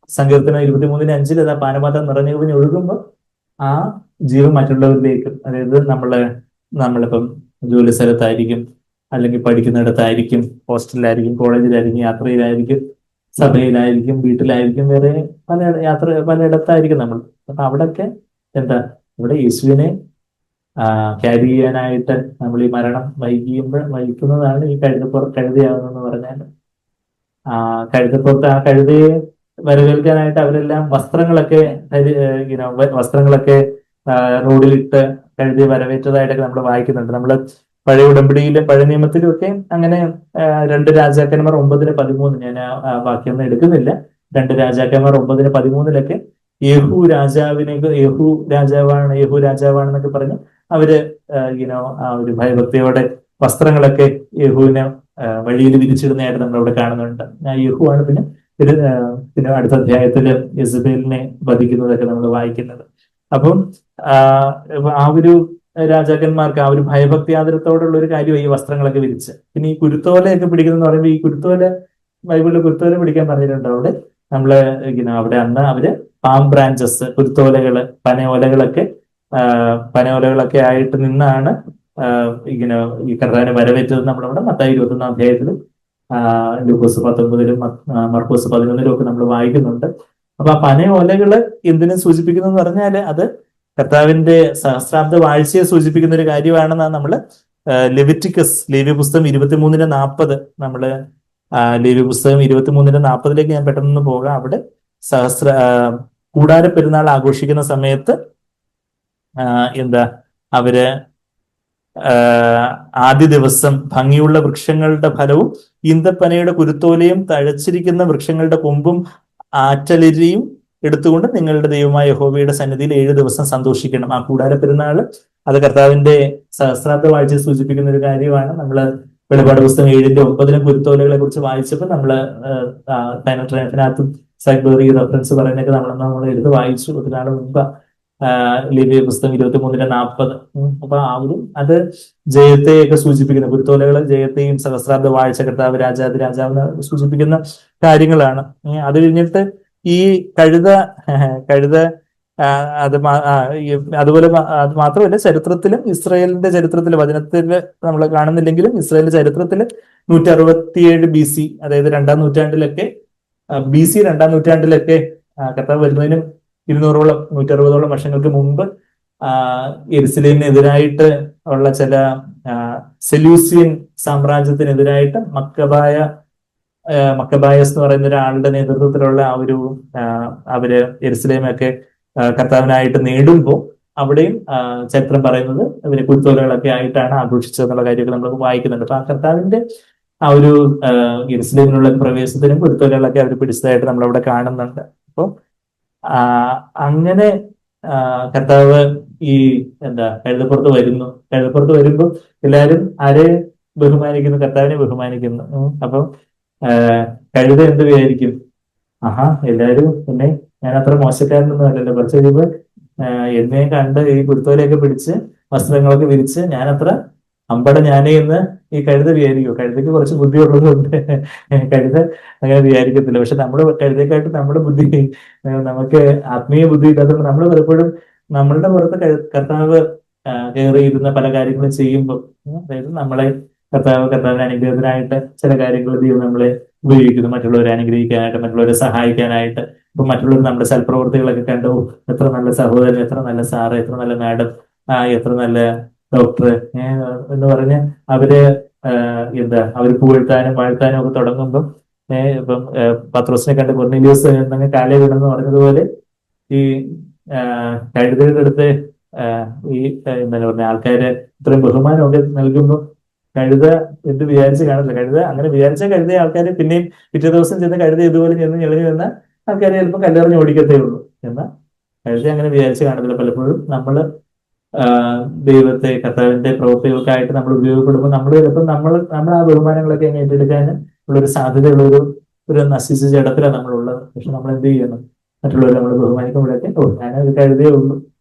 സങ്കീർത്തനം 23:5 ആ പാനപാത്രം നിറഞ്ഞു കവിഞ്ഞ് ഒഴുകുമ്പോൾ ആ ജീവൻ മറ്റുള്ളവരിലേക്കും, അതായത് നമ്മളിപ്പം ജോലി സ്ഥലത്തായിരിക്കും, അല്ലെങ്കിൽ പഠിക്കുന്നിടത്തായിരിക്കും, ഹോസ്റ്റലിലായിരിക്കും, കോളേജിലായിരിക്കും, യാത്രയിലായിരിക്കും, സഭയിലായിരിക്കും, വീട്ടിലായിരിക്കും, വേറെ പലയിടത്തായിരിക്കും നമ്മൾ. അപ്പൊ അവിടൊക്കെ ഇവിടെ യേശുവിനെ ക്യാരി ചെയ്യാനായിട്ട് നമ്മൾ ഈ മരണം വഹിക്കുന്നതാണ് ഈ കഴുതയാകുന്നെന്ന് പറഞ്ഞാൽ. കഴുതപ്പുറത്ത് ആ കഴുതയെ വരവേൽക്കാനായിട്ട് അവരെല്ലാം വസ്ത്രങ്ങളൊക്കെ റോഡിലിട്ട് കഴുതി വരവേറ്റതായിട്ടൊക്കെ നമ്മൾ വായിക്കുന്നുണ്ട്. നമ്മൾ പഴയ ഉടമ്പടിയിലും പഴയ നിയമത്തിലും ഒക്കെ അങ്ങനെ 2 രാജാക്കന്മാർ 9:13, ഞാൻ ആ വാക്യമൊന്നും എടുക്കുന്നില്ല. 2 രാജാക്കന്മാർ 9:13 യേഹൂ രാജാവാണെന്നൊക്കെ പറഞ്ഞ് അവര് ആ ഒരു ഭയഭക്തിയോടെ വസ്ത്രങ്ങളൊക്കെ യേഹൂവിനെ വഴിയിൽ വിരിച്ചിടുന്നതായിട്ട് നമ്മളവിടെ കാണുന്നുണ്ട്. യേഹൂ ആണ് പിന്നെ അടുത്ത അധ്യായത്തില് യെസബേലിനെ വധിക്കുന്നതൊക്കെ നമ്മൾ വായിക്കുന്നത്. അപ്പം ആ ഒരു രാജാക്കന്മാർക്ക് ആ ഒരു ഭയഭക്തി ആദരത്തോടുള്ള ഒരു കാര്യമായി ഈ വസ്ത്രങ്ങളൊക്കെ വിരിച്ച്. പിന്നെ ഈ കുരുത്തോലയൊക്കെ പിടിക്കുന്നതെന്ന് പറയുമ്പോൾ, ഈ ബൈബിളിൽ കുരുത്തോല പിടിക്കാൻ പറഞ്ഞിട്ടുണ്ട്. അവിടെ അവിടെ അന്ന് അവര് പാം ബ്രാഞ്ചസ്, കുരുത്തോലകള്, പനയോലകളൊക്കെ ആയിട്ട് നിന്നാണ് ഈ കർത്താവിനെ വരവേറ്റത്. നമ്മളവിടെ മത്തായി 21-ാം അധ്യായത്തിലും ലൂക്കോസ് 19-ലും മർക്കോസ് 11-ലും ഒക്കെ നമ്മൾ വായിക്കുന്നുണ്ട്. അപ്പൊ ആ പനയോലകള് എന്തിനെ സൂചിപ്പിക്കുന്നു എന്ന് പറഞ്ഞാല് അത് കർത്താവിന്റെ സഹസ്രാബ്ദ വാഴ്ചയെ സൂചിപ്പിക്കുന്ന ഒരു കാര്യമാണെന്നാണ് നമ്മള് ലേവ്യ പുസ്തകം 23:40, നമ്മള് ലേവ്യ പുസ്തകം 23:40 ഞാൻ പെട്ടെന്ന് പോകാം. അവിടെ കൂടാര പെരുന്നാൾ ആഘോഷിക്കുന്ന സമയത്ത് അവര് ആദ്യ ദിവസം ഭംഗിയുള്ള വൃക്ഷങ്ങളുടെ ഫലവും ഈന്തപ്പനയുടെ കുരുത്തോലയും തഴച്ചിരിക്കുന്ന വൃക്ഷങ്ങളുടെ കൊമ്പും ആറ്റലരിയും എടുത്തുകൊണ്ട് നിങ്ങളുടെ ദൈവമായ യഹോവയുടെ സന്നിധിയിൽ 7 ദിവസം സന്തോഷിക്കണം. ആ കൂടാര പെരുന്നാള് അത് കർത്താവിന്റെ സഹസ്രാബ്ദ വാഴ്ചയെ സൂചിപ്പിക്കുന്ന ഒരു കാര്യമാണ്. നമ്മള് വെളിപാട് പുസ്തകം 7:9 കുരുത്തോലകളെ കുറിച്ച് വായിച്ചപ്പോൾ നമ്മള് അതിനകത്തും സൈബറി റെഫറൻസ് പറയുന്നതൊക്കെ നമ്മൾ എടുത്ത് വായിച്ചു ഒത്തിരി മുമ്പ്. ലേവ്യ പുസ്തകം 23:40. അപ്പൊ അത് ജയത്തെയൊക്കെ സൂചിപ്പിക്കുന്ന, കുരുത്തോലകൾ ജയത്തെയും സഹസ്രാബ്ദ വാഴ്ച, കർത്താവ് രാജാവിനെ സൂചിപ്പിക്കുന്ന കാര്യങ്ങളാണ്. അത് കഴിഞ്ഞിട്ട് ഈ കഴുത അത് അതുപോലെ അത് മാത്രമല്ല, ചരിത്രത്തിലും ഇസ്രായേലിന്റെ ചരിത്രത്തിലും വചനത്തിൽ നമ്മൾ കാണുന്നില്ലെങ്കിലും ഇസ്രായേലിന്റെ ചരിത്രത്തിൽ 167 BC, അതായത് രണ്ടാം നൂറ്റാണ്ടിലൊക്കെ, BC രണ്ടാം നൂറ്റാണ്ടിലൊക്കെ കർത്താവ് വരുന്നതിനും 160ഓളം വർഷങ്ങൾക്ക് മുമ്പ് യെരുസലേമിനെതിരായിട്ട് ഉള്ള ചില സെലൂസിയൻ സാമ്രാജ്യത്തിനെതിരായിട്ട് മക്കബായസ് എന്ന് പറയുന്ന ഒരാളുടെ നേതൃത്വത്തിലുള്ള അവര് യെരുസലേമൊക്കെ കർത്താവിനായിട്ട് നേടുമ്പോൾ അവിടെയും ചരിത്രം പറയുന്നത് ഇവര് കുരുത്തോലകളൊക്കെ ആയിട്ടാണ് ആഘോഷിച്ചതെന്നുള്ള കാര്യമൊക്കെ നമ്മൾ വായിക്കുന്നുണ്ട്. അപ്പൊ ആ കർത്താവിന്റെ ആ ഒരു യെരുസലേമിനുള്ള പ്രവേശനത്തിനും കുരുത്തോലകളൊക്കെ അവർ പിടിച്ചതായിട്ട് നമ്മൾ അവിടെ കാണുന്നുണ്ട്. അപ്പോൾ അങ്ങനെ കർത്താവ് ഈ കഴുതപ്പുറത്ത് വരുന്നു. കഴുതപ്പുറത്ത് വരുമ്പോൾ എല്ലാവരും ആരെ ബഹുമാനിക്കുന്നു? കർത്താവിനെ ബഹുമാനിക്കുന്നു. അപ്പം കഴുത എന്ത് വിചാരിക്കും? ആഹാ, എല്ലാവരും എന്നെ, ഞാൻ അത്ര മോശക്കാരനൊന്നും അല്ലല്ലോ, കുറച്ച് കഴിയുമ്പോൾ എന്നെ കണ്ട് ഈ കുരുത്തോലയൊക്കെ പിടിച്ച് വസ്ത്രങ്ങളൊക്കെ വിരിച്ച് ഞാൻ അത്ര അമ്പട ഞാനേ എന്ന് ഈ കഴുത വിചാരിക്കും. കഴുതയ്ക്ക് കുറച്ച് ബുദ്ധി ഉള്ളതുകൊണ്ട് കഴുത അങ്ങനെ വിചാരിക്കത്തില്ല. പക്ഷെ കഴുതക്കായിട്ട് നമ്മുടെ ബുദ്ധി, നമുക്ക് ആത്മീയ ബുദ്ധി ഇല്ലാത്തതുകൊണ്ട് നമ്മൾ പലപ്പോഴും നമ്മളുടെ പുറത്ത് കർത്താവ് കയറിയിരുന്ന പല കാര്യങ്ങളും ചെയ്യുമ്പോൾ, അതായത് കർത്താവിന്റെ അനുഗ്രഹത്തിനായിട്ട് ചില കാര്യങ്ങൾ ദൈവം നമ്മളെ ഉപയോഗിക്കുന്നു, മറ്റുള്ളവരെ അനുഗ്രഹിക്കാനായിട്ട്, മറ്റുള്ളവരെ സഹായിക്കാനായിട്ട്. ഇപ്പൊ മറ്റുള്ളവർ നമ്മുടെ സൽപ്രവർത്തികളൊക്കെ കണ്ടു, എത്ര നല്ല സഹോദരൻ, എത്ര നല്ല സാറ്, എത്ര നല്ല മാഡം, എത്ര നല്ല ഡോക്ടർ എന്ന് പറഞ്ഞ് അവര് അവര് പുകഴ്ത്താനും വാഴ്ത്താനും ഒക്കെ തുടങ്ങുമ്പോൾ, ഇപ്പം പത്രോസിനെ കണ്ട് കൊർന്നേലിയോസ് എന്നങ്ങ് കാലേ വീണെന്ന് പറഞ്ഞതുപോലെ ഈ കഴുതയുടെ അടുത്ത് ഈ എന്താണ് പറഞ്ഞ ആൾക്കാര് ഇത്രയും ബഹുമാനമൊക്കെ നൽകുമ്പോൾ കഴുത എന്ത് വിചാരിച്ച് കാണില്ല. അങ്ങനെ വിചാരിച്ച കഴുത ആൾക്കാർ പിന്നെയും പിറ്റേ ദിവസം ചെന്ന് കഴുത ഇതുപോലെ ചെന്ന് ഞെളിഞ്ഞു വന്ന ആൾക്കാരെ ചിലപ്പോൾ കല്ലെറിഞ്ഞ് ഓടിക്കത്തേ ഉള്ളൂ. എന്നാൽ കഴുത അങ്ങനെ വിചാരിച്ച് കാണത്തില്ല. പലപ്പോഴും നമ്മൾ ദൈവത്തെ, കർത്താവിന്റെ പ്രവൃത്തികൾക്കായിട്ട് നമ്മൾ ഉപയോഗപ്പെടുമ്പോൾ നമ്മൾ ചിലപ്പോൾ നമ്മൾ ആ ബഹുമാനങ്ങളൊക്കെ അങ്ങ് ഏറ്റെടുക്കാൻ ഉള്ളൊരു സാധ്യതയുള്ള ഒരു നശിച്ച ജഡത്തിലാണ് നമ്മളുള്ളത്. പക്ഷെ നമ്മൾ എന്ത് ചെയ്യണം? മറ്റുള്ളവരെ നമ്മൾ ബഹുമാനിക്കുമ്പോഴൊക്കെ ഞാനത് കഴുതേ ഉള്ളൂ,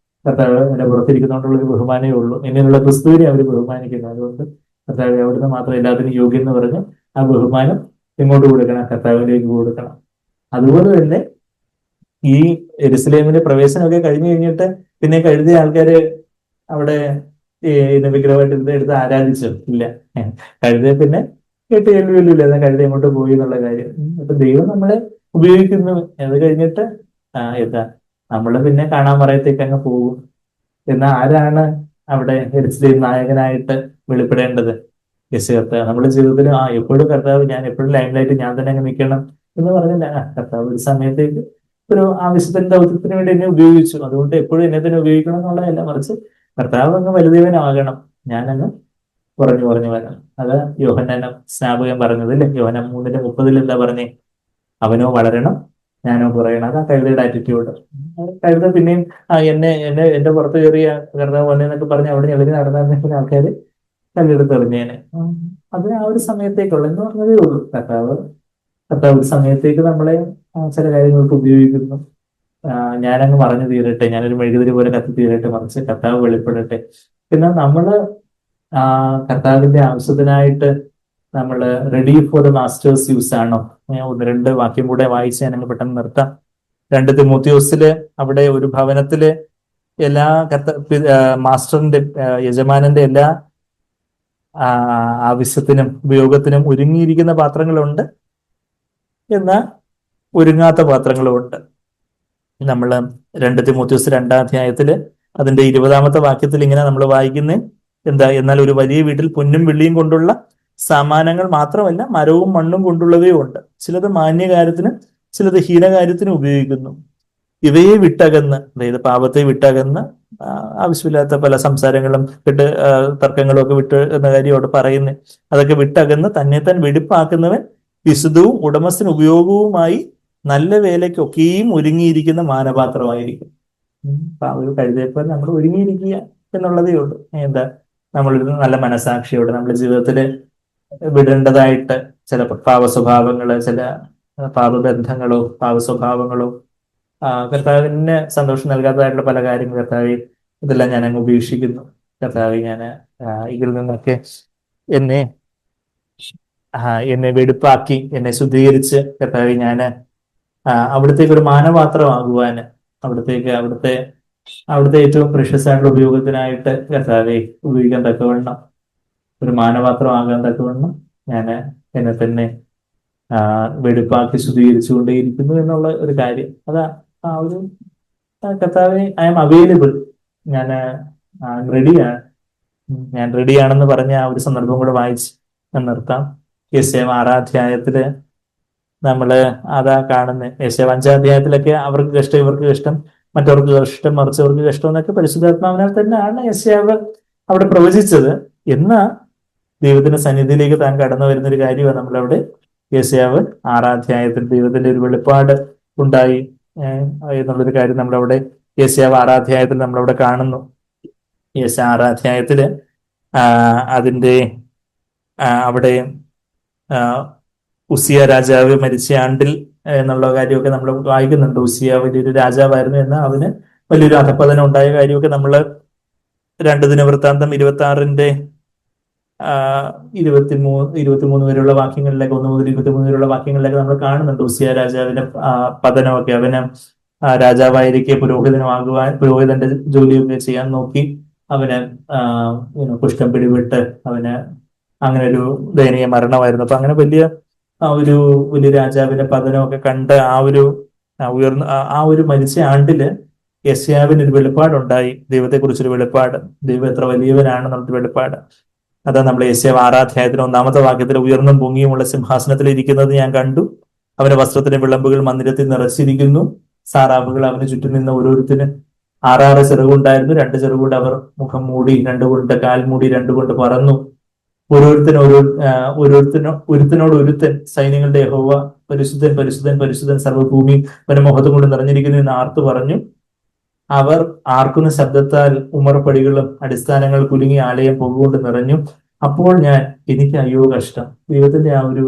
കർത്താവ് എന്റെ പുറത്തിരിക്കുന്നതുകൊണ്ടുള്ളൊരു ബഹുമാനമേ ഉള്ളൂ, എന്നിലുള്ള ക്രിസ്തുവിനെ അവർ ബഹുമാനിക്കുന്നു. അതുകൊണ്ട് കർത്താവ് അവിടുന്ന് മാത്രം എല്ലാത്തിനും യോഗ്യം എന്ന് പറഞ്ഞ് ആ ബഹുമാനം ഇങ്ങോട്ട് കൊടുക്കണം, കർത്താവിലേക്ക് കൊടുക്കണം. അതുപോലെ തന്നെ ഈ യെരുസലേമിന്റെ പ്രവേശനമൊക്കെ കഴിഞ്ഞു കഴിഞ്ഞിട്ട് പിന്നെ കഴുതിയ ആൾക്കാര് അവിടെ വിഗ്രഹമായിട്ട് എടുത്ത് ആരാധിച്ചോ? ഇല്ല. കഴുത പിന്നെ കേട്ട് കേൾവിയില്ല, എന്നാൽ കഴുത എങ്ങോട്ട് പോയി എന്നുള്ള കാര്യം. അപ്പൊ ദൈവം നമ്മളെ ഉപയോഗിക്കുന്നു. അത് കഴിഞ്ഞിട്ട് നമ്മള് പിന്നെ കാണാൻ പറയത്തേക്ക് അങ്ങ് പോകും. എന്നാൽ ആരാണ് അവിടെ യെരുസലേം നായകനായിട്ട് വെളിപ്പെടേണ്ടത്? യേശു കർത്താവ്. നമ്മുടെ ജീവിതത്തിൽ എപ്പോഴും കർത്താവ്, ഞാൻ എപ്പോഴും ലൈംലൈറ്റ് ഞാൻ തന്നെ അങ്ങ് നിൽക്കണം എന്ന് പറഞ്ഞില്ല. കർത്താവ് ഒരു സമയത്തേക്ക് ഒരു ആവശ്യത്തിന് ദൗത്യത്തിന് വേണ്ടി എന്നെ ഉപയോഗിച്ചു, അതുകൊണ്ട് എപ്പോഴും എന്നെ തന്നെ ഉപയോഗിക്കണം എന്നുള്ളതല്ല, മറിച്ച് കർത്താവ് അങ്ങ് വലുദേവനാകണം, ഞാനങ്ങ് കുറഞ്ഞു കുറഞ്ഞു വരണം. അത് യോഹന്നാൻ സ്നാപകൻ പറഞ്ഞത് അല്ലേ? യോഹന്നാൻ 3:30 എന്താ പറഞ്ഞേ? അവനോ വളരണം, ഞാനോ കുറയണം. അതാ കഴുതയുടെ ആറ്റിറ്റ്യൂഡ്. കഴുത പിന്നെയും എന്റെ പുറത്ത് കയറിയ കർത്താവ് വന്നേന്നൊക്കെ പറഞ്ഞ് അവിടെ എഴുതി നടന്ന ആൾക്കാര് കല്ലെടുത്ത് എറിഞ്ഞേനെ. അത് ആ ഒരു സമയത്തേക്കുള്ള എന്ന് പറഞ്ഞതേ ഉള്ളൂ. കർത്താവ് ഒരു സമയത്തേക്ക് നമ്മളെ ചില കാര്യങ്ങൾക്ക് ഉപയോഗിക്കുന്നു. ഞാനങ്ങ് മറഞ്ഞു തീരട്ടെ, ഞാനൊരു മെഴുകുതിരി പോലെ കത്തി തീരട്ടെ, മറിച്ച് കർത്താവ് വെളിപ്പെടട്ടെ. പിന്നെ നമ്മള് കർത്താവിന്റെ ആവശ്യത്തിനായിട്ട് നമ്മൾ ready for the masters use ആണോ? ഞാൻ 1-2 വാക്യം കൂടെ വായിച്ച് ഞാനങ്ങ് പെട്ടെന്ന് നിർത്താം. 2 തിമോത്തിയോസില് അവിടെ ഒരു ഭവനത്തില് എല്ലാ മാസ്റ്ററിന്റെ, യജമാനന്റെ എല്ലാ ആവശ്യത്തിനും ഉപയോഗത്തിനും ഒരുങ്ങിയിരിക്കുന്ന പാത്രങ്ങളുണ്ട്, എന്നാൽ ഒരുങ്ങാത്ത പാത്രങ്ങളുമുണ്ട്. നമ്മൾ 2 തിമോത്തിയോസ് 2-ാം അധ്യായത്തില് അതിന്റെ 20-ാമത്തെ വാക്യത്തിൽ ഇങ്ങനെ നമ്മൾ വായിക്കുന്നത് എന്നാൽ ഒരു വലിയ വീട്ടിൽ പൊന്നും വെള്ളിയും കൊണ്ടുള്ള സാമാനങ്ങൾ മാത്രമല്ല, മരവും മണ്ണും കൊണ്ടുള്ളവയും ഉണ്ട്. ചിലത് മാന്യകാര്യത്തിനും ചിലത് ഹീനകാര്യത്തിനും ഉപയോഗിക്കുന്നു. ഇവയെ വിട്ടകന്ന്, അതായത് പാപത്തെ വിട്ടകന്ന്, ആവശ്യമില്ലാത്ത പല സംസാരങ്ങളും തർക്കങ്ങളും ഒക്കെ വിട്ട് എന്ന കാര്യം അവിടെ പറയുന്നത്, അതൊക്കെ വിട്ടകന്ന് തന്നെ വെടിപ്പാക്കുന്നവൻ വിശുദ്ധവും ഉടമസ്ഥന് ഉപയോഗവുമായി നല്ല വേലയ്ക്കൊക്കെയും ഒരുങ്ങിയിരിക്കുന്ന മാനപാത്രമായിരിക്കും. ഒരു കഴുതയപ്പോൾ നമ്മൾ ഒരുങ്ങിയിരിക്കുക എന്നുള്ളതേ ഉള്ളൂ. നമ്മളൊരു നല്ല മനസാക്ഷിയോടെ നമ്മുടെ ജീവിതത്തില് വിടേണ്ടതായിട്ട് ചില പാവസ്വഭാവങ്ങള്, ചില പാപബന്ധങ്ങളോ പാവസ്വഭാവങ്ങളോ, കർത്താവിന് സന്തോഷം നൽകാത്തതായിട്ടുള്ള പല കാര്യങ്ങൾ, കർത്താവ് ഇതെല്ലാം ഞാൻ അങ്ങ് ഉപേക്ഷിക്കുന്നു. കർത്താവ്, ഞാൻ ഇതിൽ നിന്നൊക്കെ എന്നെ വെടുപ്പാക്കി എന്നെ ശുദ്ധീകരിച്ച് കർത്താവ് ഞാൻ അവിടത്തേക്ക് ഒരു മാനപാത്രമാകുവാൻ അവിടത്തേക്ക് അവിടുത്തെ ഏറ്റവും പ്രഷ്യസ് ആയിട്ടുള്ള ഉപയോഗത്തിനായിട്ട് കർത്താവെ ഉപയോഗിക്കാൻ തക്കവണ്ണം ഒരു മാനപാത്രമാകാൻ തക്കവണ്ണം ഞാൻ എന്നെ തന്നെ വെടിപ്പാക്കി ശുദ്ധീകരിച്ചുകൊണ്ടേയിരിക്കുന്നു എന്നുള്ള ഒരു കാര്യം. അതാ ആ ഒരു കർത്താവെ, ഐ ആം അവൈലബിൾ, ഞാൻ റെഡിയാണ്, ഞാൻ റെഡിയാണെന്ന് പറഞ്ഞ ആ ഒരു സന്ദർഭം കൂടെ വായിച്ച് നിർത്താം. യെശയ്യാ 6 നമ്മള് അതാ കാണുന്നത്. യെശയ്യാ 5 അവർക്ക് കഷ്ടം, ഇവർക്ക് കഷ്ടം, മറ്റവർക്ക് കഷ്ടം, മറിച്ചവർക്ക് കഷ്ടം എന്നൊക്കെ പരിശുദ്ധാത്മാവിനാൽ തന്നെയാണ് യെശയ്യാവ് അവിടെ പ്രവചിച്ചത്. എന്നാ ദൈവത്തിന്റെ സന്നിധിയിലേക്ക് താൻ കടന്നു വരുന്ന ഒരു കാര്യമാണ് നമ്മളവിടെ യെശയ്യാവ് 6 ദൈവത്തിന്റെ ഒരു വെളിപ്പാട് ഉണ്ടായി എന്നുള്ളൊരു കാര്യം നമ്മളവിടെ യെശയ്യാവ് 6 നമ്മളവിടെ കാണുന്നു. യെശയ്യാ 6 അതിന്റെ അവിടെ ഉസിയ രാജാവ് മരിച്ച ആണ്ടിൽ എന്നുള്ള കാര്യമൊക്കെ നമ്മൾ വായിക്കുന്നുണ്ട്. ഉസിയ വലിയൊരു രാജാവായിരുന്നു എന്ന് അവന് വലിയൊരു അധപ്പതനം ഉണ്ടായ കാര്യമൊക്കെ നമ്മൾ 2 ദിനവൃത്താന്തം 26 23 വരെയുള്ള വാക്യങ്ങളിലേക്ക്, 1 മുതൽ 23 വരെയുള്ള വാക്യങ്ങളിലേക്ക് നമ്മൾ കാണുന്നുണ്ട്. ഉസിയ രാജാവിന്റെ പതനമൊക്കെ. അവന് രാജാവായിരിക്കെ പുരോഹിതന്റെ ജോലിയൊക്കെ ചെയ്യാൻ നോക്കി. അവന് കുഷ്ഠം പിടിപെട്ട് അവന് അങ്ങനെ ഒരു ദയനീയ മരണമായിരുന്നു. അപ്പൊ അങ്ങനെ വലിയ രാജാവിന്റെ പതനമൊക്കെ കണ്ട് ആ ഒരു മരിച്ച ആണ്ടില് യെശയ്യാവിന് ഒരു വെളിപ്പാടുണ്ടായി. ദൈവത്തെക്കുറിച്ചൊരു വെളിപ്പാട്, ദൈവം എത്ര വലിയവനാണെന്നുള്ള വെളിപ്പാട്. അതാ നമ്മൾ യെശയ്യാവ് 1 വാക്യത്തിൽ ഉയർന്നും പൊങ്ങിയുമുള്ള സിംഹാസനത്തിൽ ഇരിക്കുന്നത് ഞാൻ കണ്ടു. അവന്റെ വസ്ത്രത്തിന്റെ വിളമ്പുകൾ മന്ദിരത്തിൽ നിറച്ചിരിക്കുന്നു. സാറാബുകൾ അവന് ചുറ്റും നിന്ന് ഓരോരുത്തരും 6 ചിറകുണ്ടായിരുന്നു. 2 ചിറകുകൊണ്ട് അവർ മുഖം മൂടി, 2 കൊണ്ട് കാൽ മൂടി, 2 കൊണ്ട് പറന്നു. ഒരുത്തനോട് ഒരുത്തൻ സൈന്യങ്ങളുടെ യഹോവ പരിശുദ്ധൻ, പരിശുദ്ധൻ, പരിശുദ്ധൻ, സർവ്വഭൂമി വനമോഹത്തും കൊണ്ട് നിറഞ്ഞിരിക്കുന്നു എന്ന് ആർത്തു പറഞ്ഞു. അവർ ആർക്കുന്ന ശബ്ദത്താൽ ഉമർപ്പടികളും അടിസ്ഥാനങ്ങൾ കുലുങ്ങി ആലയം പുകകൊണ്ട് നിറഞ്ഞു. അപ്പോൾ എനിക്ക് അയ്യോ കഷ്ടം. ദൈവത്തിന്റെ ആ ഒരു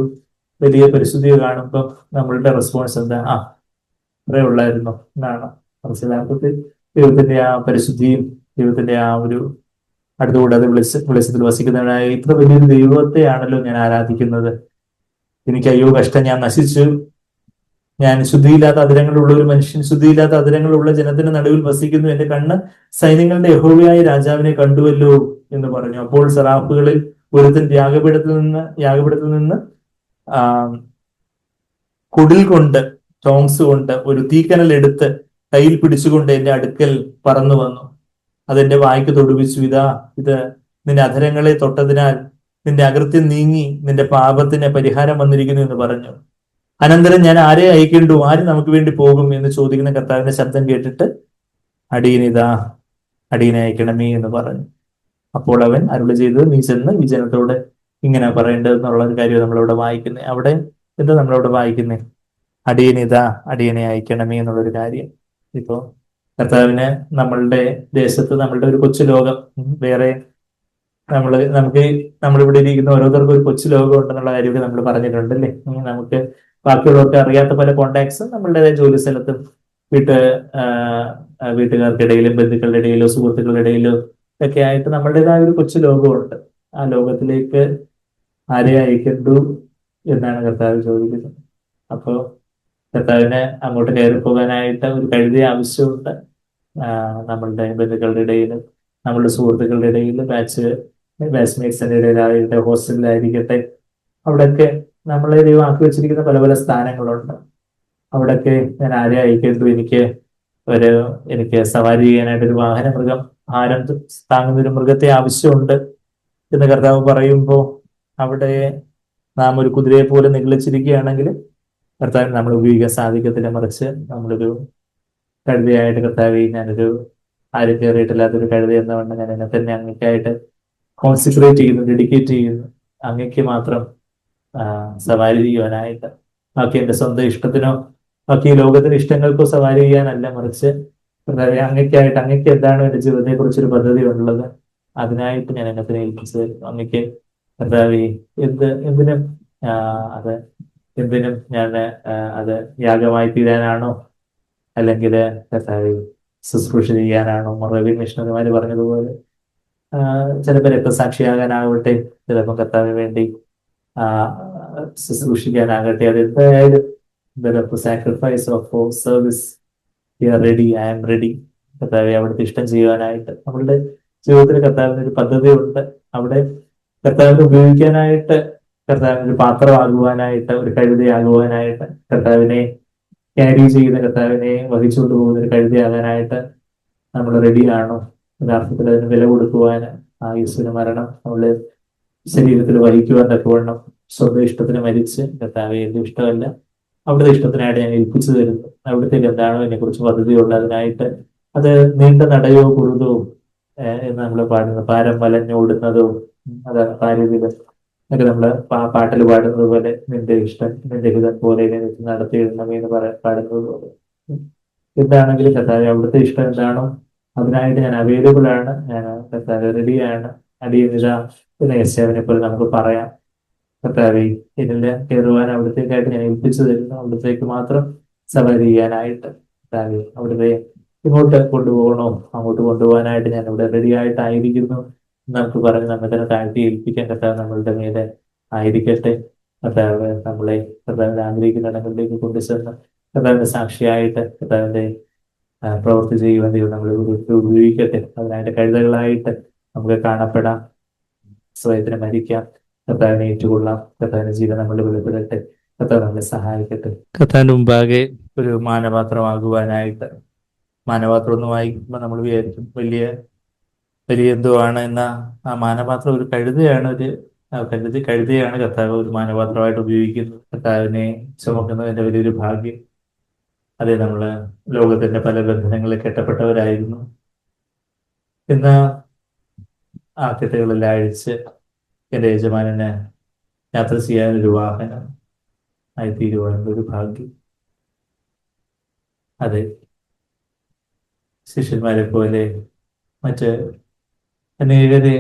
വലിയ പരിശുദ്ധിയെ കാണുമ്പോൾ നമ്മളുടെ റെസ്പോൺസ് എന്താ? അത്രേ ഉള്ളായിരുന്നു എന്നാണ് മനസ്സിലാക്കത്തിൽ. ദൈവത്തിന്റെ ആ പരിശുദ്ധിയും ദൈവത്തിന്റെ ആ ഒരു അടുത്തുകൂടാതെ വെളിച്ചത്തിൽ വസിക്കുന്നവനായ ഇത്ര വലിയൊരു ദൈവത്തെയാണല്ലോ ഞാൻ ആരാധിക്കുന്നത്. എനിക്ക് അയ്യോ കഷ്ടം, ഞാൻ നശിച്ചു, ഞാൻ ശുദ്ധിയില്ലാത്ത അതിരങ്ങളുള്ള ഒരു മനുഷ്യൻ, ശുദ്ധിയില്ലാത്ത അതിരങ്ങളുള്ള ജനത്തിന് നടുവിൽ വസിക്കുന്നു. എന്റെ കണ്ണ് സൈന്യങ്ങളുടെ യഹോവയായ രാജാവിനെ കണ്ടുവല്ലോ എന്ന് പറഞ്ഞു. അപ്പോൾ സെറാഫുകളിൽ ഒരുത്തൻ യാഗപീഠത്തിൽ നിന്ന് കുടിൽ കൊണ്ട്, ടോങ്സ് കൊണ്ട് ഒരു തീക്കനൽ എടുത്ത് കയ്യിൽ പിടിച്ചുകൊണ്ട് എന്റെ അടുക്കൽ പറന്നു വന്നു. അതെന്റെ വായ്ക്ക് തൊടുവിച്ചു. ഇത് നിന്റെ അധരങ്ങളെ തൊട്ടതിനാൽ നിന്റെ അകൃത്യം നീങ്ങി, നിന്റെ പാപത്തിന് പരിഹാരം വന്നിരിക്കുന്നു എന്ന് പറഞ്ഞു. അനന്തരം ഞാൻ ആരെ അയക്കേണ്ടു, ആര് നമുക്ക് വേണ്ടി പോകും എന്ന് ചോദിക്കുന്ന കർത്താവിന്റെ ശബ്ദം കേട്ടിട്ട് അടിയനെ അയക്കണമേ എന്ന് പറഞ്ഞു. അപ്പോൾ അവൻ അരുളി ചെയ്ത്, നീ ചെന്ന് ഈ ജനത്തോട് ഇങ്ങനെ പറയേണ്ടതെന്നുള്ള ഒരു കാര്യം നമ്മളിവിടെ വായിക്കുന്നത്. അവിടെ എന്താ നമ്മളിവിടെ വായിക്കുന്നത്? അടിയനെ അയക്കണമേ എന്നുള്ളൊരു കാര്യം. ഇപ്പോ കർത്താവിന് നമ്മളുടെ ദേശത്ത്, നമ്മളുടെ ഒരു കൊച്ചു ലോകം, വേറെ നമ്മളിവിടെ ഇരിക്കുന്ന ഓരോരുത്തർക്കും ഒരു കൊച്ചു ലോകം ഉണ്ടെന്നുള്ള കാര്യമൊക്കെ നമ്മൾ പറഞ്ഞിട്ടുണ്ട് അല്ലേ. നമുക്ക് ബാക്കിയുള്ളവർക്ക് അറിയാത്ത പല കോണ്ടാക്ട്സും നമ്മളുടെ ജോലി സ്ഥലത്തും വീട്ടുകാർക്കിടയിലും ബന്ധുക്കളുടെ ഇടയിലോ സുഹൃത്തുക്കളുടെ ഇടയിലോ ഒക്കെ ആയിട്ട് നമ്മളുടേതായ ഒരു കൊച്ചു ലോകമുണ്ട്. ആ ലോകത്തിലേക്ക് ആരെ അയക്കണ്ടു എന്നാണ് കർത്താവ് ചോദിക്കുന്നത്. അപ്പോ കർത്താവിന് അങ്ങോട്ട് കയറി പോകാനായിട്ട് ഒരു കഴുതിയ ആവശ്യമുണ്ട്. നമ്മളുടെ ബന്ധുക്കളുടെ ഇടയിലും നമ്മളുടെ സുഹൃത്തുക്കളുടെ ഇടയിലും ബാച്ച്മേറ്റ്സിന്റെ ഇടയിലായിട്ട് ഹോസ്റ്റലിലായിരിക്കട്ടെ, അവിടെയൊക്കെ നമ്മളെ ദൈവം ആക്കി വെച്ചിരിക്കുന്ന പല പല സ്ഥാനങ്ങളുണ്ട്. അവിടെയൊക്കെ ഞാൻ ആരെ അയക്കേണ്ടു? എനിക്ക് സവാരി ചെയ്യാനായിട്ട് ഒരു മൃഗം, ഭാരം താങ്ങുന്ന ഒരു മൃഗത്തെ ആവശ്യമുണ്ട് എന്ന് കർത്താവ് പറയുമ്പോൾ അവിടെ നാം ഒരു കുതിരയെ പോലെ നിഗളിച്ചിരിക്കുകയാണെങ്കിൽ കർത്താവിന് നമ്മൾ ഉപയോഗിക്കാൻ സാധിക്കത്തില്ല. മറിച്ച് നമ്മളൊരു കഴുതയായിട്ട്, കർത്താവ് ആരും കയറിയിട്ടില്ലാത്തൊരു കഴുത എന്ന വണ്ണം ഞാൻ എന്നെ തന്നെ അങ്ങേക്കായിട്ട് കോൺസെൻട്രേറ്റ് ചെയ്യുന്നു, ഡെഡിക്കേറ്റ് ചെയ്യുന്നു, അങ്ങക്ക് മാത്രം സവാരി ചെയ്യുവാനായിട്ട്. ബാക്കി എന്റെ സ്വന്തം ഇഷ്ടത്തിനോ ബാക്കി ലോകത്തിന്റെ ഇഷ്ടങ്ങൾക്കോ സവാരി ചെയ്യാനല്ല, മറിച്ച് അങ്ങക്കായിട്ട്, അങ്ങക്ക് എന്താണ് എന്റെ ജീവിതത്തെ കുറിച്ചൊരു പദ്ധതി ഉള്ളത്, അതിനായിട്ട് ഞാൻ എന്നെ തന്നെ ഏൽപ്പിച്ചു തരുന്നു. അങ്ങക്ക് കർത്താവേ എന്തിനും ഞാൻ അത് യാഗമായി തീരാനാണോ, അല്ലെങ്കിൽ കർത്താവേ ശുശ്രൂഷ ചെയ്യാനാണോ? മറവി മിഷണറിമാര് പറഞ്ഞതുപോലെ ചിലപ്പോൾ രക്തസാക്ഷിയാകാനാകട്ടെ, ചിലപ്പോൾ കർത്താവിന് വേണ്ടി ശുശ്രൂഷിക്കാനാകട്ടെ, അത് എന്തായാലും sacrifice of service ready, I am ready. കർത്താവെ അവിടുത്തെ ഇഷ്ടം ചെയ്യുവാനായിട്ട് നമ്മളുടെ ജീവിതത്തിൽ കർത്താവിന് ഒരു പദ്ധതിയുണ്ട്. അവിടെ കർത്താവിനെ ഉപയോഗിക്കാനായിട്ട്, കർത്താവിന് ഒരു പാത്രമാകുവാനായിട്ട്, ഒരു കഴുതയാകുവാനായിട്ട്, കർത്താവിനെ ക്യാരി ചെയ്യുന്ന, കർത്താവിനെ വഹിച്ചുകൊണ്ട് പോകുന്ന ഒരു കഴുതയാകാനായിട്ട് നമ്മൾ റെഡിയാണോ? യഥാർത്ഥത്തിൽ അതിന് വില കൊടുക്കുവാൻ, ആ യേശുവിന്റെ മരണം നമ്മള് ശരീരത്തിൽ വഹിക്കുവാൻ തക്കവണ്ണം സ്വന്തം ഇഷ്ടത്തിന് മരിച്ച്, കർത്താവെ എന്റെ ഇഷ്ടമല്ല അവിടുത്തെ ഇഷ്ടത്തിനായിട്ട് ഞാൻ ഏൽപ്പിച്ചു തരുന്നു, അവിടുത്തേക്ക് എന്താണോ എന്നെ കുറിച്ച് പദ്ധതിയുള്ളത് അതിനായിട്ട്, അത് നീണ്ട നടയോ കുറുതോ എന്ന് നമ്മൾ പാടുന്നത്, പാരം വലഞ്ഞോടുന്നതോ, അതാണ് കാര്യത്തില് ഒക്കെ നമ്മള് പാട്ടിൽ പാടുന്നത് പോലെ, നിന്റെ ഇഷ്ടം നിന്റെ ഹിതം പോലെ നടത്തിയിടണമേ എന്ന് പാടുന്നത് പോലെ. എന്താണെങ്കിലും കർത്താവെ അവിടുത്തെ ഇഷ്ടം എന്താണോ അതിനായിട്ട് ഞാൻ അവൈലബിൾ ആണ്, ഞാൻ കർത്താവ് റെഡിയാണ്. അടിയനിതാ എന്ന് യേശുവിനെ പോലെ നമുക്ക് പറയാം. കർത്താവെ ഇതിന്റെ കയറുവാൻ അവിടത്തേക്കായിട്ട് ഞാൻ ഏൽപ്പിച്ചു തരുന്നു, അവിടത്തേക്ക് മാത്രം സവാരി ചെയ്യാനായിട്ട്. കർത്താവെ അവിടുത്തെ ഇങ്ങോട്ട് കൊണ്ടുപോകണോ അങ്ങോട്ട് കൊണ്ടുപോകാനായിട്ട് ഞാൻ ഇവിടെ റെഡി ആയിട്ടായിരിക്കുന്നു നമുക്ക് പറഞ്ഞ് നമ്മെ തന്നെ താഴ്ത്തി ഏൽപ്പിക്കാൻ കർത്താവ് നമ്മളുടെ മേലെ ആയിരിക്കട്ടെ. കർത്താവ് നമ്മളെ കർത്താവിന്റെ ആഗ്രഹിക്കുന്ന ഇടങ്ങളിലേക്ക് കൊണ്ടുചെന്ന് കർത്താവിന്റെ സാക്ഷിയായിട്ട് കർത്താവിന്റെ പ്രവൃത്തി ചെയ്യുവാൻ ദൈവം നമ്മൾ ഉപയോഗിക്കട്ടെ. അതിനായിട്ട് കഴുതകളായിട്ട് നമുക്ക് കാണപ്പെടാം, സ്വയത്തിന് മരിക്കാം, കർത്താവിനെ ഏറ്റുകൊള്ളാം, കർത്താവിന്റെ ജീവൻ നമ്മൾ വെളിപ്പെടട്ടെ. കർത്താവ് നമ്മളെ സഹായിക്കട്ടെ. കർത്താവിന്റെ മുമ്പാകെ ഒരു മാനപാത്രമാകുവാനായിട്ട്, മാനപാത്രം ഒന്ന് വായിക്കുമ്പോൾ നമ്മൾ വിചാരിക്കും വലിയ എന്തോ ആണ് എന്ന, ആ മാനപാത്രം ഒരു കഴുതയാണ്, കഴുതയാണ് കർത്താവ് ഒരു മാനപാത്രമായിട്ട് ഉപയോഗിക്കുന്നത്. കർത്താവിനെ ചുമക്കുന്നതിന്റെ വലിയൊരു ഭാഗ്യം. അതെ, നമ്മള് ലോകത്തിന്റെ പല ബന്ധനങ്ങളിൽ കെട്ടപ്പെട്ടവരായിരുന്നു. ഇന്ന് ആ കെട്ടുകളെല്ലാം അഴിച്ച് എന്റെ യജമാനന് യാത്ര ചെയ്യാനൊരു വാഹനം ആയിത്തീരുവാനുള്ള ഒരു ഭാഗ്യം. അതെ, ശിഷ്യന്മാരെ പോലെ മറ്റ് അനേകരെ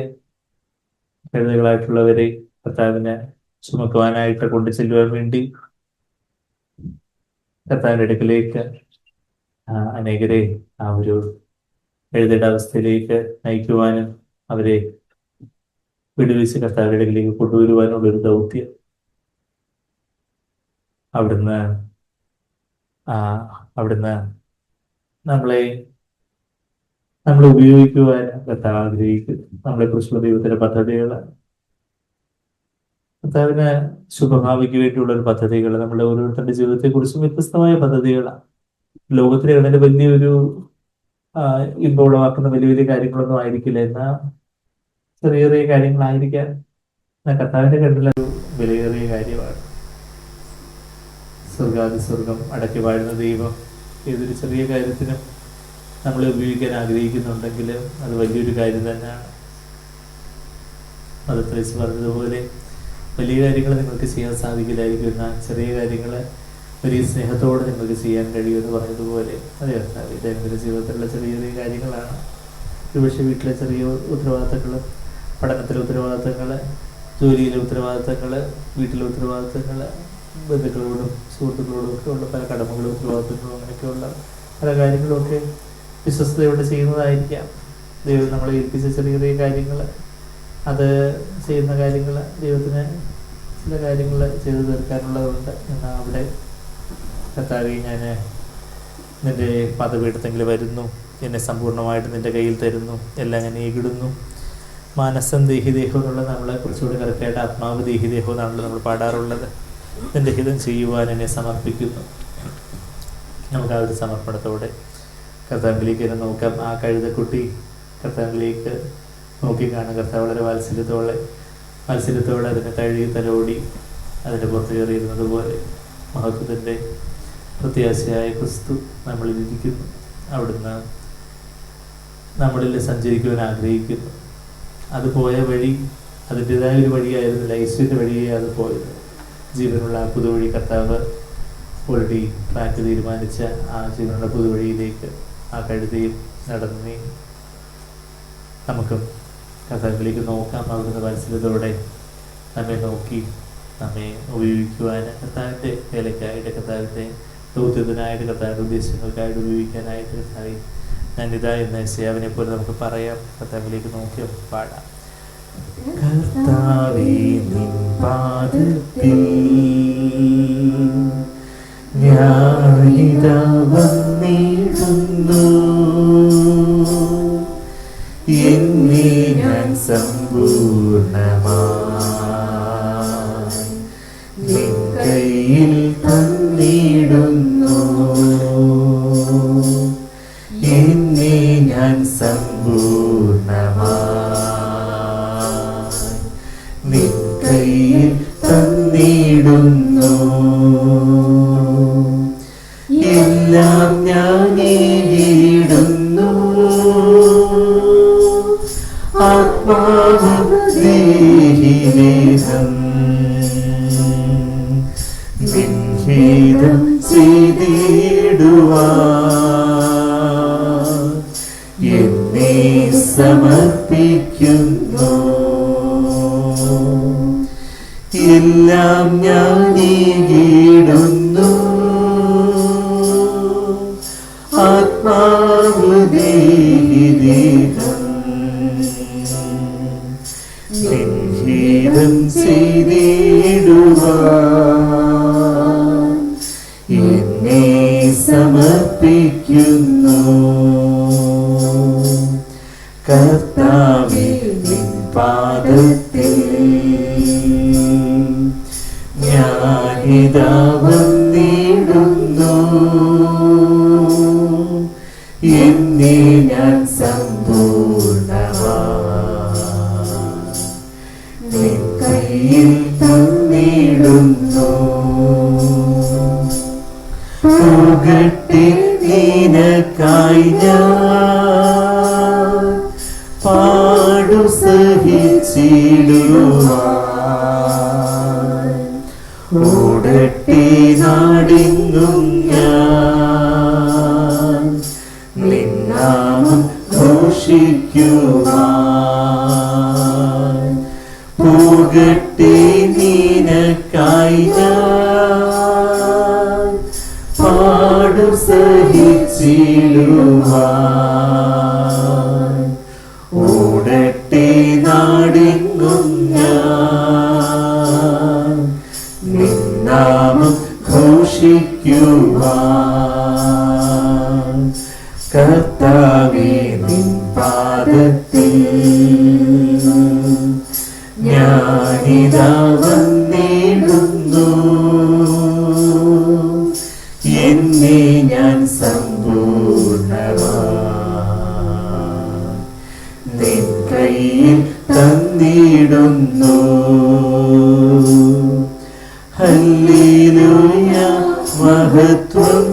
കഴുതകളായിട്ടുള്ളവരെ കർത്താവിനെ ചുമക്കുവാനായിട്ട് കൊണ്ടു ചെല്ലുവാൻ വേണ്ടി കർത്താവിന്റെ അടുക്കിലേക്ക് അനേകരെ ആ ഒരു കഴുതയുടെ അവസ്ഥയിലേക്ക് നയിക്കുവാനും അവരെ വിടുവിച്ച് കർത്താവിന്റെ അടുക്കിലേക്ക് കൊണ്ടുവരുവാനുള്ള ഒരു ദൗത്യം അവിടുന്ന് നമ്മളെ ഉപയോഗിക്കുവാൻ കർത്താവ് ആഗ്രഹിക്കുന്നു. നമ്മളെ കുറിച്ചുള്ള ദൈവത്തിന്റെ പദ്ധതികൾ, കർത്താവിന് ശുഭഭാവിക്ക് വേണ്ടിയുള്ള ഒരു പദ്ധതികൾ, നമ്മുടെ ഓരോരുത്തരുടെ ജീവിതത്തെ കുറിച്ചും വ്യത്യസ്തമായ പദ്ധതികളാണ്. ലോകത്തിലെ ഇടയിൽ വലിയൊരു ഇമ്പോളമാക്കുന്ന വലിയ വലിയ കാര്യങ്ങളൊന്നും ആയിരിക്കില്ല, എന്നാൽ ചെറിയ ചെറിയ കാര്യങ്ങളായിരിക്കാം കർത്താവിന്റെ കണ്ണിലൊരു വിലയേറിയ കാര്യമാണ്. സ്വർഗം അടക്കി വാഴുന്ന ദൈവം ഏതൊരു ചെറിയ കാര്യത്തിനും നമ്മളെ ഉപയോഗിക്കാൻ ആഗ്രഹിക്കുന്നുണ്ടെങ്കിൽ അത് വലിയൊരു കാര്യം തന്നെയാണ്. അത് ത്രേസ്യ പറഞ്ഞതുപോലെ വലിയ കാര്യങ്ങൾ നിങ്ങൾക്ക് ചെയ്യാൻ സാധിക്കില്ലായിരിക്കും, എന്നാൽ ചെറിയ കാര്യങ്ങൾ വലിയ സ്നേഹത്തോടെ നിങ്ങൾക്ക് ചെയ്യാൻ കഴിയുമെന്ന് പറഞ്ഞതുപോലെ, അതെ ദൈനംദിന ജീവിതത്തിലുള്ള ചെറിയ ചെറിയ കാര്യങ്ങളാണ്. ഒരുപക്ഷെ വീട്ടിലെ ചെറിയ ഉത്തരവാദിത്തങ്ങൾ, പഠനത്തിലെ ഉത്തരവാദിത്തങ്ങൾ, ജോലിയിലെ ഉത്തരവാദിത്തങ്ങൾ, വീട്ടിലെ ഉത്തരവാദിത്തങ്ങൾ, ബന്ധുക്കളോടും സുഹൃത്തുക്കളോടും ഒക്കെ ഉള്ള പല കടമകളും ഉത്തരവാദിത്തങ്ങളും അങ്ങനെയൊക്കെയുള്ള പല കാര്യങ്ങളുമൊക്കെ വിശ്വസ്തയോടെ ചെയ്യുന്നതായിരിക്കാം. ദൈവം നമ്മളെ ഏൽപ്പിച്ച ചെറിയ ചെറിയ കാര്യങ്ങൾ, അത് ചെയ്യുന്ന കാര്യങ്ങൾ ദൈവത്തിന് ചില കാര്യങ്ങൾ ചെയ്തു തീർക്കാനുള്ളതുണ്ട്. എന്നാൽ അവിടെ കർത്താവേ, ഞാൻ നിന്റെ പദപീഠത്തെങ്കിൽ വരുന്നു, എന്നെ സമ്പൂർണ്ണമായിട്ട് നിന്റെ കയ്യിൽ തരുന്നു, എല്ലാം ഞാൻ ഏകിടുന്നു. മാനസം ദേഹിദേഹം എന്നുള്ളത് നമ്മളെ കുറച്ചുകൂടി കറക്റ്റായിട്ട് ആത്മാവ് ദേഹിദേഹം എന്നാണല്ലോ നമ്മൾ പാടാറുള്ളത്. നിന്റെ ഹിതം ചെയ്യുവാൻ എന്നെ സമർപ്പിക്കുന്നു. നമുക്ക് ആ ഒരു സമർപ്പണത്തോടെ കർത്താവിലേക്ക് തന്നെ നോക്കാം. ആ കഴുതക്കുട്ടി കർത്താവിലേക്ക് നോക്കി കാണും. കർത്താവ് വളരെ വാത്സല്യത്തോടെ അതിനെ തഴുകി തലോടി അതിൻ്റെ പുറത്ത് കയറിയിരുന്നത് പോലെ മഹത്വത്തിൻ്റെ പ്രത്യാശയായ ക്രിസ്തു നമ്മളിൽ ഇരിക്കുന്നു. അവിടുന്ന് നമ്മളിൽ സഞ്ചരിക്കുവാൻ ആഗ്രഹിക്കുന്നു. അത് പോയ വഴി അതിൻ്റെതായ ഒരു വഴിയായിരുന്നില്ല, യേശുവിൻ്റെ വഴിയേ അത് പോയത്. ജീവനുള്ള ആ പുതുവഴി കർത്താവ് ഓൾറെഡി ട്രാക്ക് തീരുമാനിച്ച ആ ജീവനുള്ള പുതുവഴിയിലേക്ക് ആ കഴുതയിൽ നടന്നു നീങ്ങി. നമുക്കും കർത്താവിലേക്ക് നോക്കാം. അവിടുന്ന് വാത്സല്യത്തോടെ നമ്മെ നോക്കി നമ്മെ ഉപയോഗിക്കുവാൻ, കർത്താവിൻ്റെ വേലയ്ക്കായിട്ട്, കർത്താവിൻ്റെ ദൗത്യത്തിനായിട്ട്, കർത്താവിൻ്റെ ഉദ്ദേശങ്ങൾക്കായിട്ട് ഉപയോഗിക്കാനായിട്ട് കർത്താവെ ഞാനിതാ എന്ന സേവനെ പോലെ നമുക്ക് പറയാം. കർത്താവിലേക്ക് നോക്കി പാടാം. കർത്താവേ, നിൻ പാദത്തിൽ ഞാനിതാ വന്നിടുന്നു, തന്നിടുന്നു എന്നെ ഞാൻ സമ്പൂർണമായി നിൻ കയ്യിൽ തന്നിടുന്നു എന്നെ ഞാൻ സമ്പൂർണമായി നിൻ കയ്യിൽ തന്നിടുന്നു എല്ലാം ഞാനേകിടുന്നു ആത്മാവും ദേഹിദേഹം നിൻഹിതം ചെയ്തിടുവാൻ എന്നെ സമർപ്പിക്കുന്നു എല്ലാം ഞാനേകിടുന്നു ആത്മാവ് ദേഹിദേഹം നിൻഹിതം ചെയ്തിടുവാൻ എന്നെ സമർപ്പിക്കുന്നു കർത്താവേ നിൻ പാദത്തിൽ ഞാനിതാ വന്നിടുന്നു എന്നെ ഞാൻ സമ്പൂർണമായി നിൻ കയ്യിൽ തന്നിടുന്നു പോകട്ടെ നിനക്കായി ഞാൻ പാടു സഹിച്ചിടുവാൻ ഓടട്ടെ നാടെങ്ങും ഞാൻ നിൻ നാമം ഘോഷിക്കുവാൻ പോകട്ടെ നിനക്കായി ഞാൻ പാടു സഹിച്ചിടുവാൻ ഓടട്ടെ നാടെങ്ങും ഞാൻ നിൻ നാമം ഘോഷിക്കുവാൻ കർത്താവേ നിൻ പാദത്തിൽ ഞാനിതാ വന്നിടുന്നു എന്നെ ഞാൻ സമ്പൂർണമായി നിൻ കയ്യിൽ തന്നിടുന്നു ഹല്ലേലൂയ മഹത്വം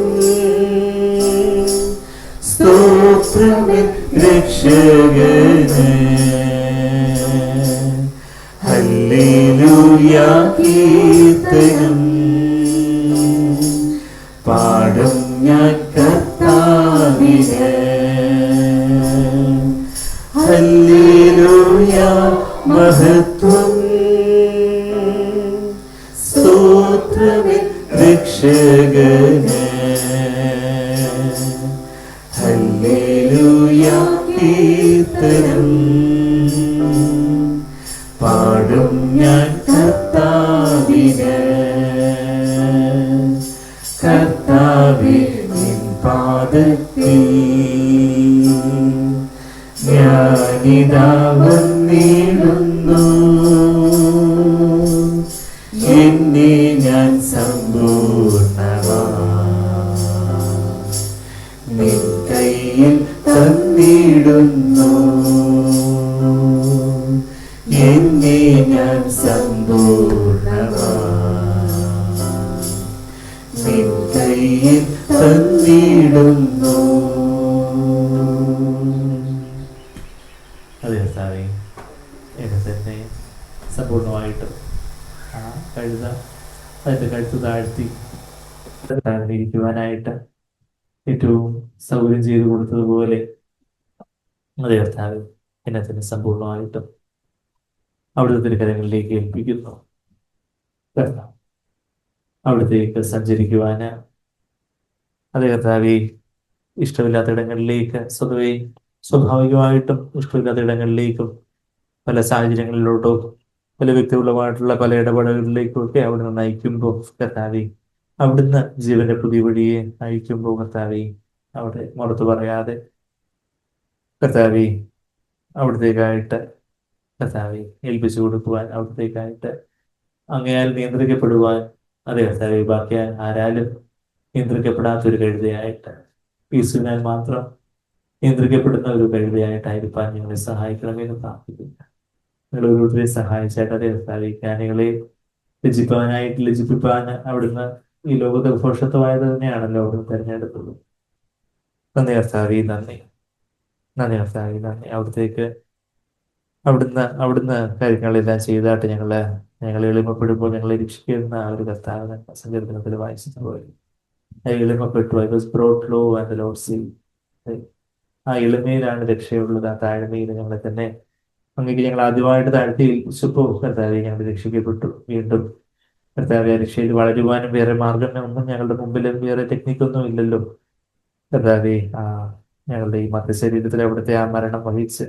സ്തോത്രമേ രക്ഷകന് ഹല്ലേലൂയ കീർത്തനം പാടും ഞാൻ കർത്താവിന് ഹല്ലേലൂയ മഹത്വം സ്തോത്രമേ രക്ഷകന് ഹല്ലേലൂയ കീർത്തനം പാടും ഞാൻ കർത്താവിന് കർത്താവേ നിൻ പാദത്തിൽ ഞാനിതാ വന്നിടുന്നു എന്നെ ഞാൻ സമ്പൂർണമായി നിൻ കയ്യിൽ തന്നിടുന്നു എന്നെ ഞാൻ സമ്പൂർണമായി നിൻ കയ്യിൽ തന്നിടുന്നു. അതെ കർത്താവേ, എന്നെ തന്നെ സമ്പൂർണമായിട്ട് ആ കഴുത അതിൻ്റെ കഴുത്ത് താഴ്ത്തി ഇരിക്കുവാനായിട്ട് ഏറ്റവും സൗകര്യം ചെയ്തു കൊടുത്തതുപോലെ അതെ കർത്താവേ, എന്നെ തന്നെ സമ്പൂർണമായിട്ടും അവിടുത്തെ തിരുക്കരങ്ങളിലേക്ക് ഏൽപ്പിക്കുന്നു. അവിടത്തേക്ക് സഞ്ചരിക്കുവാന് അതേ കർത്താവേ, ഇഷ്ടമില്ലാത്ത ഇടങ്ങളിലേക്ക് സ്വതവേ സ്വാഭാവികമായിട്ടും ഇഷ്ടമില്ലാത്ത ഇടങ്ങളിലേക്കും പല സാഹചര്യങ്ങളിലോട്ടോ പല വ്യക്തിപരമായിട്ടുള്ള പല ഇടപെടലുകളിലേക്കും ഒക്കെ അവിടുന്ന് നയിക്കുമ്പോൾ കർത്താവേ, അവിടുന്ന് ജീവന്റെ പുതിയ വഴിയെ നയിക്കുമ്പോൾ കർത്താവേ, അവിടെ പുറത്ത് പറയാതെ കർത്താവെ അവിടത്തേക്കായിട്ട് കർത്താവെ ഏൽപ്പിച്ചു കൊടുക്കുവാൻ, അവിടത്തേക്കായിട്ട് അങ്ങയാൽ നിയന്ത്രിക്കപ്പെടുവാൻ, അതെ കർത്താവെ ബാക്കി ആരാലും നിയന്ത്രിക്കപ്പെടാത്തൊരു കഴുതയായിട്ട് യേശുവിനാൽ മാത്രം നിയന്ത്രിക്കപ്പെടുന്ന ഒരു കഴുതയായിട്ടായിരിക്കാൻ ഞങ്ങളെ സഹായിക്കണമെന്ന് പ്രാർത്ഥിക്കുന്നു. നിങ്ങൾ ഓരോരുത്തരെ സഹായിച്ചായിട്ട് അതേ കർത്താവെ ജ്ഞാനികളെ ലജിപ്പിപ്പാൻ അവിടുന്ന് ഈ ലോകത്തെ ഘോഷത്വമായത് തന്നെയാണല്ലോ അവിടുന്ന് തെരഞ്ഞെടുത്തത്. നന്ദി കർത്താവെ, നന്ദി. നന്ദി കർത്താവെ, നന്ദി. അവിടുന്ന് കാര്യങ്ങളെല്ലാം ചെയ്തായിട്ട് ഞങ്ങൾ എളിമപ്പെടുമ്പോൾ ഞങ്ങളെ രക്ഷിക്കുന്ന ആ ഒരു കർത്താവ് സങ്കീർത്തനത്തിൽ വായിച്ചതുപോലെ എളിമപ്പെട്ടു. I was brought low and the lord see. ആ എളിമയിലാണ് രക്ഷയുള്ളത്. ആ താഴ്മയിൽ ഞങ്ങളെ തന്നെ അങ്ങേക്ക് ഞങ്ങൾ ആദ്യമായിട്ട് താഴ്ത്തി ഏൽപ്പിച്ചപ്പോൾ കർത്താവെ ഞങ്ങൾ രക്ഷിക്കപ്പെട്ടു. വീണ്ടും കർത്താവെ രക്ഷയിൽ വളരുവാനും വേറെ മാർഗമൊന്നും ഞങ്ങളുടെ മുമ്പിൽ വേറെ ടെക്നിക്കൊന്നും ഇല്ലല്ലോ കർത്താവെ. ഞങ്ങളുടെ ഈ മധ്യശരീരത്തിൽ അവിടുത്തെ ആ മരണം വഹിച്ച്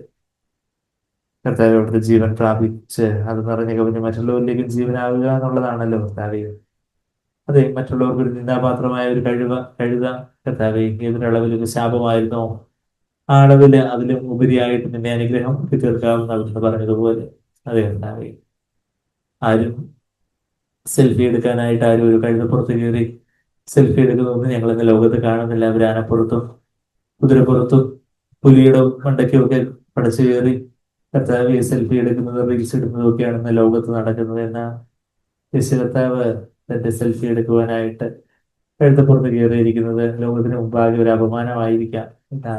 കർത്താവെ അവിടുത്തെ ജീവൻ പ്രാപിച്ച് അത് നിറഞ്ഞ കവിഞ്ഞ് മറ്റുള്ളവരിലേക്കും ജീവനാവുക എന്നുള്ളതാണല്ലോ കർത്താവെ. അതെ, മറ്റുള്ളവർക്ക് ഒരു നിന്ദാപാത്രമായ ഒരു കഴുത കർത്താവെ ഏതൊരളവിൽ ഒരു ശാപമായിരുന്നോ ആ അളവില് അതിലും ഉപരിയായിട്ട് നിന്നെ അനുഗ്രഹം തീർക്കാമെന്ന് അവിടുന്ന് പറഞ്ഞതുപോലെ അതെ കർത്താവെ ആരും സെൽഫി എടുക്കാനായിട്ട് ആരും ഒരു കഴുതപ്പുറത്ത് കയറി സെൽഫി എടുക്കുന്നതൊന്നും ഞങ്ങൾ ഇന്ന് ലോകത്ത് കാണുന്നില്ല. അവർ ആനപ്പുറത്തും കുതിരപ്പുറത്തും പുലിയുടെ മണ്ടയ്ക്കും ഒക്കെ പടച്ചു കയറി കർത്താവ് സെൽഫി എടുക്കുന്നത് റീൽസ് ഇടുന്നതും ഒക്കെയാണ് ഇന്ന് ലോകത്ത് നടക്കുന്നത്. എന്നാൽ യേശു കർത്താവ് തന്റെ സെൽഫി എടുക്കുവാനായിട്ട് കഴുതപ്പുറത്ത് കയറിയിരിക്കുന്നത് ലോകത്തിന് മുമ്പാകെ ഒരു അപമാനമായിരിക്കാം. എന്താ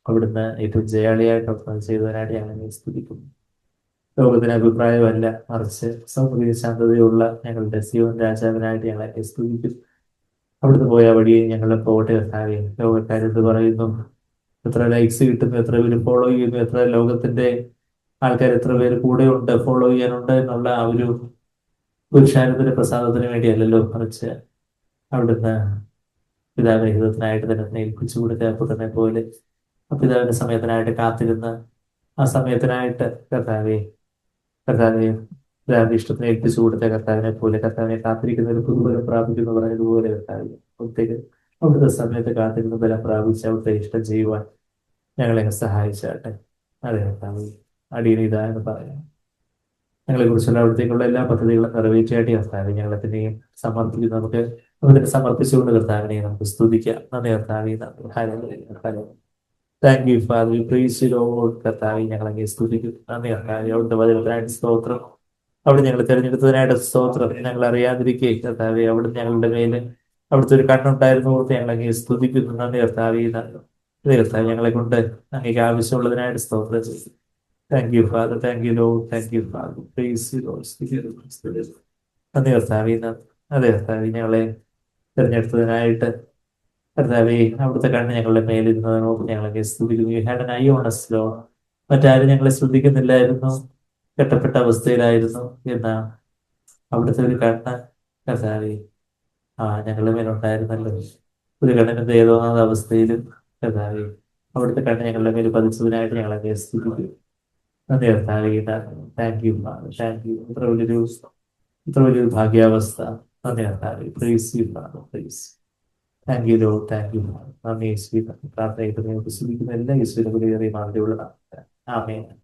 അവിടുന്ന് ഏറ്റവും ജയാളിയായിട്ട് അവിടുന്ന് ചെയ്തതിനായിട്ട് ഞങ്ങൾ സ്തുതിക്കുന്നു. ലോകത്തിന് അഭിപ്രായമല്ല, മറിച്ച് സൗമ്യ ശാന്തതയുള്ള ഞങ്ങളുടെ സിയോൻ രാജാവിനായിട്ട് ഞങ്ങളെ സ്തുതിക്കും. അവിടുന്ന് പോയ വഴിയെ ഞങ്ങൾ പോകട്ടെ കർത്താവെ. ലോകക്കാരെന്ത് പറയുന്നു, എത്ര ലൈക്സ് കിട്ടുന്നു, എത്ര പേര് ഫോളോ ചെയ്യുന്നു, എത്ര ലോകത്തിന്റെ ആൾക്കാർ എത്ര പേര് കൂടെ ഉണ്ട്, ഫോളോ ചെയ്യാനുണ്ട് എന്നുള്ള ആ ഒരു പുരുഷാരത്തിന്റെ പ്രസാദത്തിന് വേണ്ടിയല്ലല്ലോ, മറിച്ച് അവിടുന്ന് പിതാവിന്റെ ഹിതത്തിനായിട്ട് തന്നെ ഏൽപ്പിച്ചു കൊടുത്ത പുത്രനെ പോലെ ആ പിതാവിന്റെ സമയത്തിനായിട്ട് കാത്തിരുന്ന് ആ സമയത്തിനായിട്ട് കർത്താവെ പിതാവിന്റെ ഇഷ്ടത്തിന് ഏൽപ്പിച്ചു കൊടുത്ത കർത്താവിനെ പോലെ കർത്താവിനെ കാത്തിരിക്കുന്ന ഒരു പുതുബലം പ്രാപിക്കുന്നു പറഞ്ഞതുപോലെ കർത്താവിനെ അവിടത്തേക്ക് അവിടുത്തെ സമയത്ത് കാത്തിരുന്ന ബലം പ്രാപിച്ച് അവിടുത്തെ ഇഷ്ടം ചെയ്യുവാൻ ഞങ്ങളെ സഹായിച്ചാട്ടെ. അതെ കർത്താവ്, അടിയന് ഇതാ എന്ന് പറയാം. ഞങ്ങളെ കുറിച്ചുള്ള അവിടത്തേക്കുള്ള എല്ലാ പദ്ധതികളും നിറവേറ്റിയാട്ടി കർത്താവെ ഞങ്ങളെ തന്നെയും സമർപ്പിക്കും. നമുക്ക് സമർപ്പിച്ചുകൊണ്ട് കർത്താവിനെ നമുക്ക് സ്തുതിക്കാം. നന്ദി കർത്താവെ, നന്ദി. ഹല്ലേലൂയ. Thank you father, we praise you lord. കർത്താവെ ഞങ്ങളെ സ്തുതിക്കും. നന്ദി കർത്താവെ, അവിടുത്തെ വചനത്തിനായിട്ട് സ്തോത്രം. അവിടെ ഞങ്ങൾ തിരഞ്ഞെടുത്തതിനായിട്ട് സ്തോത്രം. ഞങ്ങൾ അറിയാതിരിക്കെ കർത്താവെ അവിടുന്ന് ഞങ്ങളുടെ മേല് അവിടുത്തെ ഒരു കണ്ണുണ്ടായിരുന്നു ഓർത്ത് ഞങ്ങളെ സ്തുതിക്കുന്നു. നന്ദി കർത്താവെ, നന്ദി കർത്താവ്. ഞങ്ങളെ കൊണ്ട് അങ്ങേക്ക് ആവശ്യമുള്ളതിനായിട്ട് സ്തോത്രം ചെയ്തു. Thank you father, thank you lord, thank you father, praise you lord. നന്ദി കർത്താവെ, നന്ദി. അതെ കർത്താവെ, ഞങ്ങളെ തിരഞ്ഞെടുത്തതിനായിട്ട് കർത്താവെ അവിടുത്തെ കണ്ണ് ഞങ്ങളുടെ മേലിരുന്നതിനോട് ഞങ്ങളെ സ്തുതിക്കുന്നു. You had an I on us, Lord. മറ്റാരും ഞങ്ങളെ ശ്രദ്ധിക്കുന്നില്ലായിരുന്നു, കെട്ടപ്പെട്ട അവസ്ഥയിലായിരുന്നു. എന്നാ അവിടുത്തെ ഒരു കണ്ണ് കർത്താവെ ഞങ്ങളുടെ മേലുണ്ടായിരുന്നല്ലോ. ഒരു കണ്ണിന് ഏതോന്നാത്ത അവസ്ഥയിലും കർത്താവെ അവിടുത്തെ കണ്ണ് ഞങ്ങളുടെ മേൽ പതിച്ചതിനായിട്ട് ഞങ്ങളെ സ്തുതിക്കുന്നു. നന്ദി കർത്താവെ, താങ്ക് യു, താങ്ക് യു. ഇത്ര വലിയൊരു ഭാഗ്യാവസ്ഥ. നന്ദി കർത്താവെ, praise you father, praise. Thank you lord, thank you. നന്ദി യേശുവേ, പ്രാർത്ഥനയിട്ട് സ്തുതിക്കുന്ന എല്ലാ യേശുവിനെ വിലയേറിയ മാതിരിയുള്ള ആമേൻ.